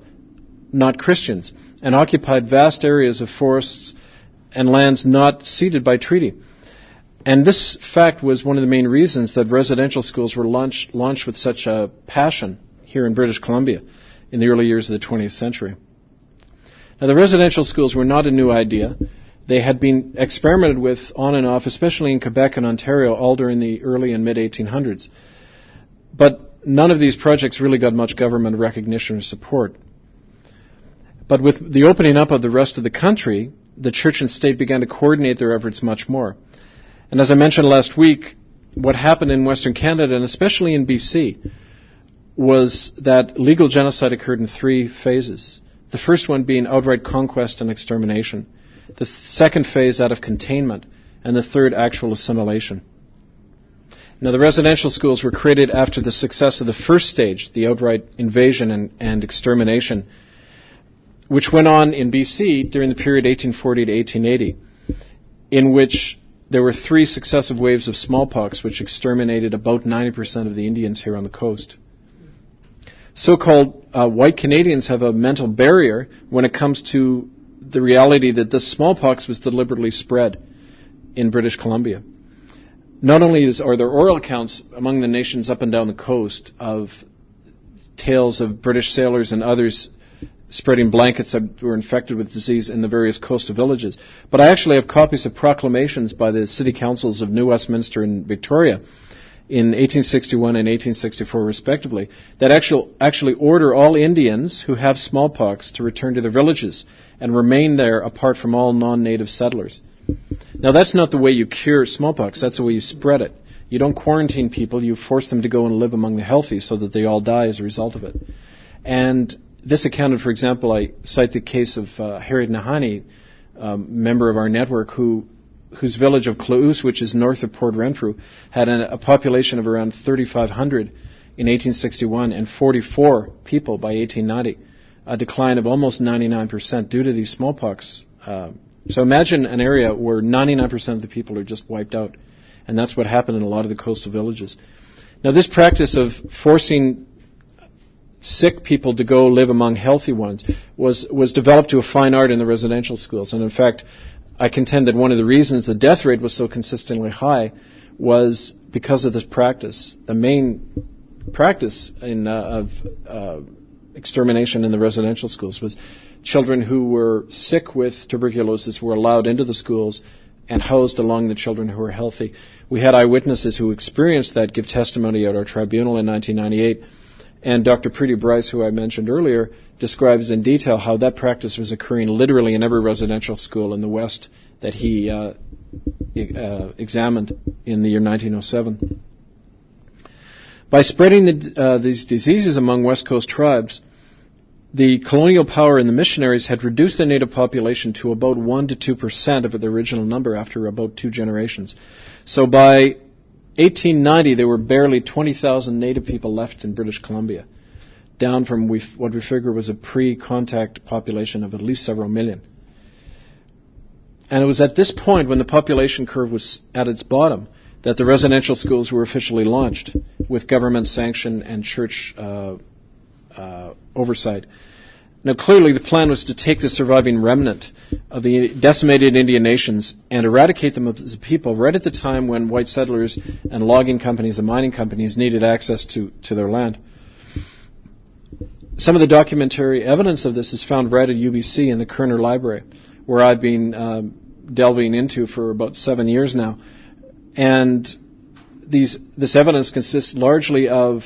S1: not Christians and occupied vast areas of forests and lands not ceded by treaty. And this fact was one of the main reasons that residential schools were launched with such a passion here in British Columbia in the early years of the 20th century. Now, the residential schools were not a new idea. They had been experimented with on and off, especially in Quebec and Ontario, all during the early and mid-1800s. But none of these projects really got much government recognition or support. But with the opening up of the rest of the country, the church and state began to coordinate their efforts much more. And as I mentioned last week, what happened in Western Canada, and especially in BC, was that legal genocide occurred in three phases. The first one being outright conquest and extermination. The second phase, that of containment. And the third, actual assimilation. Now, the residential schools were created after the success of the first stage, the outright invasion and extermination, which went on in BC during the period 1840 to 1880, in which there were three successive waves of smallpox, which exterminated about 90% of the Indians here on the coast. So-called white Canadians have a mental barrier when it comes to the reality that this smallpox was deliberately spread in British Columbia. Not only are there oral accounts among the nations up and down the coast of tales of British sailors and others spreading blankets that were infected with disease in the various coastal villages, but I actually have copies of proclamations by the city councils of New Westminster and Victoria in 1861 and 1864 respectively, that actually order all Indians who have smallpox to return to their villages and remain there apart from all non-native settlers. Now that's not the way you cure smallpox, that's the way you spread it. You don't quarantine people, you force them to go and live among the healthy so that they all die as a result of it. And this accounted, for example, I cite the case of Harriet Nahani, member of our network, whose village of Klaus, which is north of Port Renfrew, had a population of around 3,500 in 1861 and 44 people by 1890, a decline of almost 99% due to these smallpox. So imagine an area where 99% of the people are just wiped out, and that's what happened in a lot of the coastal villages. Now this practice of forcing sick people to go live among healthy ones was developed to a fine art in the residential schools, and in fact, I contend that one of the reasons the death rate was so consistently high was because of this practice. The main practice of extermination in the residential schools was children who were sick with tuberculosis were allowed into the schools and housed along the children who were healthy. We had eyewitnesses who experienced that give testimony at our tribunal in 1998, and Dr. Preeti Bryce, who I mentioned earlier, describes in detail how that practice was occurring literally in every residential school in the West that he examined in the year 1907. By spreading these diseases among West Coast tribes, the colonial power and the missionaries had reduced the native population to about 1 to 2% of the original number after about 2 generations. So by 1890, there were barely 20,000 native people left in British Columbia, down from what we figure was a pre-contact population of at least several million. And it was at this point, when the population curve was at its bottom, that the residential schools were officially launched with government sanction and church oversight. Now clearly the plan was to take the surviving remnant of the decimated Indian nations and eradicate them as a people right at the time when white settlers and logging companies and mining companies needed access to their land. Some of the documentary evidence of this is found right at UBC in the Kerner Library, where I've been delving into for about 7 years now. And this evidence consists largely of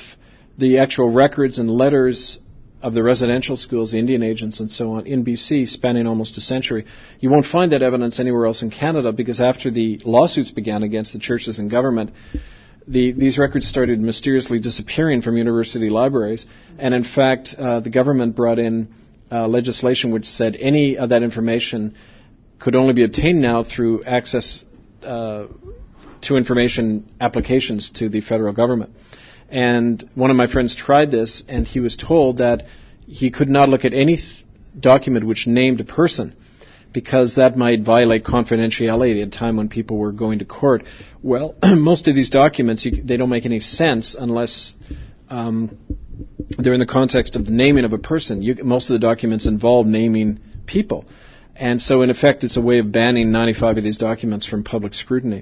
S1: the actual records and letters of the residential schools, the Indian agents and so on, in BC, spanning almost a century. You won't find that evidence anywhere else in Canada because after the lawsuits began against the churches and government, these records started mysteriously disappearing from university libraries, and in fact, the government brought in legislation which said any of that information could only be obtained now through access to information applications to the federal government. And one of my friends tried this, and he was told that he could not look at any document which named a person, because that might violate confidentiality at a time when people were going to court. Well, most of these documents, they don't make any sense unless they're in the context of the naming of a person. Most of the documents involve naming people. And so, in effect, it's a way of banning 95 of these documents from public scrutiny.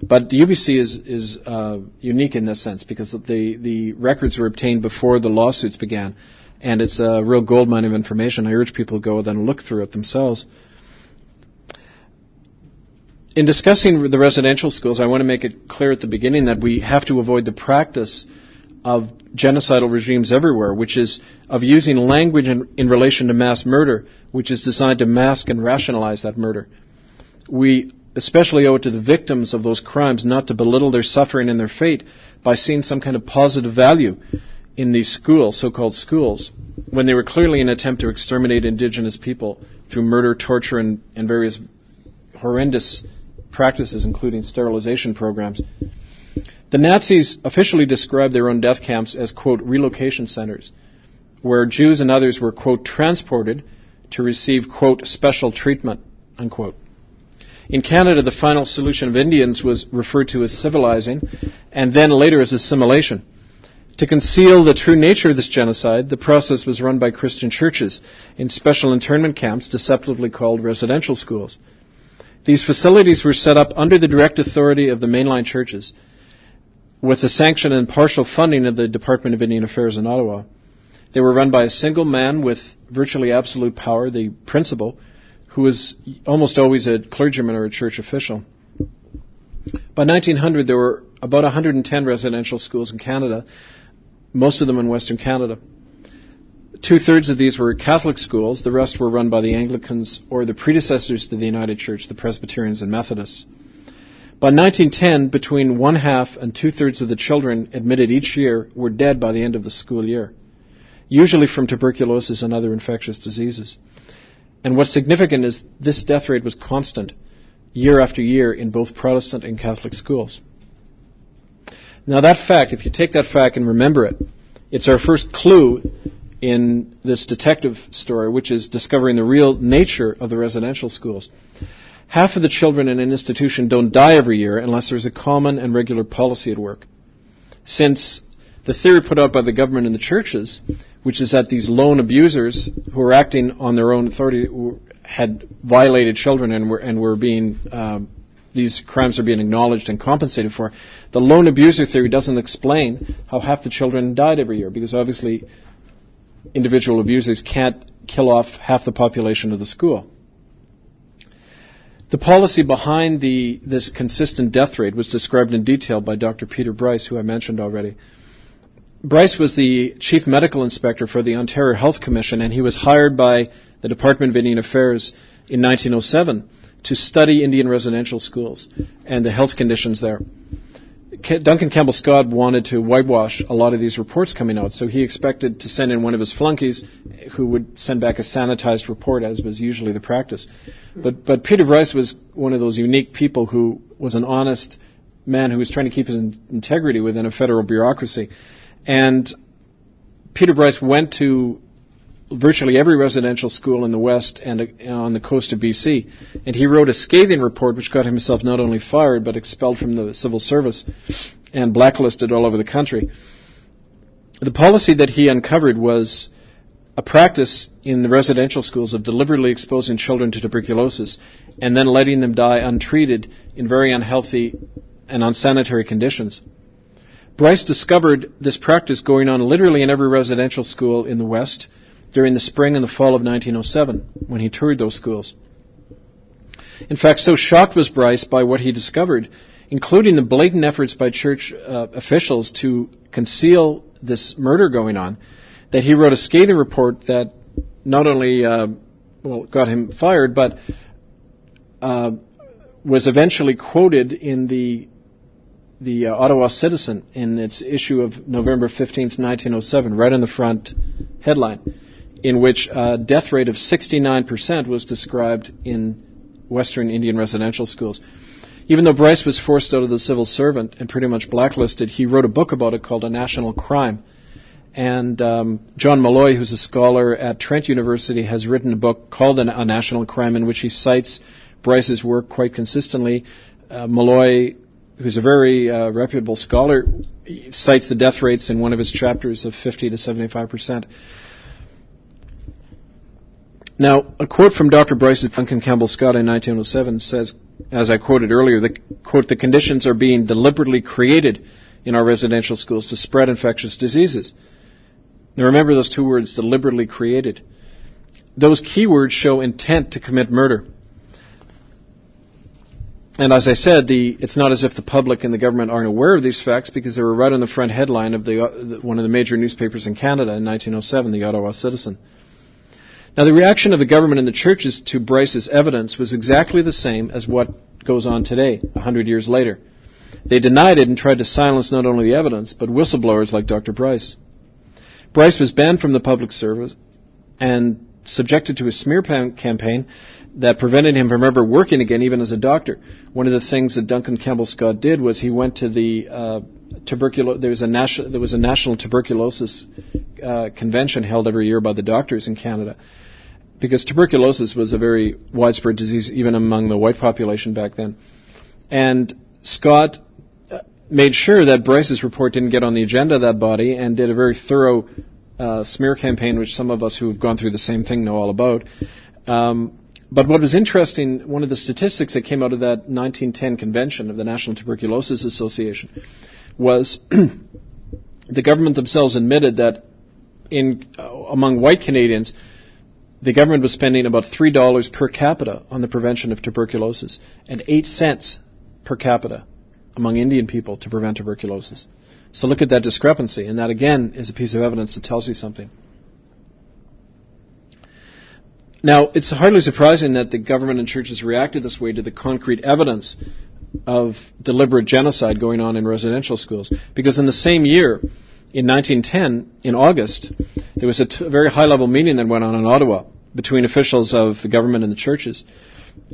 S1: But the UBC is unique in this sense because the records were obtained before the lawsuits began, and it's a real goldmine of information. I urge people to go and look through it themselves. In discussing the residential schools, I want to make it clear at the beginning that we have to avoid the practice of genocidal regimes everywhere, which is of using language in relation to mass murder, which is designed to mask and rationalize that murder. We especially owe it to the victims of those crimes not to belittle their suffering and their fate by seeing some kind of positive value in these schools, so-called schools, when they were clearly an attempt to exterminate indigenous people through murder, torture, and various horrendous practices, including sterilization programs. The Nazis officially described their own death camps as, quote, relocation centers, where Jews and others were, quote, transported to receive, quote, special treatment, unquote. In Canada, the final solution of Indians was referred to as civilizing, and then later as assimilation. To conceal the true nature of this genocide, the process was run by Christian churches in special internment camps, deceptively called residential schools. These facilities were set up under the direct authority of the mainline churches, with the sanction and partial funding of the Department of Indian Affairs in Ottawa. They were run by a single man with virtually absolute power, the principal, who was almost always a clergyman or a church official. By 1900, there were about 110 residential schools in Canada, most of them in Western Canada. 2/3 of these were Catholic schools. The rest were run by the Anglicans or the predecessors to the United Church, the Presbyterians and Methodists. By 1910, between 1/2 and 2/3 of the children admitted each year were dead by the end of the school year, usually from tuberculosis and other infectious diseases. And what's significant is this death rate was constant year after year in both Protestant and Catholic schools. Now that fact, if you take that fact and remember it, it's our first clue in this detective story, which is discovering the real nature of the residential schools. Half of the children in an institution don't die every year unless there's a common and regular policy at work. Since the theory put out by the government and the churches, which is that these lone abusers who are acting on their own authority had violated children and were being these crimes are being acknowledged and compensated for. The lone abuser theory doesn't explain how half the children died every year, because obviously individual abusers can't kill off half the population of the school. The policy behind this consistent death rate was described in detail by Dr. Peter Bryce, who I mentioned already. Bryce was the chief medical inspector for the Ontario Health Commission, and he was hired by the Department of Indian Affairs in 1907 to study Indian residential schools and the health conditions there. Duncan Campbell Scott wanted to whitewash a lot of these reports coming out, so he expected to send in one of his flunkies who would send back a sanitized report, as was usually the practice. But Peter Bryce was one of those unique people who was an honest man who was trying to keep his integrity within a federal bureaucracy. And Peter Bryce went to virtually every residential school in the West and on the coast of BC. And he wrote a scathing report which got himself not only fired but expelled from the civil service and blacklisted all over the country. The policy that he uncovered was a practice in the residential schools of deliberately exposing children to tuberculosis and then letting them die untreated in very unhealthy and unsanitary conditions. Bryce discovered this practice going on literally in every residential school in the West during the spring and the fall of 1907, when he toured those schools. In fact, so shocked was Bryce by what he discovered, including the blatant efforts by church officials to conceal this murder going on, that he wrote a scathing report that not only got him fired, but was eventually quoted in the Ottawa Citizen in its issue of November 15th, 1907, right on the front headline, in which a death rate of 69% was described in Western Indian residential schools. Even though Bryce was forced out of the civil servant and pretty much blacklisted, he wrote a book about it called A National Crime. And John Malloy, who's a scholar at Trent University, has written a book called A National Crime, in which he cites Bryce's work quite consistently. Malloy, who's a very reputable scholar, cites the death rates in one of his chapters of 50 to 75%. Now, a quote from Dr. Bryce's Duncan Campbell Scott in 1907 says, as I quoted earlier, the conditions are being deliberately created in our residential schools to spread infectious diseases. Now remember those two words, deliberately created. Those keywords show intent to commit murder. And as I said, it's not as if the public and the government aren't aware of these facts, because they were right on the front headline of one of the major newspapers in Canada in 1907, the Ottawa Citizen. Now, the reaction of the government and the churches to Bryce's evidence was exactly the same as what goes on today, 100 years later. They denied it and tried to silence not only the evidence, but whistleblowers like Dr. Bryce. Bryce was banned from the public service and subjected to a smear campaign that prevented him from ever working again, even as a doctor. One of the things that Duncan Campbell Scott did was he went to the there was a national tuberculosis convention held every year by the doctors in Canada, because tuberculosis was a very widespread disease even among the white population back then. And Scott made sure that Bryce's report didn't get on the agenda of that body and did a very thorough smear campaign, which some of us who have gone through the same thing know all about. But what was interesting, one of the statistics that came out of that 1910 convention of the National Tuberculosis Association was the government themselves admitted that among white Canadians, the government was spending about $3 per capita on the prevention of tuberculosis and 8 cents per capita among Indian people to prevent tuberculosis. So look at that discrepancy, and that again is a piece of evidence that tells you something. Now, it's hardly surprising that the government and churches reacted this way to the concrete evidence of deliberate genocide going on in residential schools, because in the same year, in 1910, in August, there was a very high-level meeting that went on in Ottawa between officials of the government and the churches.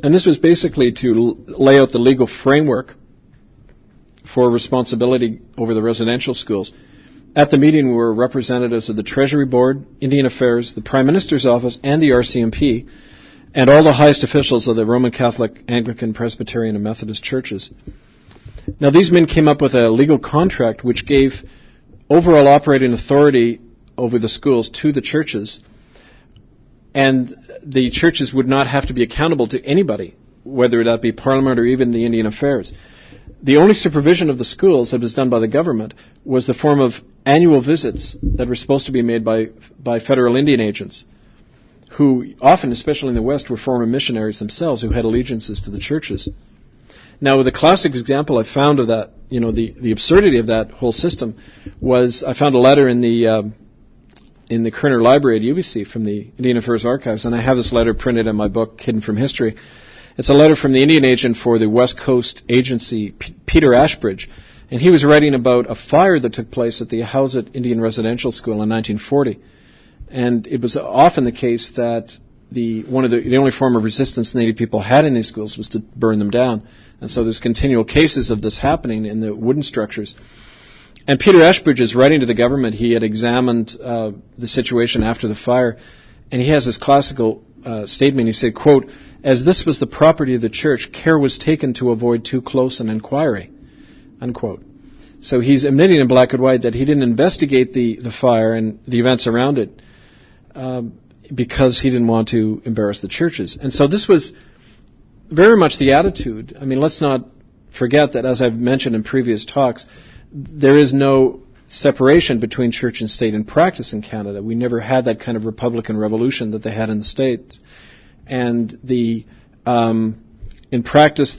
S1: And this was basically to lay out the legal framework for responsibility over the residential schools. At the meeting were representatives of the Treasury Board, Indian Affairs, the Prime Minister's Office, and the RCMP, and all the highest officials of the Roman Catholic, Anglican, Presbyterian, and Methodist churches. Now, these men came up with a legal contract which gave overall operating authority over the schools to the churches, and the churches would not have to be accountable to anybody, whether that be Parliament or even the Indian Affairs. The only supervision of the schools that was done by the government was the form of annual visits that were supposed to be made by federal Indian agents, who often, especially in the West, were former missionaries themselves who had allegiances to the churches. Now, the classic example I found of that, the absurdity of that whole system was I found a letter in the Kerner Library at UBC from the Indian Affairs Archives, and I have this letter printed in my book, Hidden from History. It's a letter from the Indian agent for the West Coast Agency, Peter Ashbridge, and he was writing about a fire that took place at the Howsett Indian Residential School in 1940. And it was often the case that the only form of resistance Native people had in these schools was to burn them down. And so there's continual cases of this happening in the wooden structures. And Peter Ashbridge is writing to the government. He had examined the situation after the fire, and he has this classical statement. He said, quote, "As this was the property of the church, care was taken to avoid too close an inquiry," unquote. So he's admitting in black and white that he didn't investigate the fire and the events around it because he didn't want to embarrass the churches. And so this was very much the attitude. I mean, let's not forget that, as I've mentioned in previous talks, there is no separation between church and state in practice in Canada. We never had that kind of Republican revolution that they had in the States. And in practice,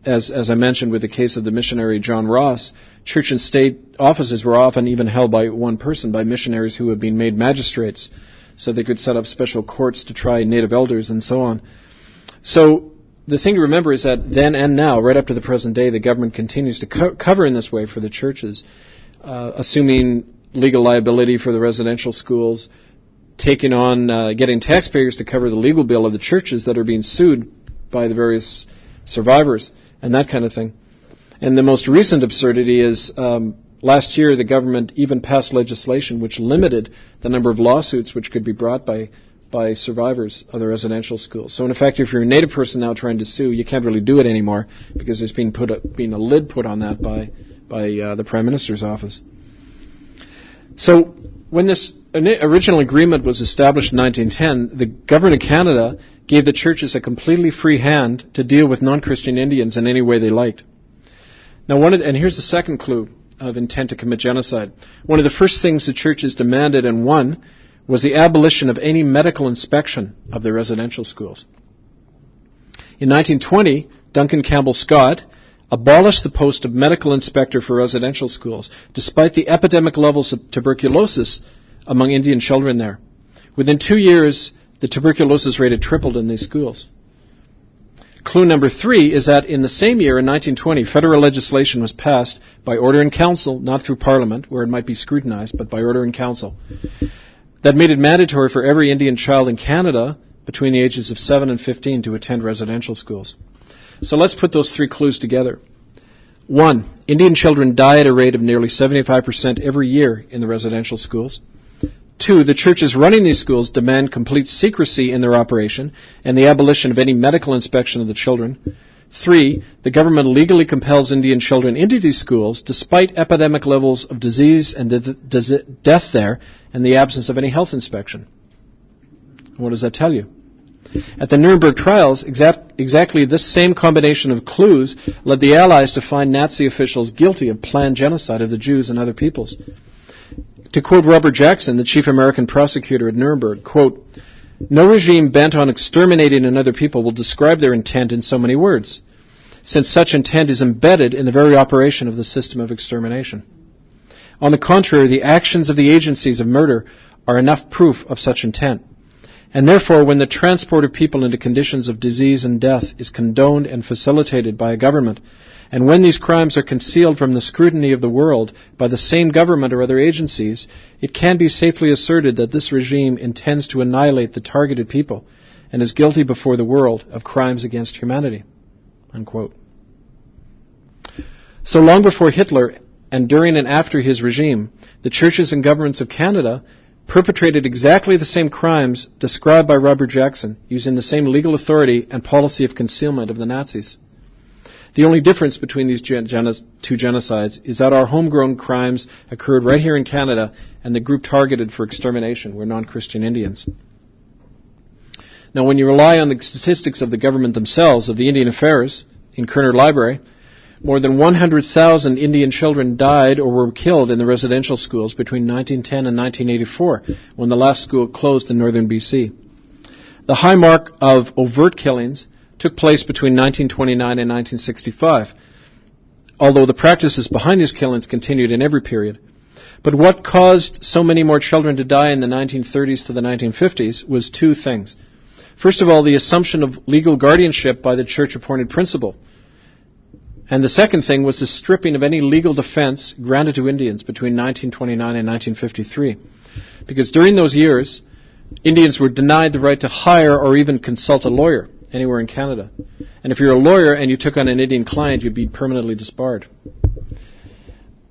S1: as I mentioned with the case of the missionary John Ross, church and state offices were often even held by one person, by missionaries who had been made magistrates, so they could set up special courts to try native elders and so on. So the thing to remember is that then and now, right up to the present day, the government continues to cover in this way for the churches, assuming legal liability for the residential schools, taking on, getting taxpayers to cover the legal bill of the churches that are being sued by the various survivors, and that kind of thing. And the most recent absurdity is last year the government even passed legislation which limited the number of lawsuits which could be brought by survivors of the residential schools. So in effect, if you're a Native person now trying to sue, you can't really do it anymore because there's been a lid put on that by the Prime Minister's office. So when this original agreement was established in 1910, the government of Canada gave the churches a completely free hand to deal with non-Christian Indians in any way they liked. Now, and here's the second clue of intent to commit genocide. One of the first things the churches demanded and won was the abolition of any medical inspection of the residential schools. In 1920, Duncan Campbell Scott abolished the post of medical inspector for residential schools, despite the epidemic levels of tuberculosis among Indian children there. Within 2 years, the tuberculosis rate had tripled in these schools. Clue number 3 is that in the same year, in 1920, federal legislation was passed by order in council, not through Parliament, where it might be scrutinized, but by order in council, that made it mandatory for every Indian child in Canada between the ages of 7 and 15 to attend residential schools. So let's put those 3 clues together. 1, Indian children die at a rate of nearly 75% every year in the residential schools. 2, the churches running these schools demand complete secrecy in their operation and the abolition of any medical inspection of the children. 3, the government legally compels Indian children into these schools despite epidemic levels of disease and death there and the absence of any health inspection. What does that tell you? At the Nuremberg trials, exactly this same combination of clues led the Allies to find Nazi officials guilty of planned genocide of the Jews and other peoples. To quote Robert Jackson, the chief American prosecutor at Nuremberg, quote, "No regime bent on exterminating another people will describe their intent in so many words. since such intent is embedded in the very operation of the system of extermination. On the contrary, the actions of the agencies of murder are enough proof of such intent. And therefore, when the transport of people into conditions of disease and death is condoned and facilitated by a government, and when these crimes are concealed from the scrutiny of the world by the same government or other agencies, it can be safely asserted that this regime intends to annihilate the targeted people and is guilty before the world of crimes against humanity." Unquote. So long before Hitler and during and after his regime, the churches and governments of Canada perpetrated exactly the same crimes described by Robert Jackson, using the same legal authority and policy of concealment of the Nazis. The only difference between these two genocides is that our homegrown crimes occurred right here in Canada, and the group targeted for extermination were non-Christian Indians. Now, when you rely on the statistics of the government themselves, of the Indian Affairs in Kerner Library, more than 100,000 Indian children died or were killed in the residential schools between 1910 and 1984, when the last school closed in northern BC. The high mark of overt killings took place between 1929 and 1965, although the practices behind these killings continued in every period. But what caused so many more children to die in the 1930s to the 1950s was two things. First of all, the assumption of legal guardianship by the church-appointed principal. And the second thing was the stripping of any legal defense granted to Indians between 1929 and 1953. Because during those years, Indians were denied the right to hire or even consult a lawyer anywhere in Canada. And if you're a lawyer and you took on an Indian client, you'd be permanently disbarred.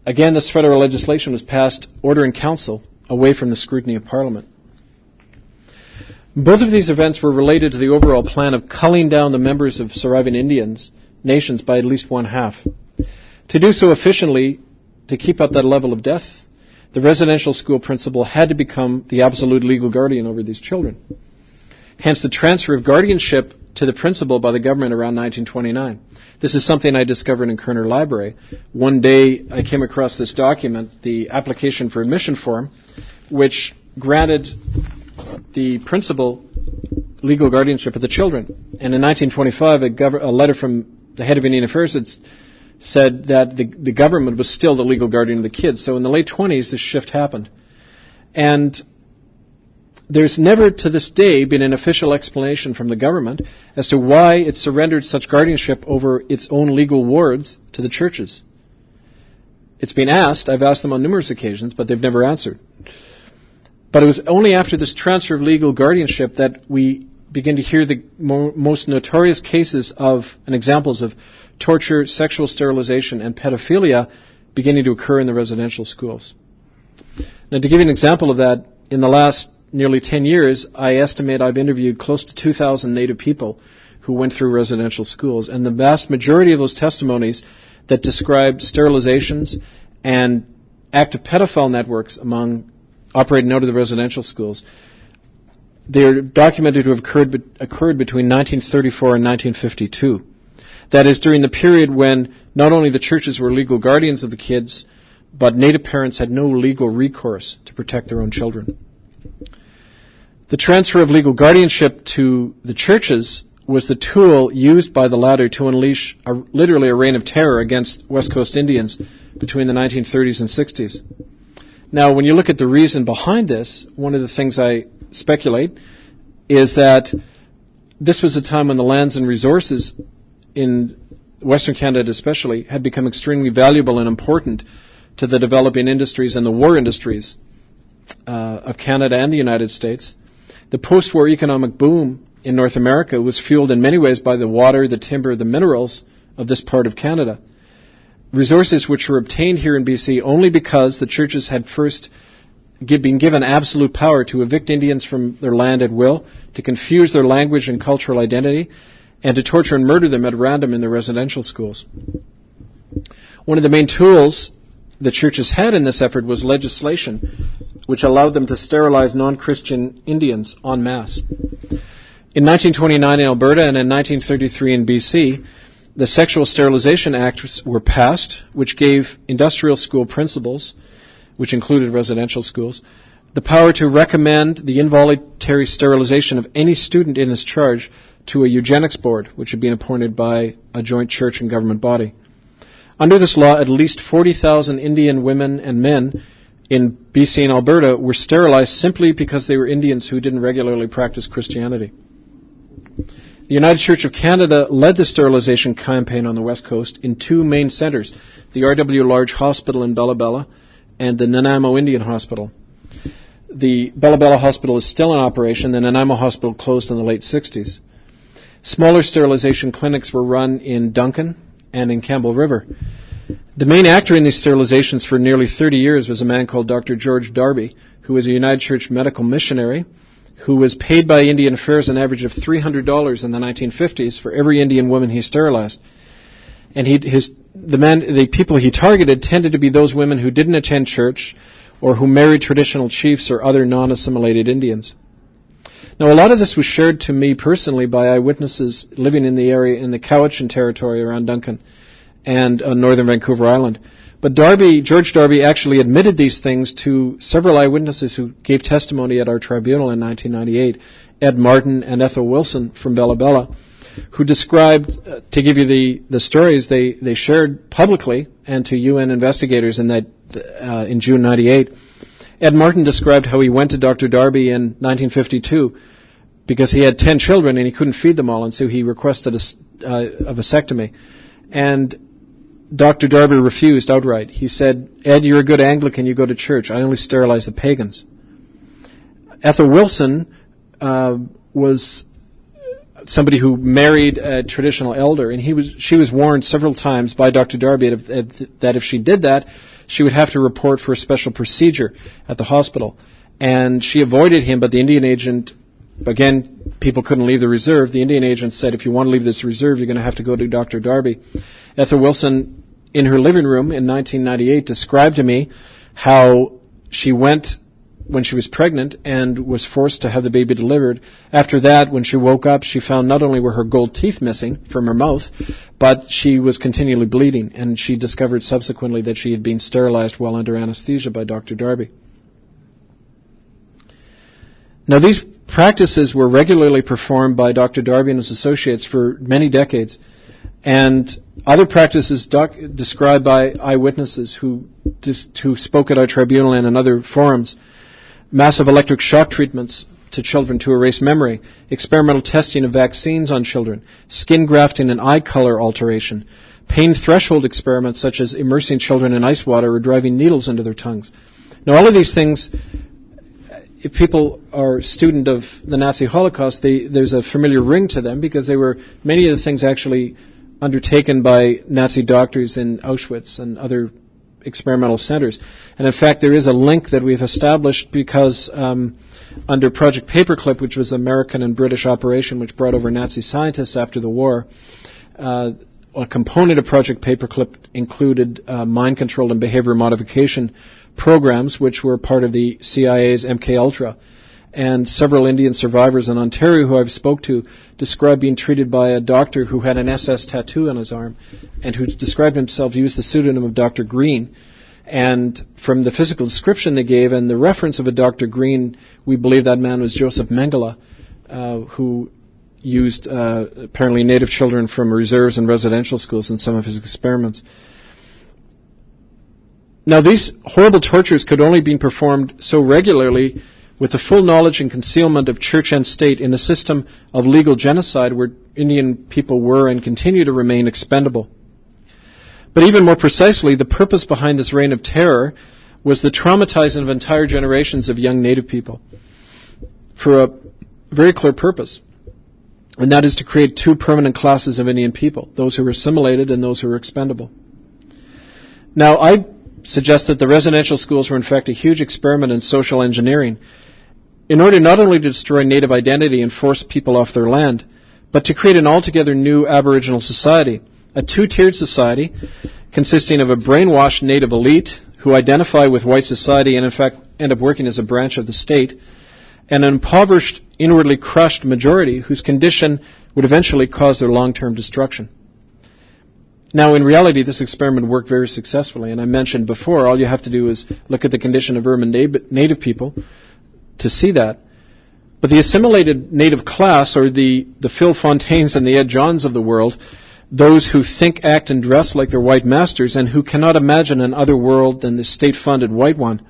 S1: Again, this federal legislation was passed order in council, away from the scrutiny of Parliament. Both of these events were related to the overall plan of culling down the members of surviving Indians nations by at least one half. To do so efficiently, to keep up that level of death, the residential school principal had to become the absolute legal guardian over these children. Hence the transfer of guardianship to the principal by the government around 1929. This is something I discovered in Kerner Library. One day I came across this document, the application for admission form, which granted the principal legal guardianship of the children. And in 1925, a letter from the head of Indian Affairs had said that the government was still the legal guardian of the kids. So in the late 20s, this shift happened. And there's never to this day been an official explanation from the government as to why it surrendered such guardianship over its own legal wards to the churches. It's been asked, I've asked them on numerous occasions, but they've never answered. But it was only after this transfer of legal guardianship that we begin to hear the most notorious cases of and examples of torture, sexual sterilization, and pedophilia beginning to occur in the residential schools. Now, to give you an example of that, in the last nearly 10 years, I estimate I've interviewed close to 2,000 Native people who went through residential schools, and the vast majority of those testimonies that describe sterilizations and active pedophile networks operating out of the residential schools, they're documented to have occurred between 1934 and 1952. That is, during the period when not only the churches were legal guardians of the kids, but Native parents had no legal recourse to protect their own children. The transfer of legal guardianship to the churches was the tool used by the latter to unleash literally a reign of terror against West Coast Indians between the 1930s and 60s. Now, when you look at the reason behind this, one of the things I speculate is that this was a time when the lands and resources in Western Canada especially had become extremely valuable and important to the developing industries and the war industries of Canada and the United States. The post-war economic boom in North America was fueled in many ways by the water, the timber, the minerals of this part of Canada. Resources which were obtained here in BC only because the churches had first been given absolute power to evict Indians from their land at will, to confuse their language and cultural identity, and to torture and murder them at random in their residential schools. One of the main tools the churches had in this effort was legislation, which allowed them to sterilize non-Christian Indians en masse. In 1929 in Alberta and in 1933 in BC, the Sexual Sterilization Acts were passed, which gave industrial school principals, which included residential schools, the power to recommend the involuntary sterilization of any student in his charge to a eugenics board, which had been appointed by a joint church and government body. Under this law, at least 40,000 Indian women and men in BC and Alberta were sterilized simply because they were Indians who didn't regularly practice Christianity. The United Church of Canada led the sterilization campaign on the West Coast in two main centres, the R.W. Large Hospital in Bella Bella and the Nanaimo Indian Hospital. The Bella Bella Hospital is still in operation. The Nanaimo Hospital closed in the late 60s. Smaller sterilization clinics were run in Duncan and in Campbell River. The main actor in these sterilizations for nearly 30 years was a man called Dr. George Darby, who was a United Church medical missionary who was paid by Indian Affairs an average of $300 in the 1950s for every Indian woman he sterilized. And the people he targeted tended to be those women who didn't attend church or who married traditional chiefs or other non-assimilated Indians. Now, a lot of this was shared to me personally by eyewitnesses living in the area in the Cowichan territory around Duncan and on northern Vancouver Island. But George Darby actually admitted these things to several eyewitnesses who gave testimony at our tribunal in 1998, Ed Martin and Ethel Wilson from Bella Bella, who described, to give you the stories they shared publicly and to UN investigators in June 98. Ed Martin described how he went to Dr. Darby in 1952 because he had 10 children and he couldn't feed them all, and so he requested a vasectomy. And Dr. Darby refused outright. He said, "Ed, you're a good Anglican, you go to church. I only sterilize the pagans." Ethel Wilson was somebody who married a traditional elder, and she was warned several times by Dr. Darby that if she did that, she would have to report for a special procedure at the hospital. And she avoided him, but the Indian agent, again, people couldn't leave the reserve. The Indian agent said, "If you want to leave this reserve, you're going to have to go to Dr. Darby." Ethel Wilson, in her living room in 1998, described to me how she went when she was pregnant and was forced to have the baby delivered. After that, when she woke up, she found not only were her gold teeth missing from her mouth, but she was continually bleeding, and she discovered subsequently that she had been sterilized while under anesthesia by Dr. Darby. Now, these practices were regularly performed by Dr. Darby and his associates for many decades, and other practices described by eyewitnesses who spoke at our tribunal and in other forums: massive electric shock treatments to children to erase memory, experimental testing of vaccines on children, skin grafting and eye color alteration, pain threshold experiments such as immersing children in ice water or driving needles into their tongues. Now, all of these things, if people are student of the Nazi Holocaust, there's a familiar ring to them because they were many of the things actually undertaken by Nazi doctors in Auschwitz and other experimental centers. And in fact, there is a link that we've established because under Project Paperclip, which was an American and British operation which brought over Nazi scientists after the war, a component of Project Paperclip included mind control and behavior modification programs, which were part of the CIA's MKUltra. And several Indian survivors in Ontario who I've spoke to described being treated by a doctor who had an SS tattoo on his arm and who described himself, used the pseudonym of Dr. Green. And from the physical description they gave and the reference of a Dr. Green, we believe that man was Joseph Mengele, who used apparently native children from reserves and residential schools in some of his experiments. Now, these horrible tortures could only be performed so regularly with the full knowledge and concealment of church and state in a system of legal genocide where Indian people were and continue to remain expendable. But even more precisely, the purpose behind this reign of terror was the traumatizing of entire generations of young Native people for a very clear purpose, and that is to create two permanent classes of Indian people, those who were assimilated and those who were expendable. Now, I suggest that the residential schools were in fact a huge experiment in social engineering in order not only to destroy Native identity and force people off their land, but to create an altogether new Aboriginal society, a two-tiered society consisting of a brainwashed Native elite who identify with white society and in fact end up working as a branch of the state, and an impoverished, inwardly crushed majority whose condition would eventually cause their long-term destruction. Now, in reality, this experiment worked very successfully, and I mentioned before, all you have to do is look at the condition of urban Native people to see that. But the assimilated native class, or the Phil Fontaines and the Ed Johns of the world, those who think, act, and dress like their white masters and who cannot imagine an other world than the state-funded white one,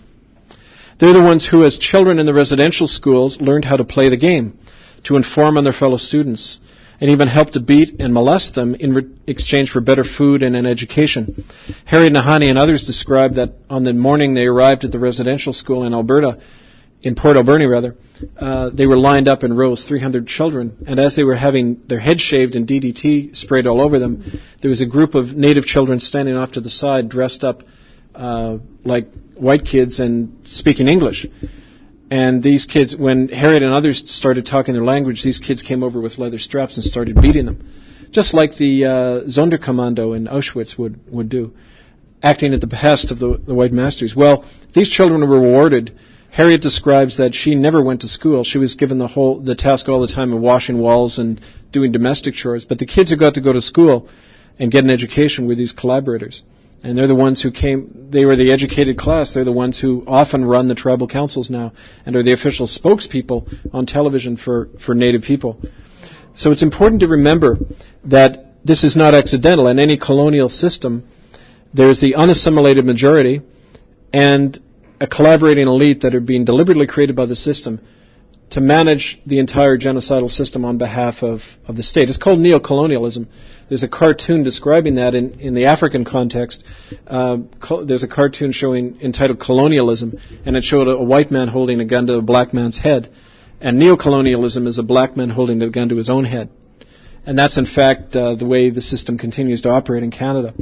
S1: they're the ones who, as children in the residential schools, learned how to play the game, to inform on their fellow students, and even help to beat and molest them in exchange for better food and an education. Harriet Nahani and others described that on the morning they arrived at the residential school in Port Alberni, they were lined up in rows, 300 children, and as they were having their heads shaved and DDT sprayed all over them, there was a group of native children standing off to the side, dressed up like white kids and speaking English. And these kids, when Harriet and others started talking their language, these kids came over with leather straps and started beating them, just like the Sonderkommando in Auschwitz would do, acting at the behest of the white masters. Well, these children were rewarded. Harriet describes that she never went to school. She was given the task all the time of washing walls and doing domestic chores. But the kids who got to go to school and get an education were these collaborators. And they're the ones who they were the educated class. They're the ones who often run the tribal councils now and are the official spokespeople on television for Native people. So it's important to remember that this is not accidental. In any colonial system, there's the unassimilated majority and a collaborating elite that are being deliberately created by the system to manage the entire genocidal system on behalf of the state. It's called neocolonialism. There's a cartoon describing that in the African context. There's a cartoon entitled Colonialism, and it showed a white man holding a gun to a black man's head. And neocolonialism is a black man holding a gun to his own head. And that's, in fact, the way the system continues to operate in Canada.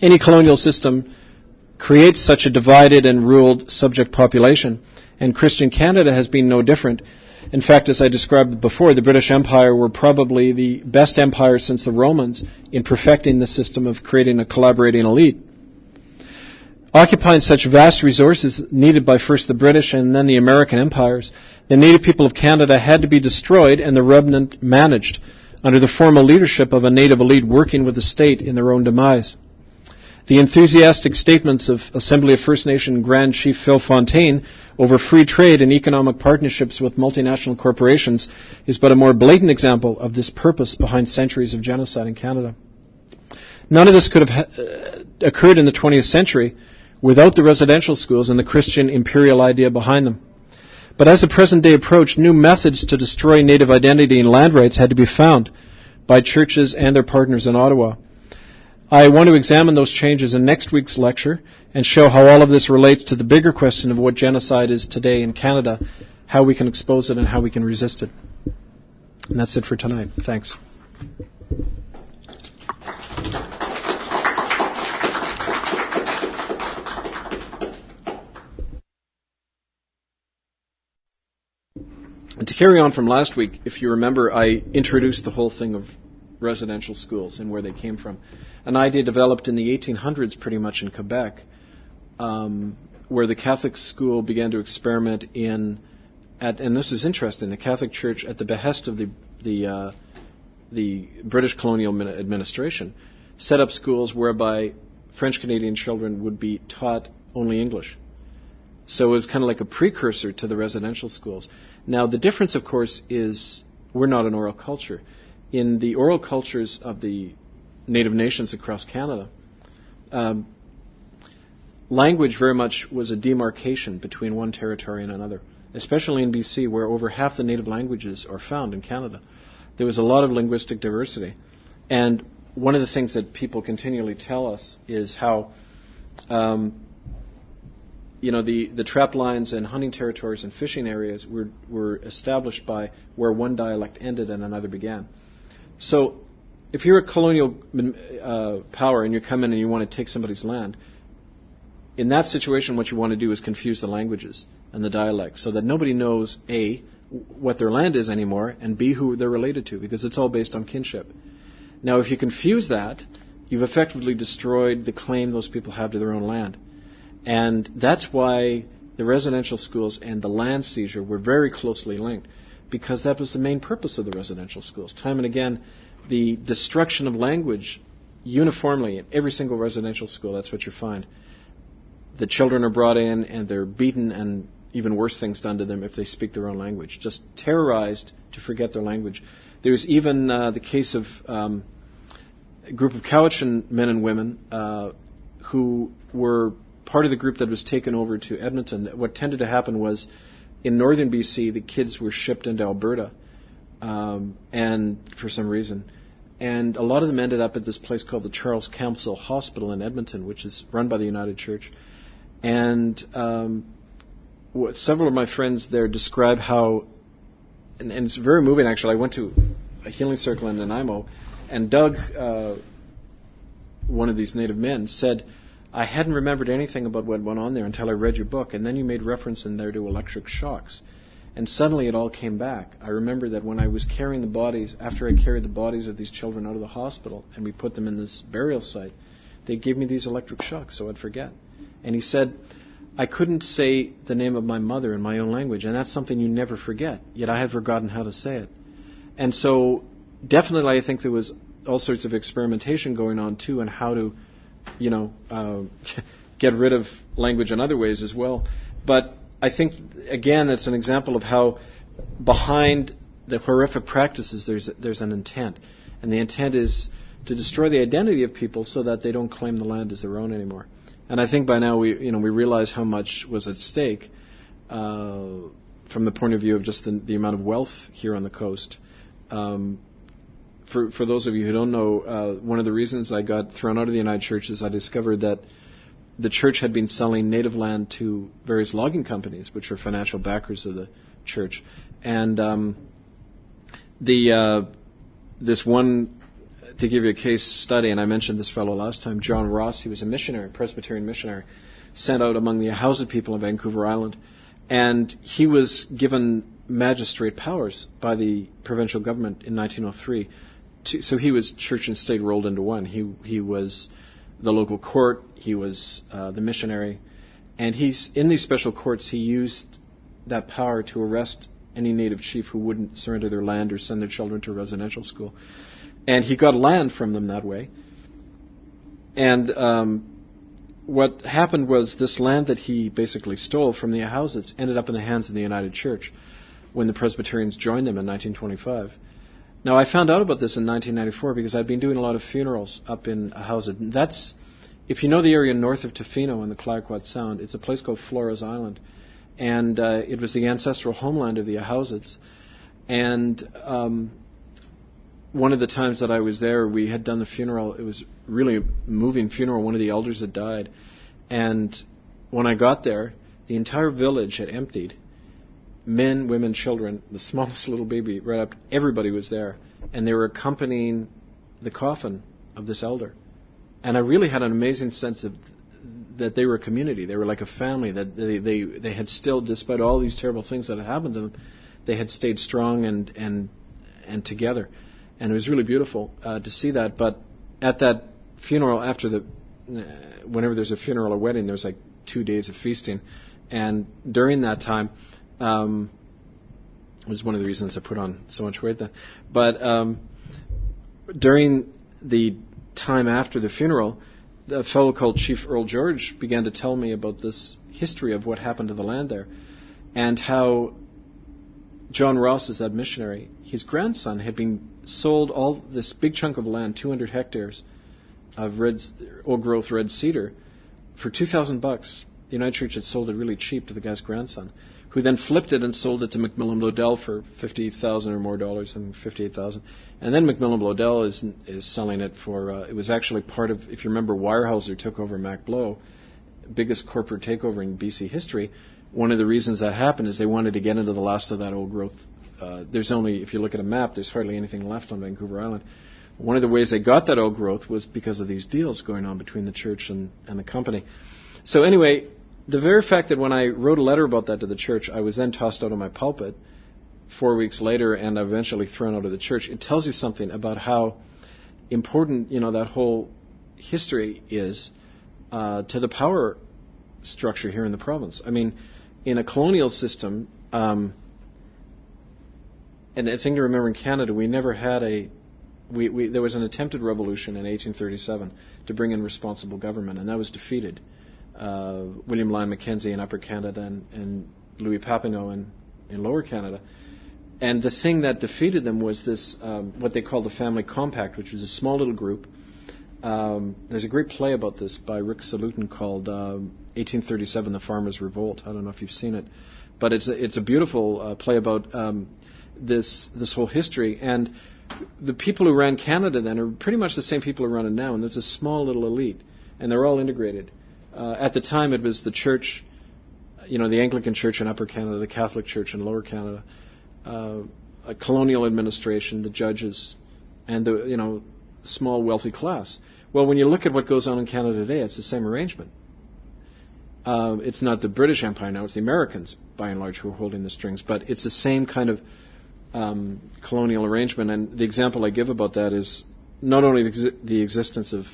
S1: Any colonial system creates such a divided and ruled subject population, and Christian Canada has been no different. In fact, as I described before, the British Empire were probably the best empire since the Romans in perfecting the system of creating a collaborating elite. Occupying such vast resources needed by first the British and then the American empires, the native people of Canada had to be destroyed and the remnant managed under the formal leadership of a native elite working with the state in their own demise. The enthusiastic statements of Assembly of First Nation Grand Chief Phil Fontaine over free trade and economic partnerships with multinational corporations is but a more blatant example of this purpose behind centuries of genocide in Canada. None of this could have occurred in the 20th century without the residential schools and the Christian imperial idea behind them. But as the present day approached, new methods to destroy Native identity and land rights had to be found by churches and their partners in Ottawa. I want to examine those changes in next week's lecture and show how all of this relates to the bigger question of what genocide is today in Canada, how we can expose it and how we can resist it. And that's it for tonight. Thanks. And to carry on from last week, if you remember, I introduced the whole thing of residential schools and where they came from. An idea developed in the 1800s pretty much in Quebec, where the Catholic school began to experiment and this is interesting, the Catholic Church, at the behest of the British colonial administration, set up schools whereby French-Canadian children would be taught only English. So it was kind of like a precursor to the residential schools. Now, the difference, of course, is we're not an oral culture. In the oral cultures of the Native nations across Canada, language very much was a demarcation between one territory and another, especially in BC, where over half the native languages are found in Canada. There was a lot of linguistic diversity. And one of the things that people continually tell us is how the trap lines and hunting territories and fishing areas were established by where one dialect ended and another began. So if you're a colonial power and you come in and you want to take somebody's land, in that situation what you want to do is confuse the languages and the dialects so that nobody knows, A, what their land is anymore, and B, who they're related to, because it's all based on kinship. Now, if you confuse that, you've effectively destroyed the claim those people have to their own land. And that's why the residential schools and the land seizure were very closely linked, because that was the main purpose of the residential schools. Time and again, the destruction of language uniformly in every single residential school, that's what you find. The children are brought in and they're beaten and even worse things done to them if they speak their own language, just terrorized to forget their language. There's even the case of a group of Cowichan men and women who were part of the group that was taken over to Edmonton. What tended to happen was, in northern BC, the kids were shipped into Alberta, and for some reason. And a lot of them ended up at this place called the Charles Council Hospital in Edmonton, which is run by the United Church. And several of my friends there describe how, and it's very moving actually, I went to a healing circle in Nanaimo, and Doug, one of these native men, said, I hadn't remembered anything about what went on there until I read your book, and then you made reference in there to electric shocks. And suddenly it all came back. I remember that when I was carrying the bodies, after I carried the bodies of these children out of the hospital, and we put them in this burial site, they gave me these electric shocks so I'd forget. And he said, I couldn't say the name of my mother in my own language, and that's something you never forget, yet I had forgotten how to say it. And so definitely I think there was all sorts of experimentation going on too, and how to, get rid of language in other ways as well. But I think, again, it's an example of how behind the horrific practices there's an intent. And the intent is to destroy the identity of people so that they don't claim the land as their own anymore. And I think by now we realize how much was at stake from the point of view of just the amount of wealth here on the coast. For those of you who don't know, one of the reasons I got thrown out of the United Church is I discovered that the church had been selling native land to various logging companies, which are financial backers of the church. And this one, to give you a case study, and I mentioned this fellow last time, John Ross, he was a missionary, Presbyterian missionary, sent out among the Ahousaht people of Vancouver Island. And he was given magistrate powers by the provincial government in 1903. So he was church and state rolled into one. He was the local court, he was the missionary, and he's in these special courts he used that power to arrest any native chief who wouldn't surrender their land or send their children to a residential school. And he got land from them that way. And what happened was this land that he basically stole from the Ahousats ended up in the hands of the United Church when the Presbyterians joined them in 1925. Now, I found out about this in 1994 because I'd been doing a lot of funerals up in Ahousaht. That's, if you know the area north of Tofino in the Clayoquot Sound, it's a place called Flores Island. And it was the ancestral homeland of the Ahousats. And one of the times that I was there, we had done the funeral. It was really a moving funeral. One of the elders had died. And when I got there, the entire village had emptied. Men, women, children, the smallest little baby, right up, everybody was there. And they were accompanying the coffin of this elder. And I really had an amazing sense of that they were a community. They were like a family, that they had still, despite all these terrible things that had happened to them, they had stayed strong and together. And it was really beautiful to see that. But at that funeral, whenever there's a funeral or wedding, there's like 2 days of feasting. And during that time, was one of the reasons I put on so much weight then. But during the time after the funeral, a fellow called Chief Earl George began to tell me about this history of what happened to the land there, and how John Ross, is that missionary, his grandson had been sold all this big chunk of land, 200 hectares of old-growth red cedar, for $2,000. The United Church had sold it really cheap to the guy's grandson, who then flipped it and sold it to Macmillan Lodell for $50,000 or more dollars, and $58,000. And then Macmillan Lodell is selling it for. It was actually part of, if you remember, Weyerhaeuser took over MacBlow, biggest corporate takeover in BC history. One of the reasons that happened is they wanted to get into the last of that old growth. There's only, if you look at a map, there's hardly anything left on Vancouver Island. One of the ways they got that old growth was because of these deals going on between the church and the company. So anyway, the very fact that when I wrote a letter about that to the church, I was then tossed out of my pulpit 4 weeks later and eventually thrown out of the church, it tells you something about how important, that whole history is to the power structure here in the province. I mean, in a colonial system, and a thing to remember in Canada, we never had there was an attempted revolution in 1837 to bring in responsible government, and that was defeated. William Lyon Mackenzie in Upper Canada and Louis Papineau in Lower Canada. And the thing that defeated them was this, what they call the Family Compact, which was a small little group. There's a great play about this by Rick Salutin called 1837, The Farmers' Revolt. I don't know if you've seen it. But it's a beautiful play about this whole history. And the people who ran Canada then are pretty much the same people who run it now. And there's a small little elite. And they're all integrated. At the time, it was the church, the Anglican Church in Upper Canada, the Catholic Church in Lower Canada, a colonial administration, the judges, and the small wealthy class. Well, when you look at what goes on in Canada today, it's the same arrangement. It's not the British Empire now; it's the Americans, by and large, who are holding the strings. But it's the same kind of colonial arrangement. And the example I give about that is not only the existence of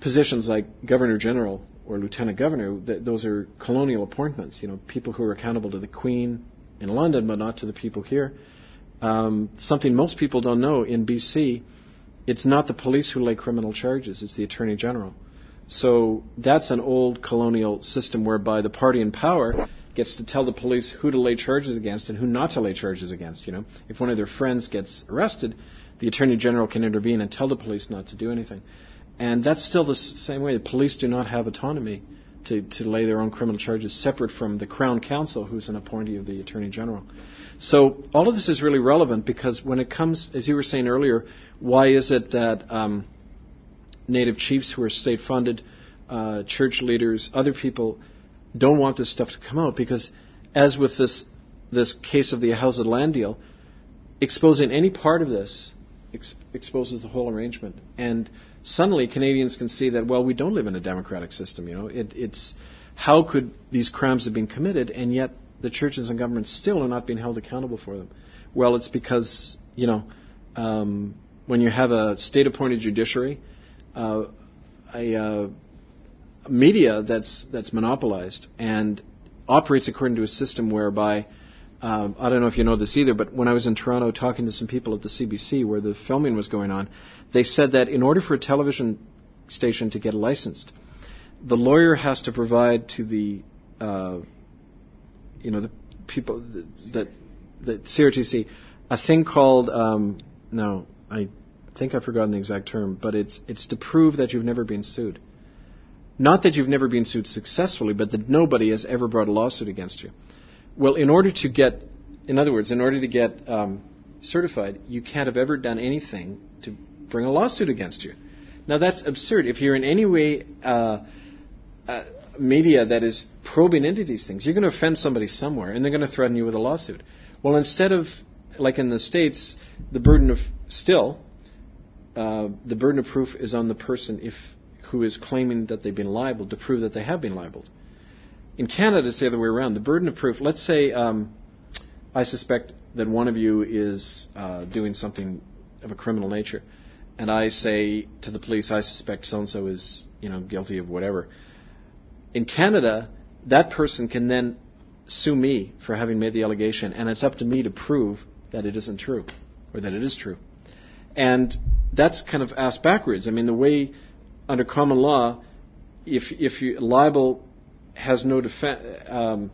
S1: positions like Governor General or Lieutenant Governor; those are colonial appointments. People who are accountable to the Queen in London, but not to the people here. Something most people don't know in BC, it's not the police who lay criminal charges; it's the Attorney General. So that's an old colonial system whereby the party in power gets to tell the police who to lay charges against and who not to lay charges against. If one of their friends gets arrested, the Attorney General can intervene and tell the police not to do anything. And that's still the same way. The police do not have autonomy to lay their own criminal charges separate from the Crown Counsel, who's an appointee of the Attorney General. So all of this is really relevant because when it comes, as you were saying earlier, why is it that Native chiefs who are state-funded, church leaders, other people don't want this stuff to come out? Because as with this case of the House of Land deal, exposing any part of this exposes the whole arrangement. And suddenly Canadians can see that, well, we don't live in a democratic system. It's how could these crimes have been committed, and yet the churches and governments still are not being held accountable for them? Well, it's because, when you have a state-appointed judiciary, a media that's monopolized and operates according to a system whereby, I don't know if you know this either, but when I was in Toronto talking to some people at the CBC where the filming was going on, they said that in order for a television station to get licensed, the lawyer has to provide to the people, the CRTC, a thing called, I think I've forgotten the exact term, but it's to prove that you've never been sued. Not that you've never been sued successfully, but that nobody has ever brought a lawsuit against you. Well, in order to get certified, you can't have ever done anything to bring a lawsuit against you. Now, that's absurd. If you're in any way media that is probing into these things, you're going to offend somebody somewhere, and they're going to threaten you with a lawsuit. Well, instead of, like in the States, the burden of proof is on the person who is claiming that they've been liable to prove that they have been libeled. In Canada, it's the other way around. The burden of proof, let's say I suspect that one of you is doing something of a criminal nature, and I say to the police, I suspect so-and-so is guilty of whatever. In Canada, that person can then sue me for having made the allegation, and it's up to me to prove that it isn't true, or that it is true. And that's kind of asked backwards. I mean, the way under common law, if you libel has no defense,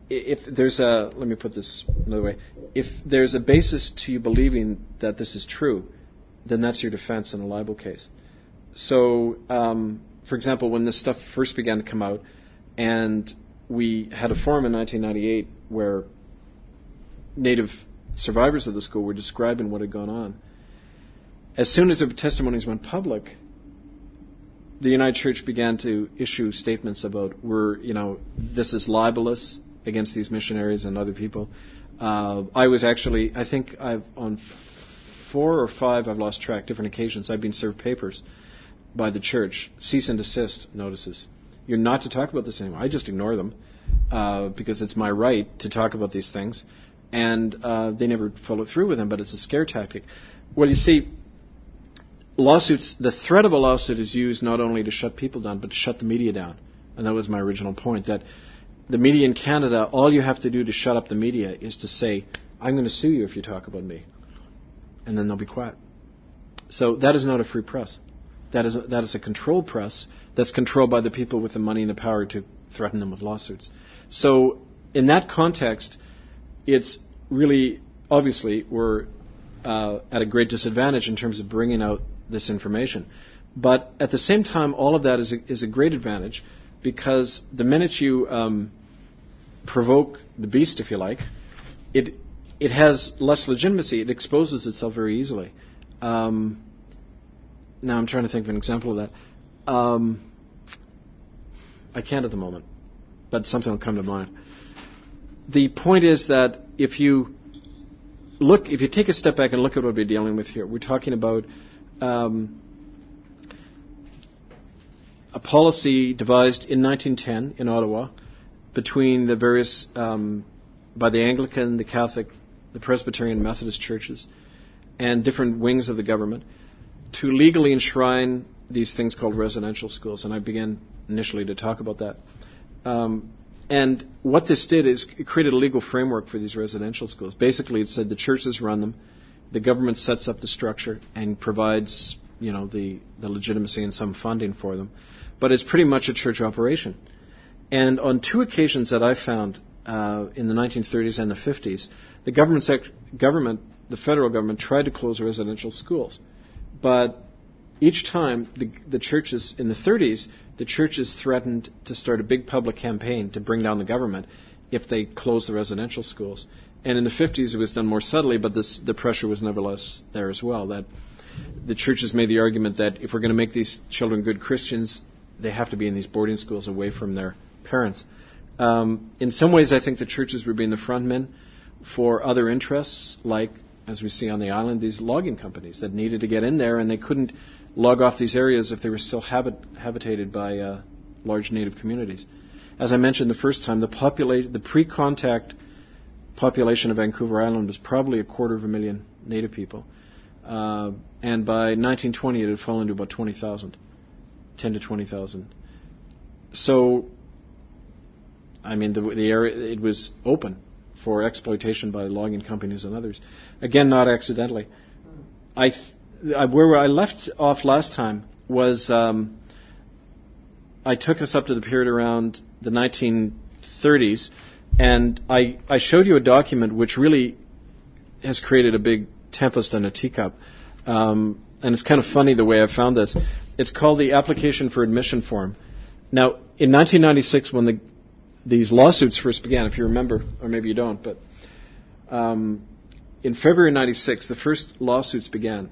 S1: if there's let me put this another way, if there's a basis to you believing that this is true, then that's your defense in a libel case. So, for example, when this stuff first began to come out, and we had a forum in 1998 where Native survivors of the school were describing what had gone on. As soon as the testimonies went public, the United Church began to issue statements about this is libelous against these missionaries and other people. I think I've on 4 or 5, I've lost track, different occasions, I've been served papers by the church, cease and desist notices. You're not to talk about this anymore. I just ignore them because it's my right to talk about these things. And they never follow through with them, but it's a scare tactic. Well, you see, lawsuits, the threat of a lawsuit is used not only to shut people down, but to shut the media down. And that was my original point, that the media in Canada, all you have to do to shut up the media is to say, I'm going to sue you if you talk about me. And then they'll be quiet. So that is not a free press. That is a controlled press that's controlled by the people with the money and the power to threaten them with lawsuits. So in that context, it's really, obviously, we're at a great disadvantage in terms of bringing out this information. But at the same time, all of that is a great advantage, because the minute you provoke the beast, if you like, it has less legitimacy. It exposes itself very easily. Now I'm trying to think of an example of that. I can't at the moment, but something will come to mind. The point is that if you take a step back and look at what we're dealing with here, we're talking about a policy devised in 1910 in Ottawa between the various, by the Anglican, the Catholic, the Presbyterian, Methodist churches, and different wings of the government, to legally enshrine these things called residential schools. And I began initially to talk about that. And what this did is it created a legal framework for these residential schools. Basically, it said the churches run them, the government sets up the structure and provides, the legitimacy and some funding for them. But it's pretty much a church operation. And on two occasions that I found in the 1930s and the 50s, the the federal government tried to close residential schools. But each time, the churches, in the 30s, the churches threatened to start a big public campaign to bring down the government if they closed the residential schools. And in the 50s, it was done more subtly, but the pressure was nevertheless there as well, that the churches made the argument that if we're going to make these children good Christians, they have to be in these boarding schools away from their parents. In some ways, I think the churches were being the front men for other interests, like, as we see on the island, these logging companies that needed to get in there, and they couldn't log off these areas if they were still habitated by large native communities. As I mentioned the first time, the pre-contact population of Vancouver Island was probably 250,000 native people. And by 1920, it had fallen to about 20,000, 10 to 20,000. So, I mean, the area, it was open for exploitation by logging companies and others. Again, not accidentally. Where I left off last time was I took us up to the period around the 1930s, and I showed you a document which really has created a big tempest in a teacup. And it's kind of funny the way I found this. It's called the Application for Admission Form. Now, in 1996, when these lawsuits first began, if you remember, or maybe you don't, but in February 96, the first lawsuits began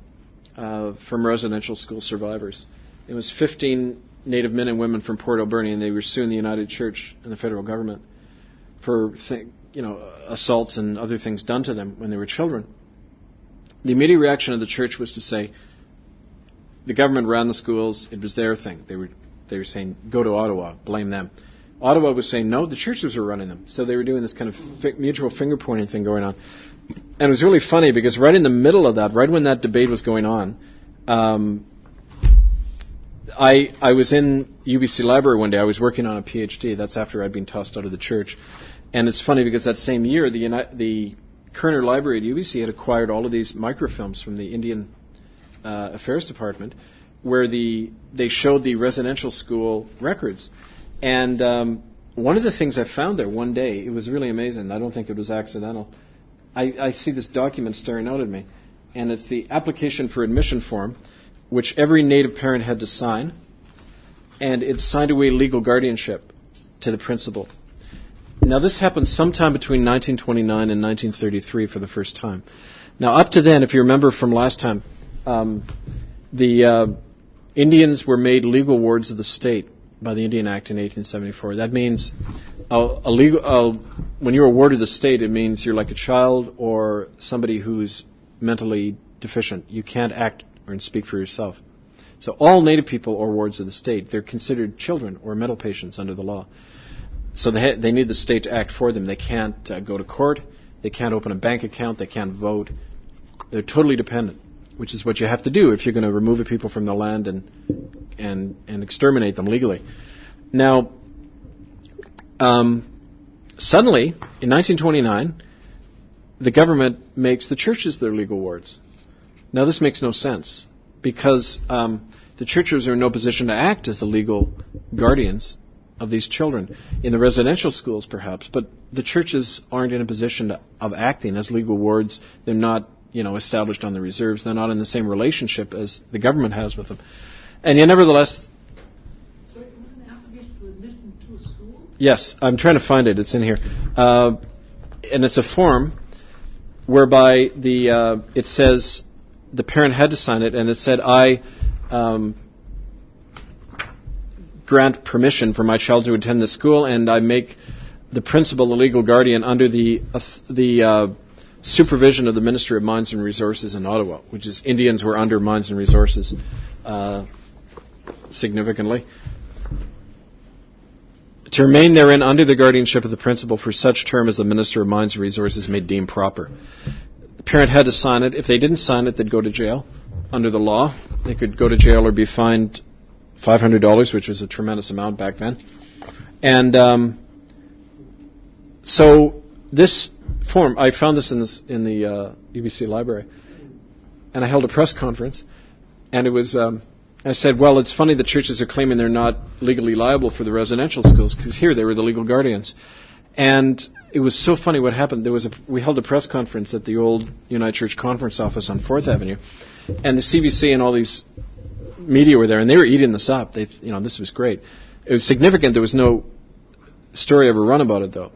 S1: from residential school survivors. It was 15 Native men and women from Port Alberni, and they were suing the United Church and the federal government for assaults and other things done to them when they were children. The immediate reaction of the church was to say, the government ran the schools, it was their thing. They were saying, go to Ottawa, blame them. Ottawa was saying, no, the churches were running them. So they were doing this kind of mutual finger-pointing thing going on. And it was really funny because right in the middle of that, right when that debate was going on, I was in UBC Library one day. I was working on a PhD. That's after I'd been tossed out of the church. And it's funny because that same year, the Kerner Library at UBC had acquired all of these microfilms from the Indian Affairs Department where they showed the residential school records. And one of the things I found there one day, it was really amazing. I don't think it was accidental. I see this document staring out at me, and it's the application for admission form, which every native parent had to sign, and it signed away legal guardianship to the principal. Now, this happened sometime between 1929 and 1933 for the first time. Now, up to then, if you remember from last time, the Indians were made legal wards of the state by the Indian Act in 1874. That means when you're a ward of the state, it means you're like a child or somebody who's mentally deficient. You can't act or speak for yourself. So all native people are wards of the state. They're considered children or mental patients under the law. So they need the state to act for them. They can't go to court. They can't open a bank account. They can't vote. They're totally dependent, which is what you have to do if you're going to remove the people from the land and exterminate them legally. Now, suddenly, in 1929, the government makes the churches their legal wards. Now, this makes no sense because the churches are in no position to act as the legal guardians of these children in the residential schools, perhaps, but the churches aren't in a position of acting as legal wards. They're not, established on the reserves. They're not in the same relationship as the government has with them. And yet, nevertheless...
S2: So it was an application for admission to a school?
S1: Yes, I'm trying to find it. It's in here. And it's a form whereby it says the parent had to sign it, and it said, I grant permission for my child to attend the school, and I make the principal the legal guardian under the supervision of the Ministry of Mines and Resources in Ottawa, which is Indians were under Mines and Resources significantly. To remain therein under the guardianship of the principal for such term as the Minister of Mines and Resources may deem proper. The parent had to sign it. If they didn't sign it, they'd go to jail. Under the law, they could go to jail or be fined $500, which was a tremendous amount back then. And so this form, I found this in the UBC library, and I held a press conference, and it was, I said, well, it's funny the churches are claiming they're not legally liable for the residential schools, because here they were the legal guardians. And it was so funny what happened. We held a press conference at the old United Church Conference office on 4th Avenue, and the CBC and all these media were there, and they were eating this up. This was great. It was significant. There was no story ever run about it, though.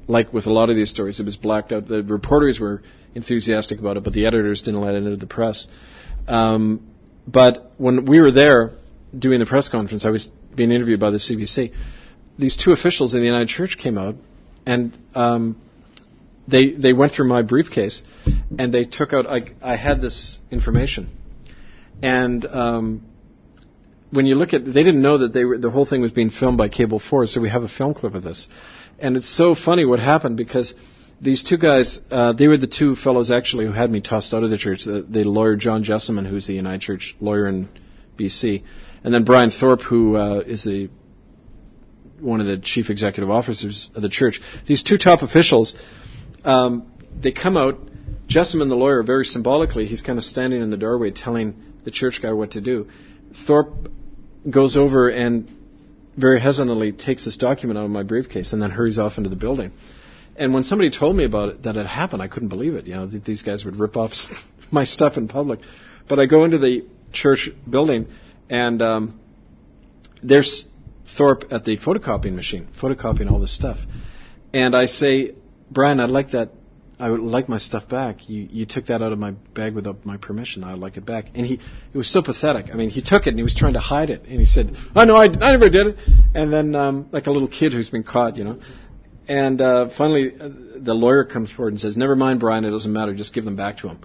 S1: Like with a lot of these stories, it was blacked out. The reporters were enthusiastic about it, but the editors didn't let it into the press. But when we were there doing the press conference, I was being interviewed by the CBC. These two officials in the United Church came out, and they went through my briefcase, and they took out. I had this information, and when you look at, they didn't know that the whole thing was being filmed by Cable 4, so we have a film clip of this. And it's so funny what happened, because these two guys, they were the two fellows actually who had me tossed out of the church, the lawyer John Jessamine, who's the United Church lawyer in BC, and then Brian Thorpe, who is one of the chief executive officers of the church. These two top officials, they come out. Jessamine, the lawyer, very symbolically, he's kind of standing in the doorway telling the church guy what to do. Thorpe goes over and very hesitantly takes this document out of my briefcase and then hurries off into the building. And when somebody told me about it, that it happened, I couldn't believe it. That these guys would rip off my stuff in public. But I go into the church building, and there's Thorpe at the photocopying machine, photocopying all this stuff. And I say, Brian, I would like my stuff back. You took that out of my bag without my permission. I'd like it back. And it was so pathetic. I mean, he took it and he was trying to hide it. And he said, oh, no, I never did it. And then, like a little kid who's been caught, And finally, the lawyer comes forward and says, never mind, Brian, it doesn't matter. Just give them back to him.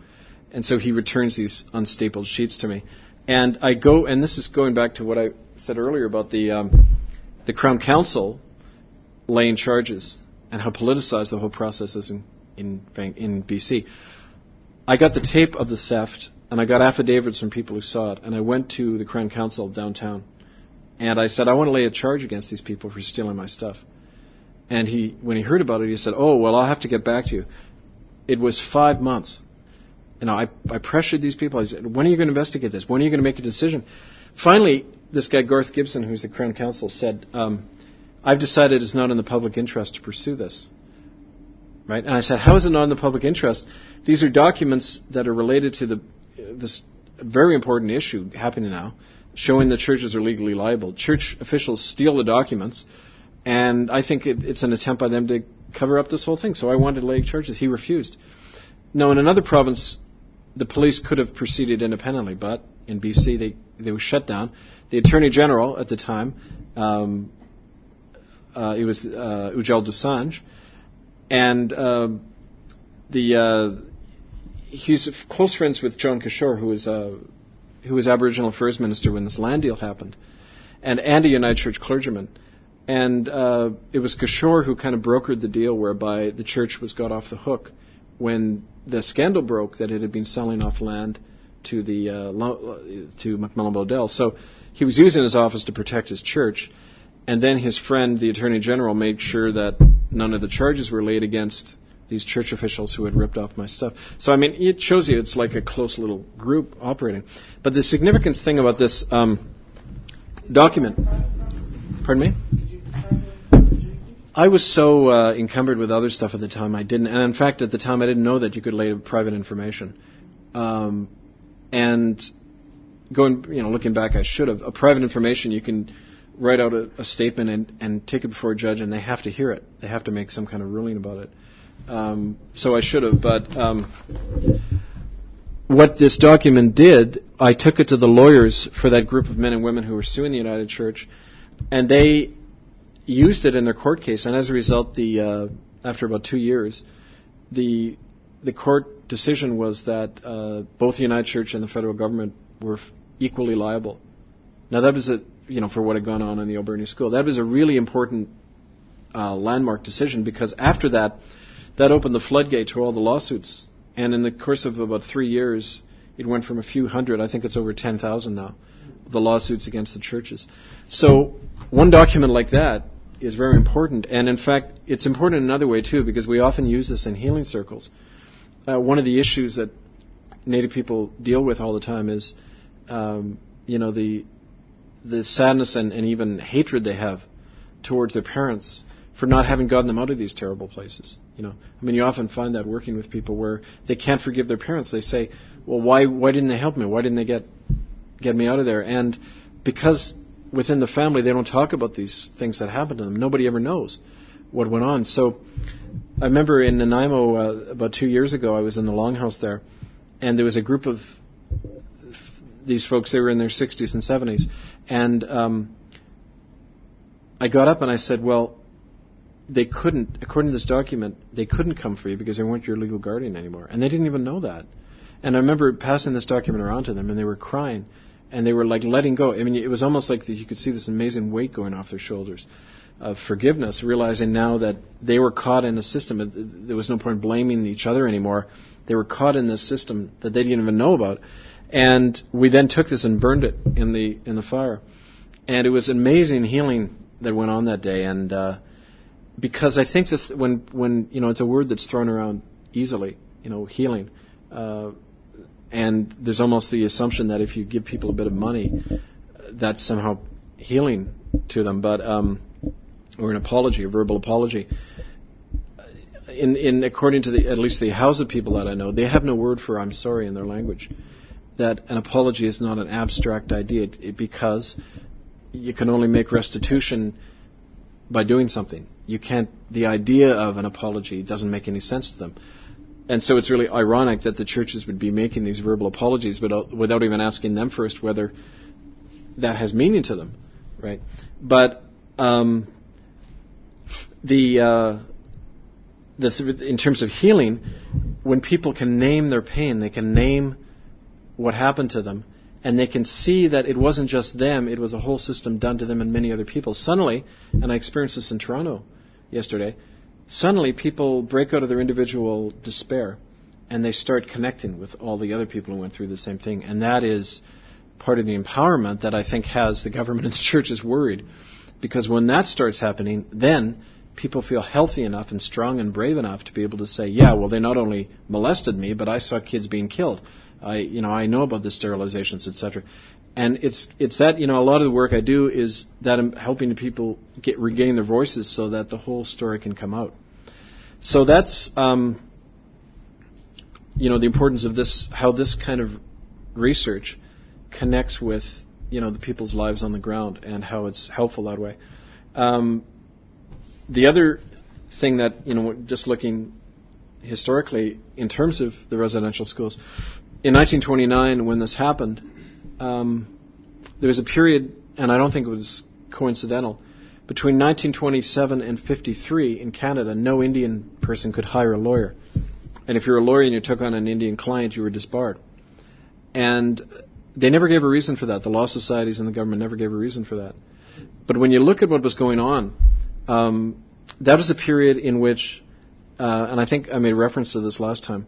S1: And so he returns these unstapled sheets to me. And I go, and this is going back to what I said earlier about the Crown Council laying charges and how politicized the whole process is in BC. I got the tape of the theft, and I got affidavits from people who saw it, and I went to the Crown Council downtown, and I said, I want to lay a charge against these people for stealing my stuff. And when he heard about it, he said, oh, well, I'll have to get back to you. It was 5 months. I pressured these people. I said, when are you going to investigate this? When are you going to make a decision? Finally, this guy, Garth Gibson, who's the Crown Counsel, said, I've decided it's not in the public interest to pursue this. Right? And I said, how is it not in the public interest? These are documents that are related to this very important issue happening now, showing that churches are legally liable. Church officials steal the documents, and I think it's an attempt by them to cover up this whole thing. So I wanted to lay charges. He refused. Now, in another province, the police could have proceeded independently, but in BC, they were shut down. The Attorney General at the time, it was Ujjal Dosanjh, and he's close friends with John Kishore, who was Aboriginal Affairs Minister when this land deal happened, and a United Church clergyman. And it was Kishore who kind of brokered the deal whereby the church got off the hook when the scandal broke that it had been selling off land to to Macmillan Bodell. So he was using his office to protect his church, and then his friend, the Attorney General, made sure that none of the charges were laid against these church officials who had ripped off my stuff. So, I mean, it shows you it's like a close little group operating. But the significant thing about this document Pardon me?
S2: Did you try to reject it?
S1: I was so encumbered with other stuff at the time, I didn't. And in fact, at the time, I didn't know that you could lay private information. And looking back, I should have. A private information, you can write out a statement and take it before a judge, and they have to hear it. They have to make some kind of ruling about it. So I should have. But what this document did, I took it to the lawyers for that group of men and women who were suing the United Church, and they used it in their court case. And as a result, after about 2 years, the court decision was that both the United Church and the federal government were equally liable. Now that was for what had gone on in the Alberni school. That was a really important landmark decision, because after that opened the floodgate to all the lawsuits. And in the course of about 3 years, it went from a few hundred, I think it's over 10,000 now, the lawsuits against the churches. So one document like that is very important. And in fact, it's important in another way too, because we often use this in healing circles. One of the issues that Native people deal with all the time is, the sadness and even hatred they have towards their parents for not having gotten them out of these terrible places. You often find that working with people where they can't forgive their parents. They say, well, why didn't they help me? Why didn't they get me out of there? And because within the family they don't talk about these things that happened to them, nobody ever knows what went on. So I remember in Nanaimo about 2 years ago, I was in the Longhouse there, and there was a group of these folks. They were in their 60s and 70s, and I got up and I said, well, they couldn't, according to this document, they couldn't come for you because they weren't your legal guardian anymore. And they didn't even know that. And I remember passing this document around to them, and they were crying, and they were like letting go. It was almost like you could see this amazing weight going off their shoulders of forgiveness, realizing now that they were caught in a system. There was no point blaming each other anymore. They were caught in this system that they didn't even know about. And we then took this and burned it in the fire. And it was amazing healing that went on that day. And because I think that when it's a word that's thrown around easily, healing, and there's almost the assumption that if you give people a bit of money, that's somehow healing to them, but or an apology, a verbal apology. According to at least the Hausa people that I know, they have no word for "I'm sorry" in their language. That an apology is not an abstract idea, because you can only make restitution by doing something. You can't. The idea of an apology doesn't make any sense to them. And so it's really ironic that the churches would be making these verbal apologies without even asking them first whether that has meaning to them, right? But in terms of healing, when people can name their pain, they can name what happened to them, and they can see that it wasn't just them, it was a whole system done to them and many other people. Suddenly, and I experienced this in Toronto yesterday, suddenly people break out of their individual despair and they start connecting with all the other people who went through the same thing. And that is part of the empowerment that I think has the government and the churches worried. Because when that starts happening, then people feel healthy enough and strong and brave enough to be able to say, yeah, well, they not only molested me, but I saw kids being killed. I know about the sterilizations, etc. And it's that, a lot of the work I do is that I'm helping the people regain their voices so that the whole story can come out. So that's, the importance of this, how this kind of research connects with, the people's lives on the ground and how it's helpful that way. The other thing that, just looking historically in terms of the residential schools, in 1929, when this happened, there was a period, and I don't think it was coincidental, between 1927 and 53 in Canada, no Indian person could hire a lawyer. And if you're a lawyer and you took on an Indian client, you were disbarred. And they never gave a reason for that. The law societies and the government never gave a reason for that. But when you look at what was going on, that was a period in which, and I think I made reference to this last time,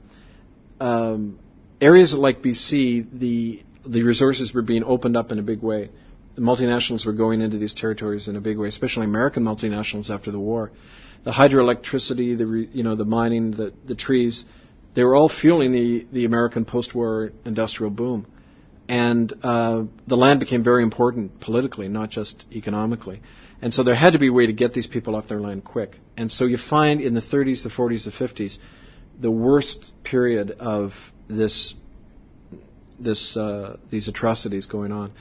S1: areas like BC, the resources were being opened up in a big way. The multinationals were going into these territories in a big way, especially American multinationals after the war. The hydroelectricity, the mining, the trees, they were all fueling the American post-war industrial boom. And the land became very important politically, not just economically. And so there had to be a way to get these people off their land quick. And so you find in the 30s, the 40s, the 50s, the worst period of these atrocities going on.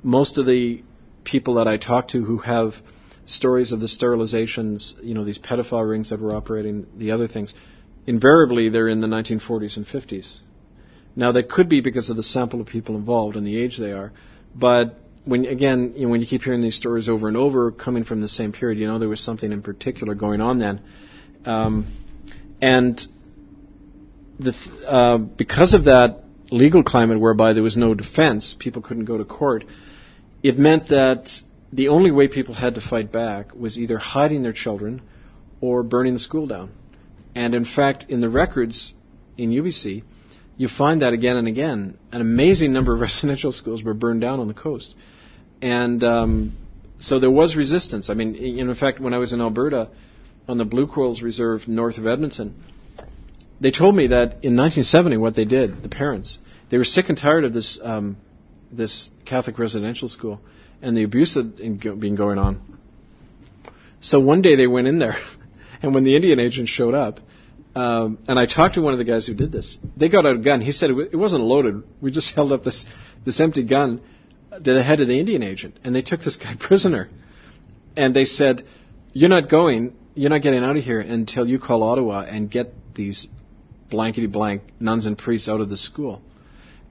S1: Most of the people that I talk to who have stories of the sterilizations, these pedophile rings that were operating, the other things, invariably they're in the 1940s and 50s. Now, that could be because of the sample of people involved and the age they are, but when you keep hearing these stories over and over coming from the same period, there was something in particular going on then. Because of that legal climate whereby there was no defense, people couldn't go to court, it meant that the only way people had to fight back was either hiding their children or burning the school down. And in fact, in the records in UBC, you find that again and again. An amazing number of residential schools were burned down on the coast. And so there was resistance. I mean, in fact, when I was in Alberta on the Blue Quills Reserve north of Edmonton, they told me that in 1970 what they did, the parents, they were sick and tired of this Catholic residential school and the abuse that had been going on. So one day they went in there, and when the Indian agent showed up, and I talked to one of the guys who did this. They got out a gun. He said it wasn't loaded. We just held up this empty gun to the head of the Indian agent, and they took this guy prisoner. And they said, you're not getting out of here until you call Ottawa and get these blankety-blank nuns and priests out of the school.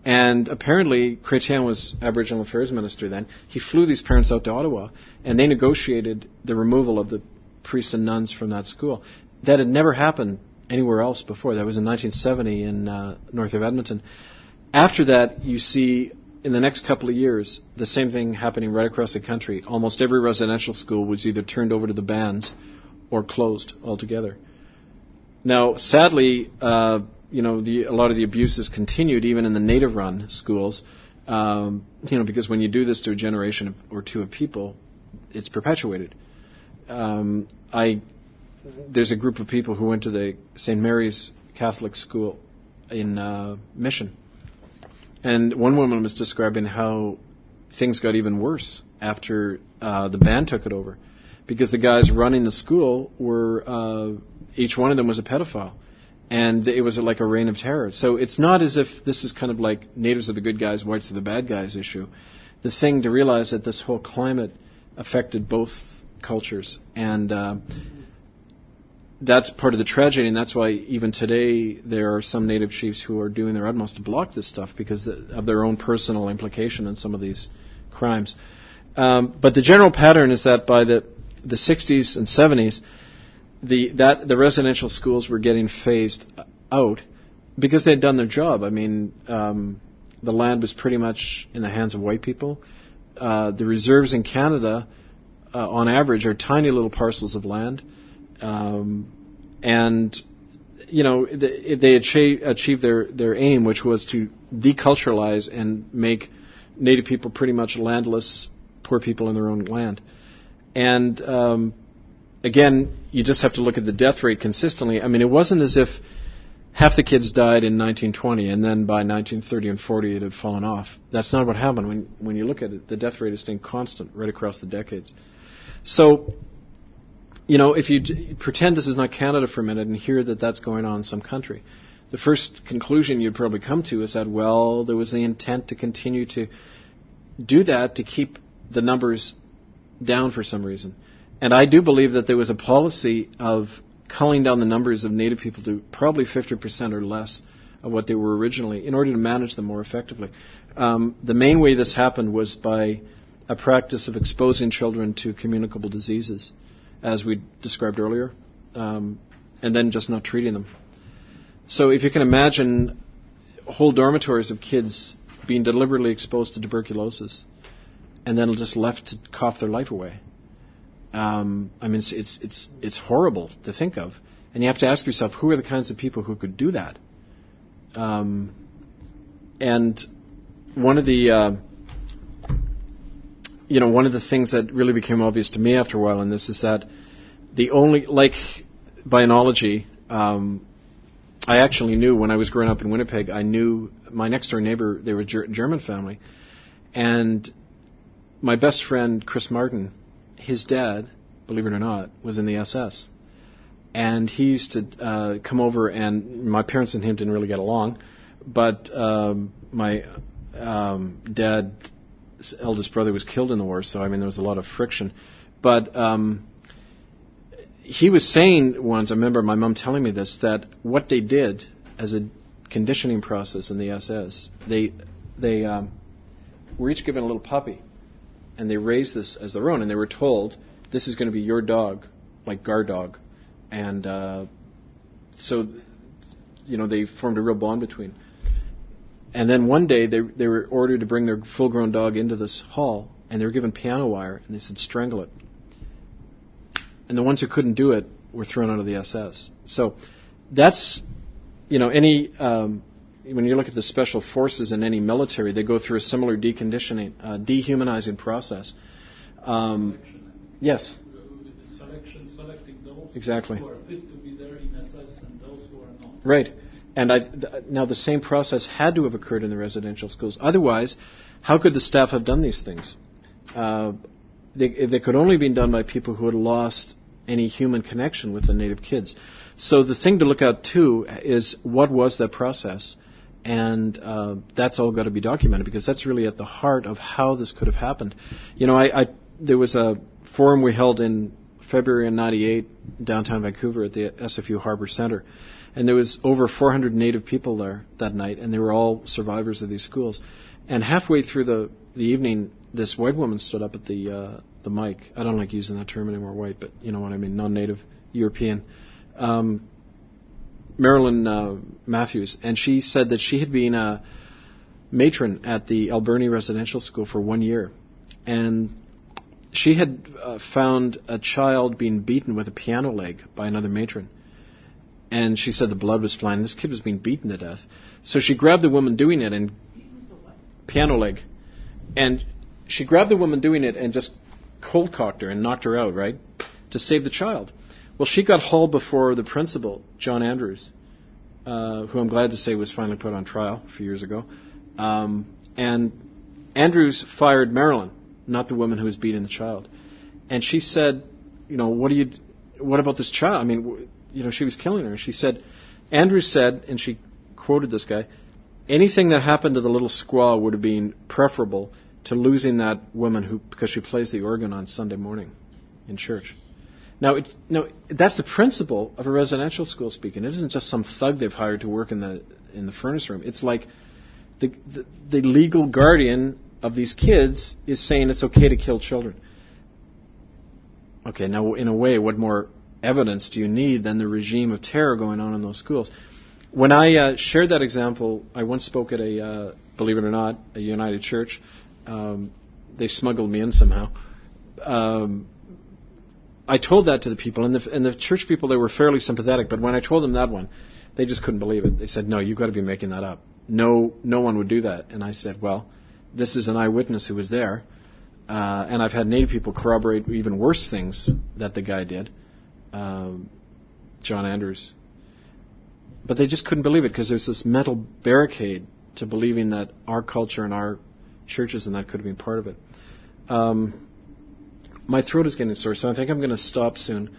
S1: And apparently, Chrétien was Aboriginal Affairs Minister then. He flew these parents out to Ottawa, and they negotiated the removal of the priests and nuns from that school. That had never happened anywhere else before. That was in 1970 in north of Edmonton. After that, you see in the next couple of years the same thing happening right across the country. Almost every residential school was either turned over to the bands or closed altogether. Now, sadly, a lot of the abuses continued even in the native-run schools, because when you do this to a generation or two of people, it's perpetuated. There's a group of people who went to the St. Mary's Catholic school in Mission. And one woman was describing how things got even worse after the band took it over. Because the guys running the school were, each one of them was a pedophile. And it was like a reign of terror. So it's not as if this is kind of like natives are the good guys, whites are the bad guys issue. The thing to realize that this whole climate affected both cultures. And that's part of the tragedy, and that's why even today there are some native chiefs who are doing their utmost to block this stuff because of their own personal implication in some of these crimes. But the general pattern is that by the 60s and 70s, the residential schools were getting phased out because they had done their job. I mean, the land was pretty much in the hands of white people. The reserves in Canada, on average, are tiny little parcels of land. They achieved their aim, which was to deculturalize and make Native people pretty much landless, poor people in their own land. And again, you just have to look at the death rate consistently. I mean, it wasn't as if half the kids died in 1920 and then by 1930 and 40 it had fallen off. That's not what happened. When you look at it, the death rate is staying constant right across the decades. So, if you pretend this is not Canada for a minute and hear that that's going on in some country, the first conclusion you'd probably come to is that, well, there was the intent to continue to do that to keep the numbers down for some reason. And I do believe that there was a policy of culling down the numbers of Native people to probably 50% or less of what they were originally in order to manage them more effectively. The main way this happened was by a practice of exposing children to communicable diseases, as we described earlier, and then just not treating them. So if you can imagine whole dormitories of kids being deliberately exposed to tuberculosis and then just left to cough their life away. It's horrible to think of. And you have to ask yourself, who are the kinds of people who could do that? And one of the things that really became obvious to me after a while in this is that the only, like by analogy, I actually knew when I was growing up in Winnipeg, I knew my next door neighbor, they were a German family, and my best friend, Chris Martin, his dad, believe it or not, was in the SS. And he used to come over, and my parents and him didn't really get along, but my dad's eldest brother was killed in the war, so I mean there was a lot of friction. But he was saying once, I remember my mom telling me this, that what they did as a conditioning process in the SS, they were each given a little puppy, and they raised this as their own, and they were told, this is going to be your dog, like guard dog. And so, they formed a real bond between. And then one day they were ordered to bring their full-grown dog into this hall, and they were given piano wire, and they said, strangle it. And the ones who couldn't do it were thrown out of the SS. So that's, any, when you look at the special forces in any military, they go through a similar deconditioning, dehumanizing process. Yes.
S3: Selecting those
S1: exactly.
S3: who are fit to be there in SS and those who are not.
S1: Right. And now the same process had to have occurred in the residential schools. Otherwise, how could the staff have done these things? They could only have been done by people who had lost any human connection with the native kids. So the thing to look at, too, is what was that process? And that's all got to be documented, because that's really at the heart of how this could have happened. There was a forum we held in February of '98, downtown Vancouver at the SFU Harbour Centre. And there was over 400 Native people there that night, and they were all survivors of these schools. And halfway through the evening, this white woman stood up at the mic. I don't like using that term anymore, white, but you know what I mean, non-Native European. Marilyn Matthews. And she said that she had been a matron at the Alberni Residential School for 1 year. And she had found a child being beaten with a piano leg by another matron. And she said the blood was flying. This kid was being beaten to death. So she grabbed the woman doing it and piano leg. And she grabbed the woman doing it and just cold cocked her and knocked her out, right, to save the child. Well, she got hauled before the principal, John Andrews, who I'm glad to say was finally put on trial a few years ago. And Andrews fired Marilyn, not the woman who was beating the child. And she said, what about this child? I mean, she was killing her. She said, Andrews said, and she quoted this guy, anything that happened to the little squaw would have been preferable to losing that woman because she plays the organ on Sunday morning in church. Now, that's the principle of a residential school speaking. It isn't just some thug they've hired to work in the furnace room. It's like the legal guardian of these kids is saying it's okay to kill children. Okay, now in a way, what more evidence do you need than the regime of terror going on in those schools? When I shared that example, I once spoke at believe it or not, a United Church. They smuggled me in somehow. I told that to the people, and the church people, they were fairly sympathetic, but when I told them that one, they just couldn't believe it. They said, no, you've got to be making that up. No one would do that. And I said, well, this is an eyewitness who was there, and I've had Native people corroborate even worse things that the guy did, John Andrews. But they just couldn't believe it because there's this mental barricade to believing that our culture and our churches and that could have been part of it. My throat is getting sore, so I think I'm going to stop soon.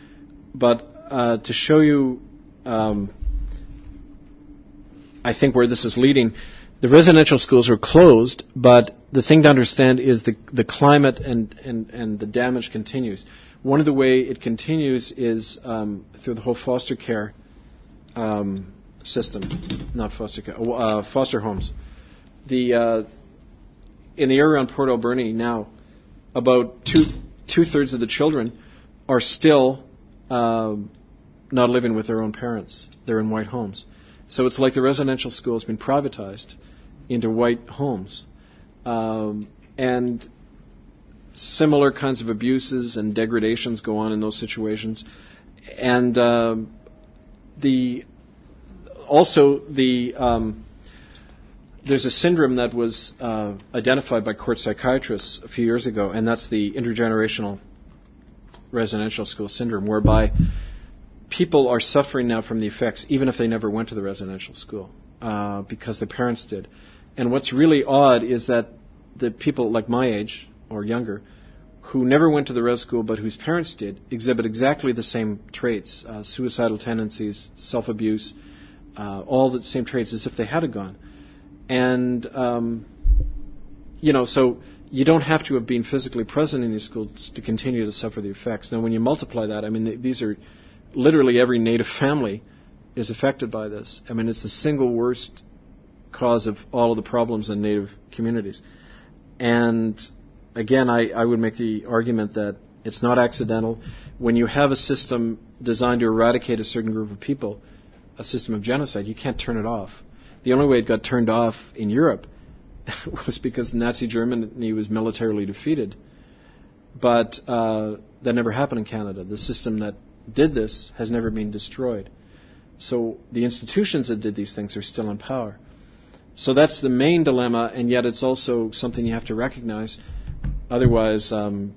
S1: But to show you, I think where this is leading, the residential schools were closed, but the thing to understand is the climate and the damage continues. One of the way it continues is through the whole foster care system, not foster care, foster homes. In the area around Port Alberni now, about two-thirds of the children are still not living with their own parents. They're in white homes. So it's like the residential school has been privatized into white homes. And similar kinds of abuses and degradations go on in those situations. And there's a syndrome that was identified by court psychiatrists a few years ago, and that's the intergenerational residential school syndrome, whereby people are suffering now from the effects, even if they never went to the residential school, because their parents did. And what's really odd is that the people like my age or younger who never went to the res school but whose parents did exhibit exactly the same traits, suicidal tendencies, self-abuse, all the same traits as if they had gone. And, so you don't have to have been physically present in these schools to continue to suffer the effects. Now, when you multiply that, I mean, these are literally every Native family is affected by this. I mean, it's the single worst cause of all of the problems in Native communities. And again, I would make the argument that it's not accidental. When you have a system designed to eradicate a certain group of people, a system of genocide, you can't turn it off. The only way it got turned off in Europe was because Nazi Germany was militarily defeated. But that never happened in Canada. The system that did this has never been destroyed. So the institutions that did these things are still in power. So that's the main dilemma, and yet it's also something you have to recognize. Otherwise, none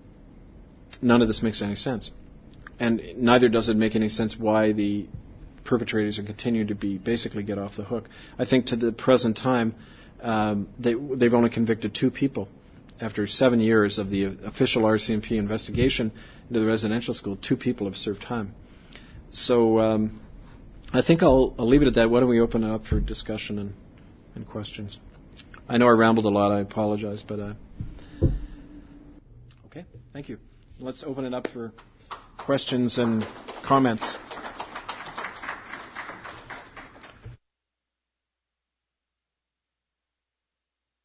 S1: of this makes any sense. And neither does it make any sense why the perpetrators are continuing to basically get off the hook. I think to the present time, they've only convicted 2 people. After 7 years of the official RCMP investigation into the residential school, 2 people have served time. So I think I'll leave it at that. Why don't we open it up for discussion and questions? I know I rambled a lot. I apologize, but okay. Thank you. Let's open it up for questions and comments.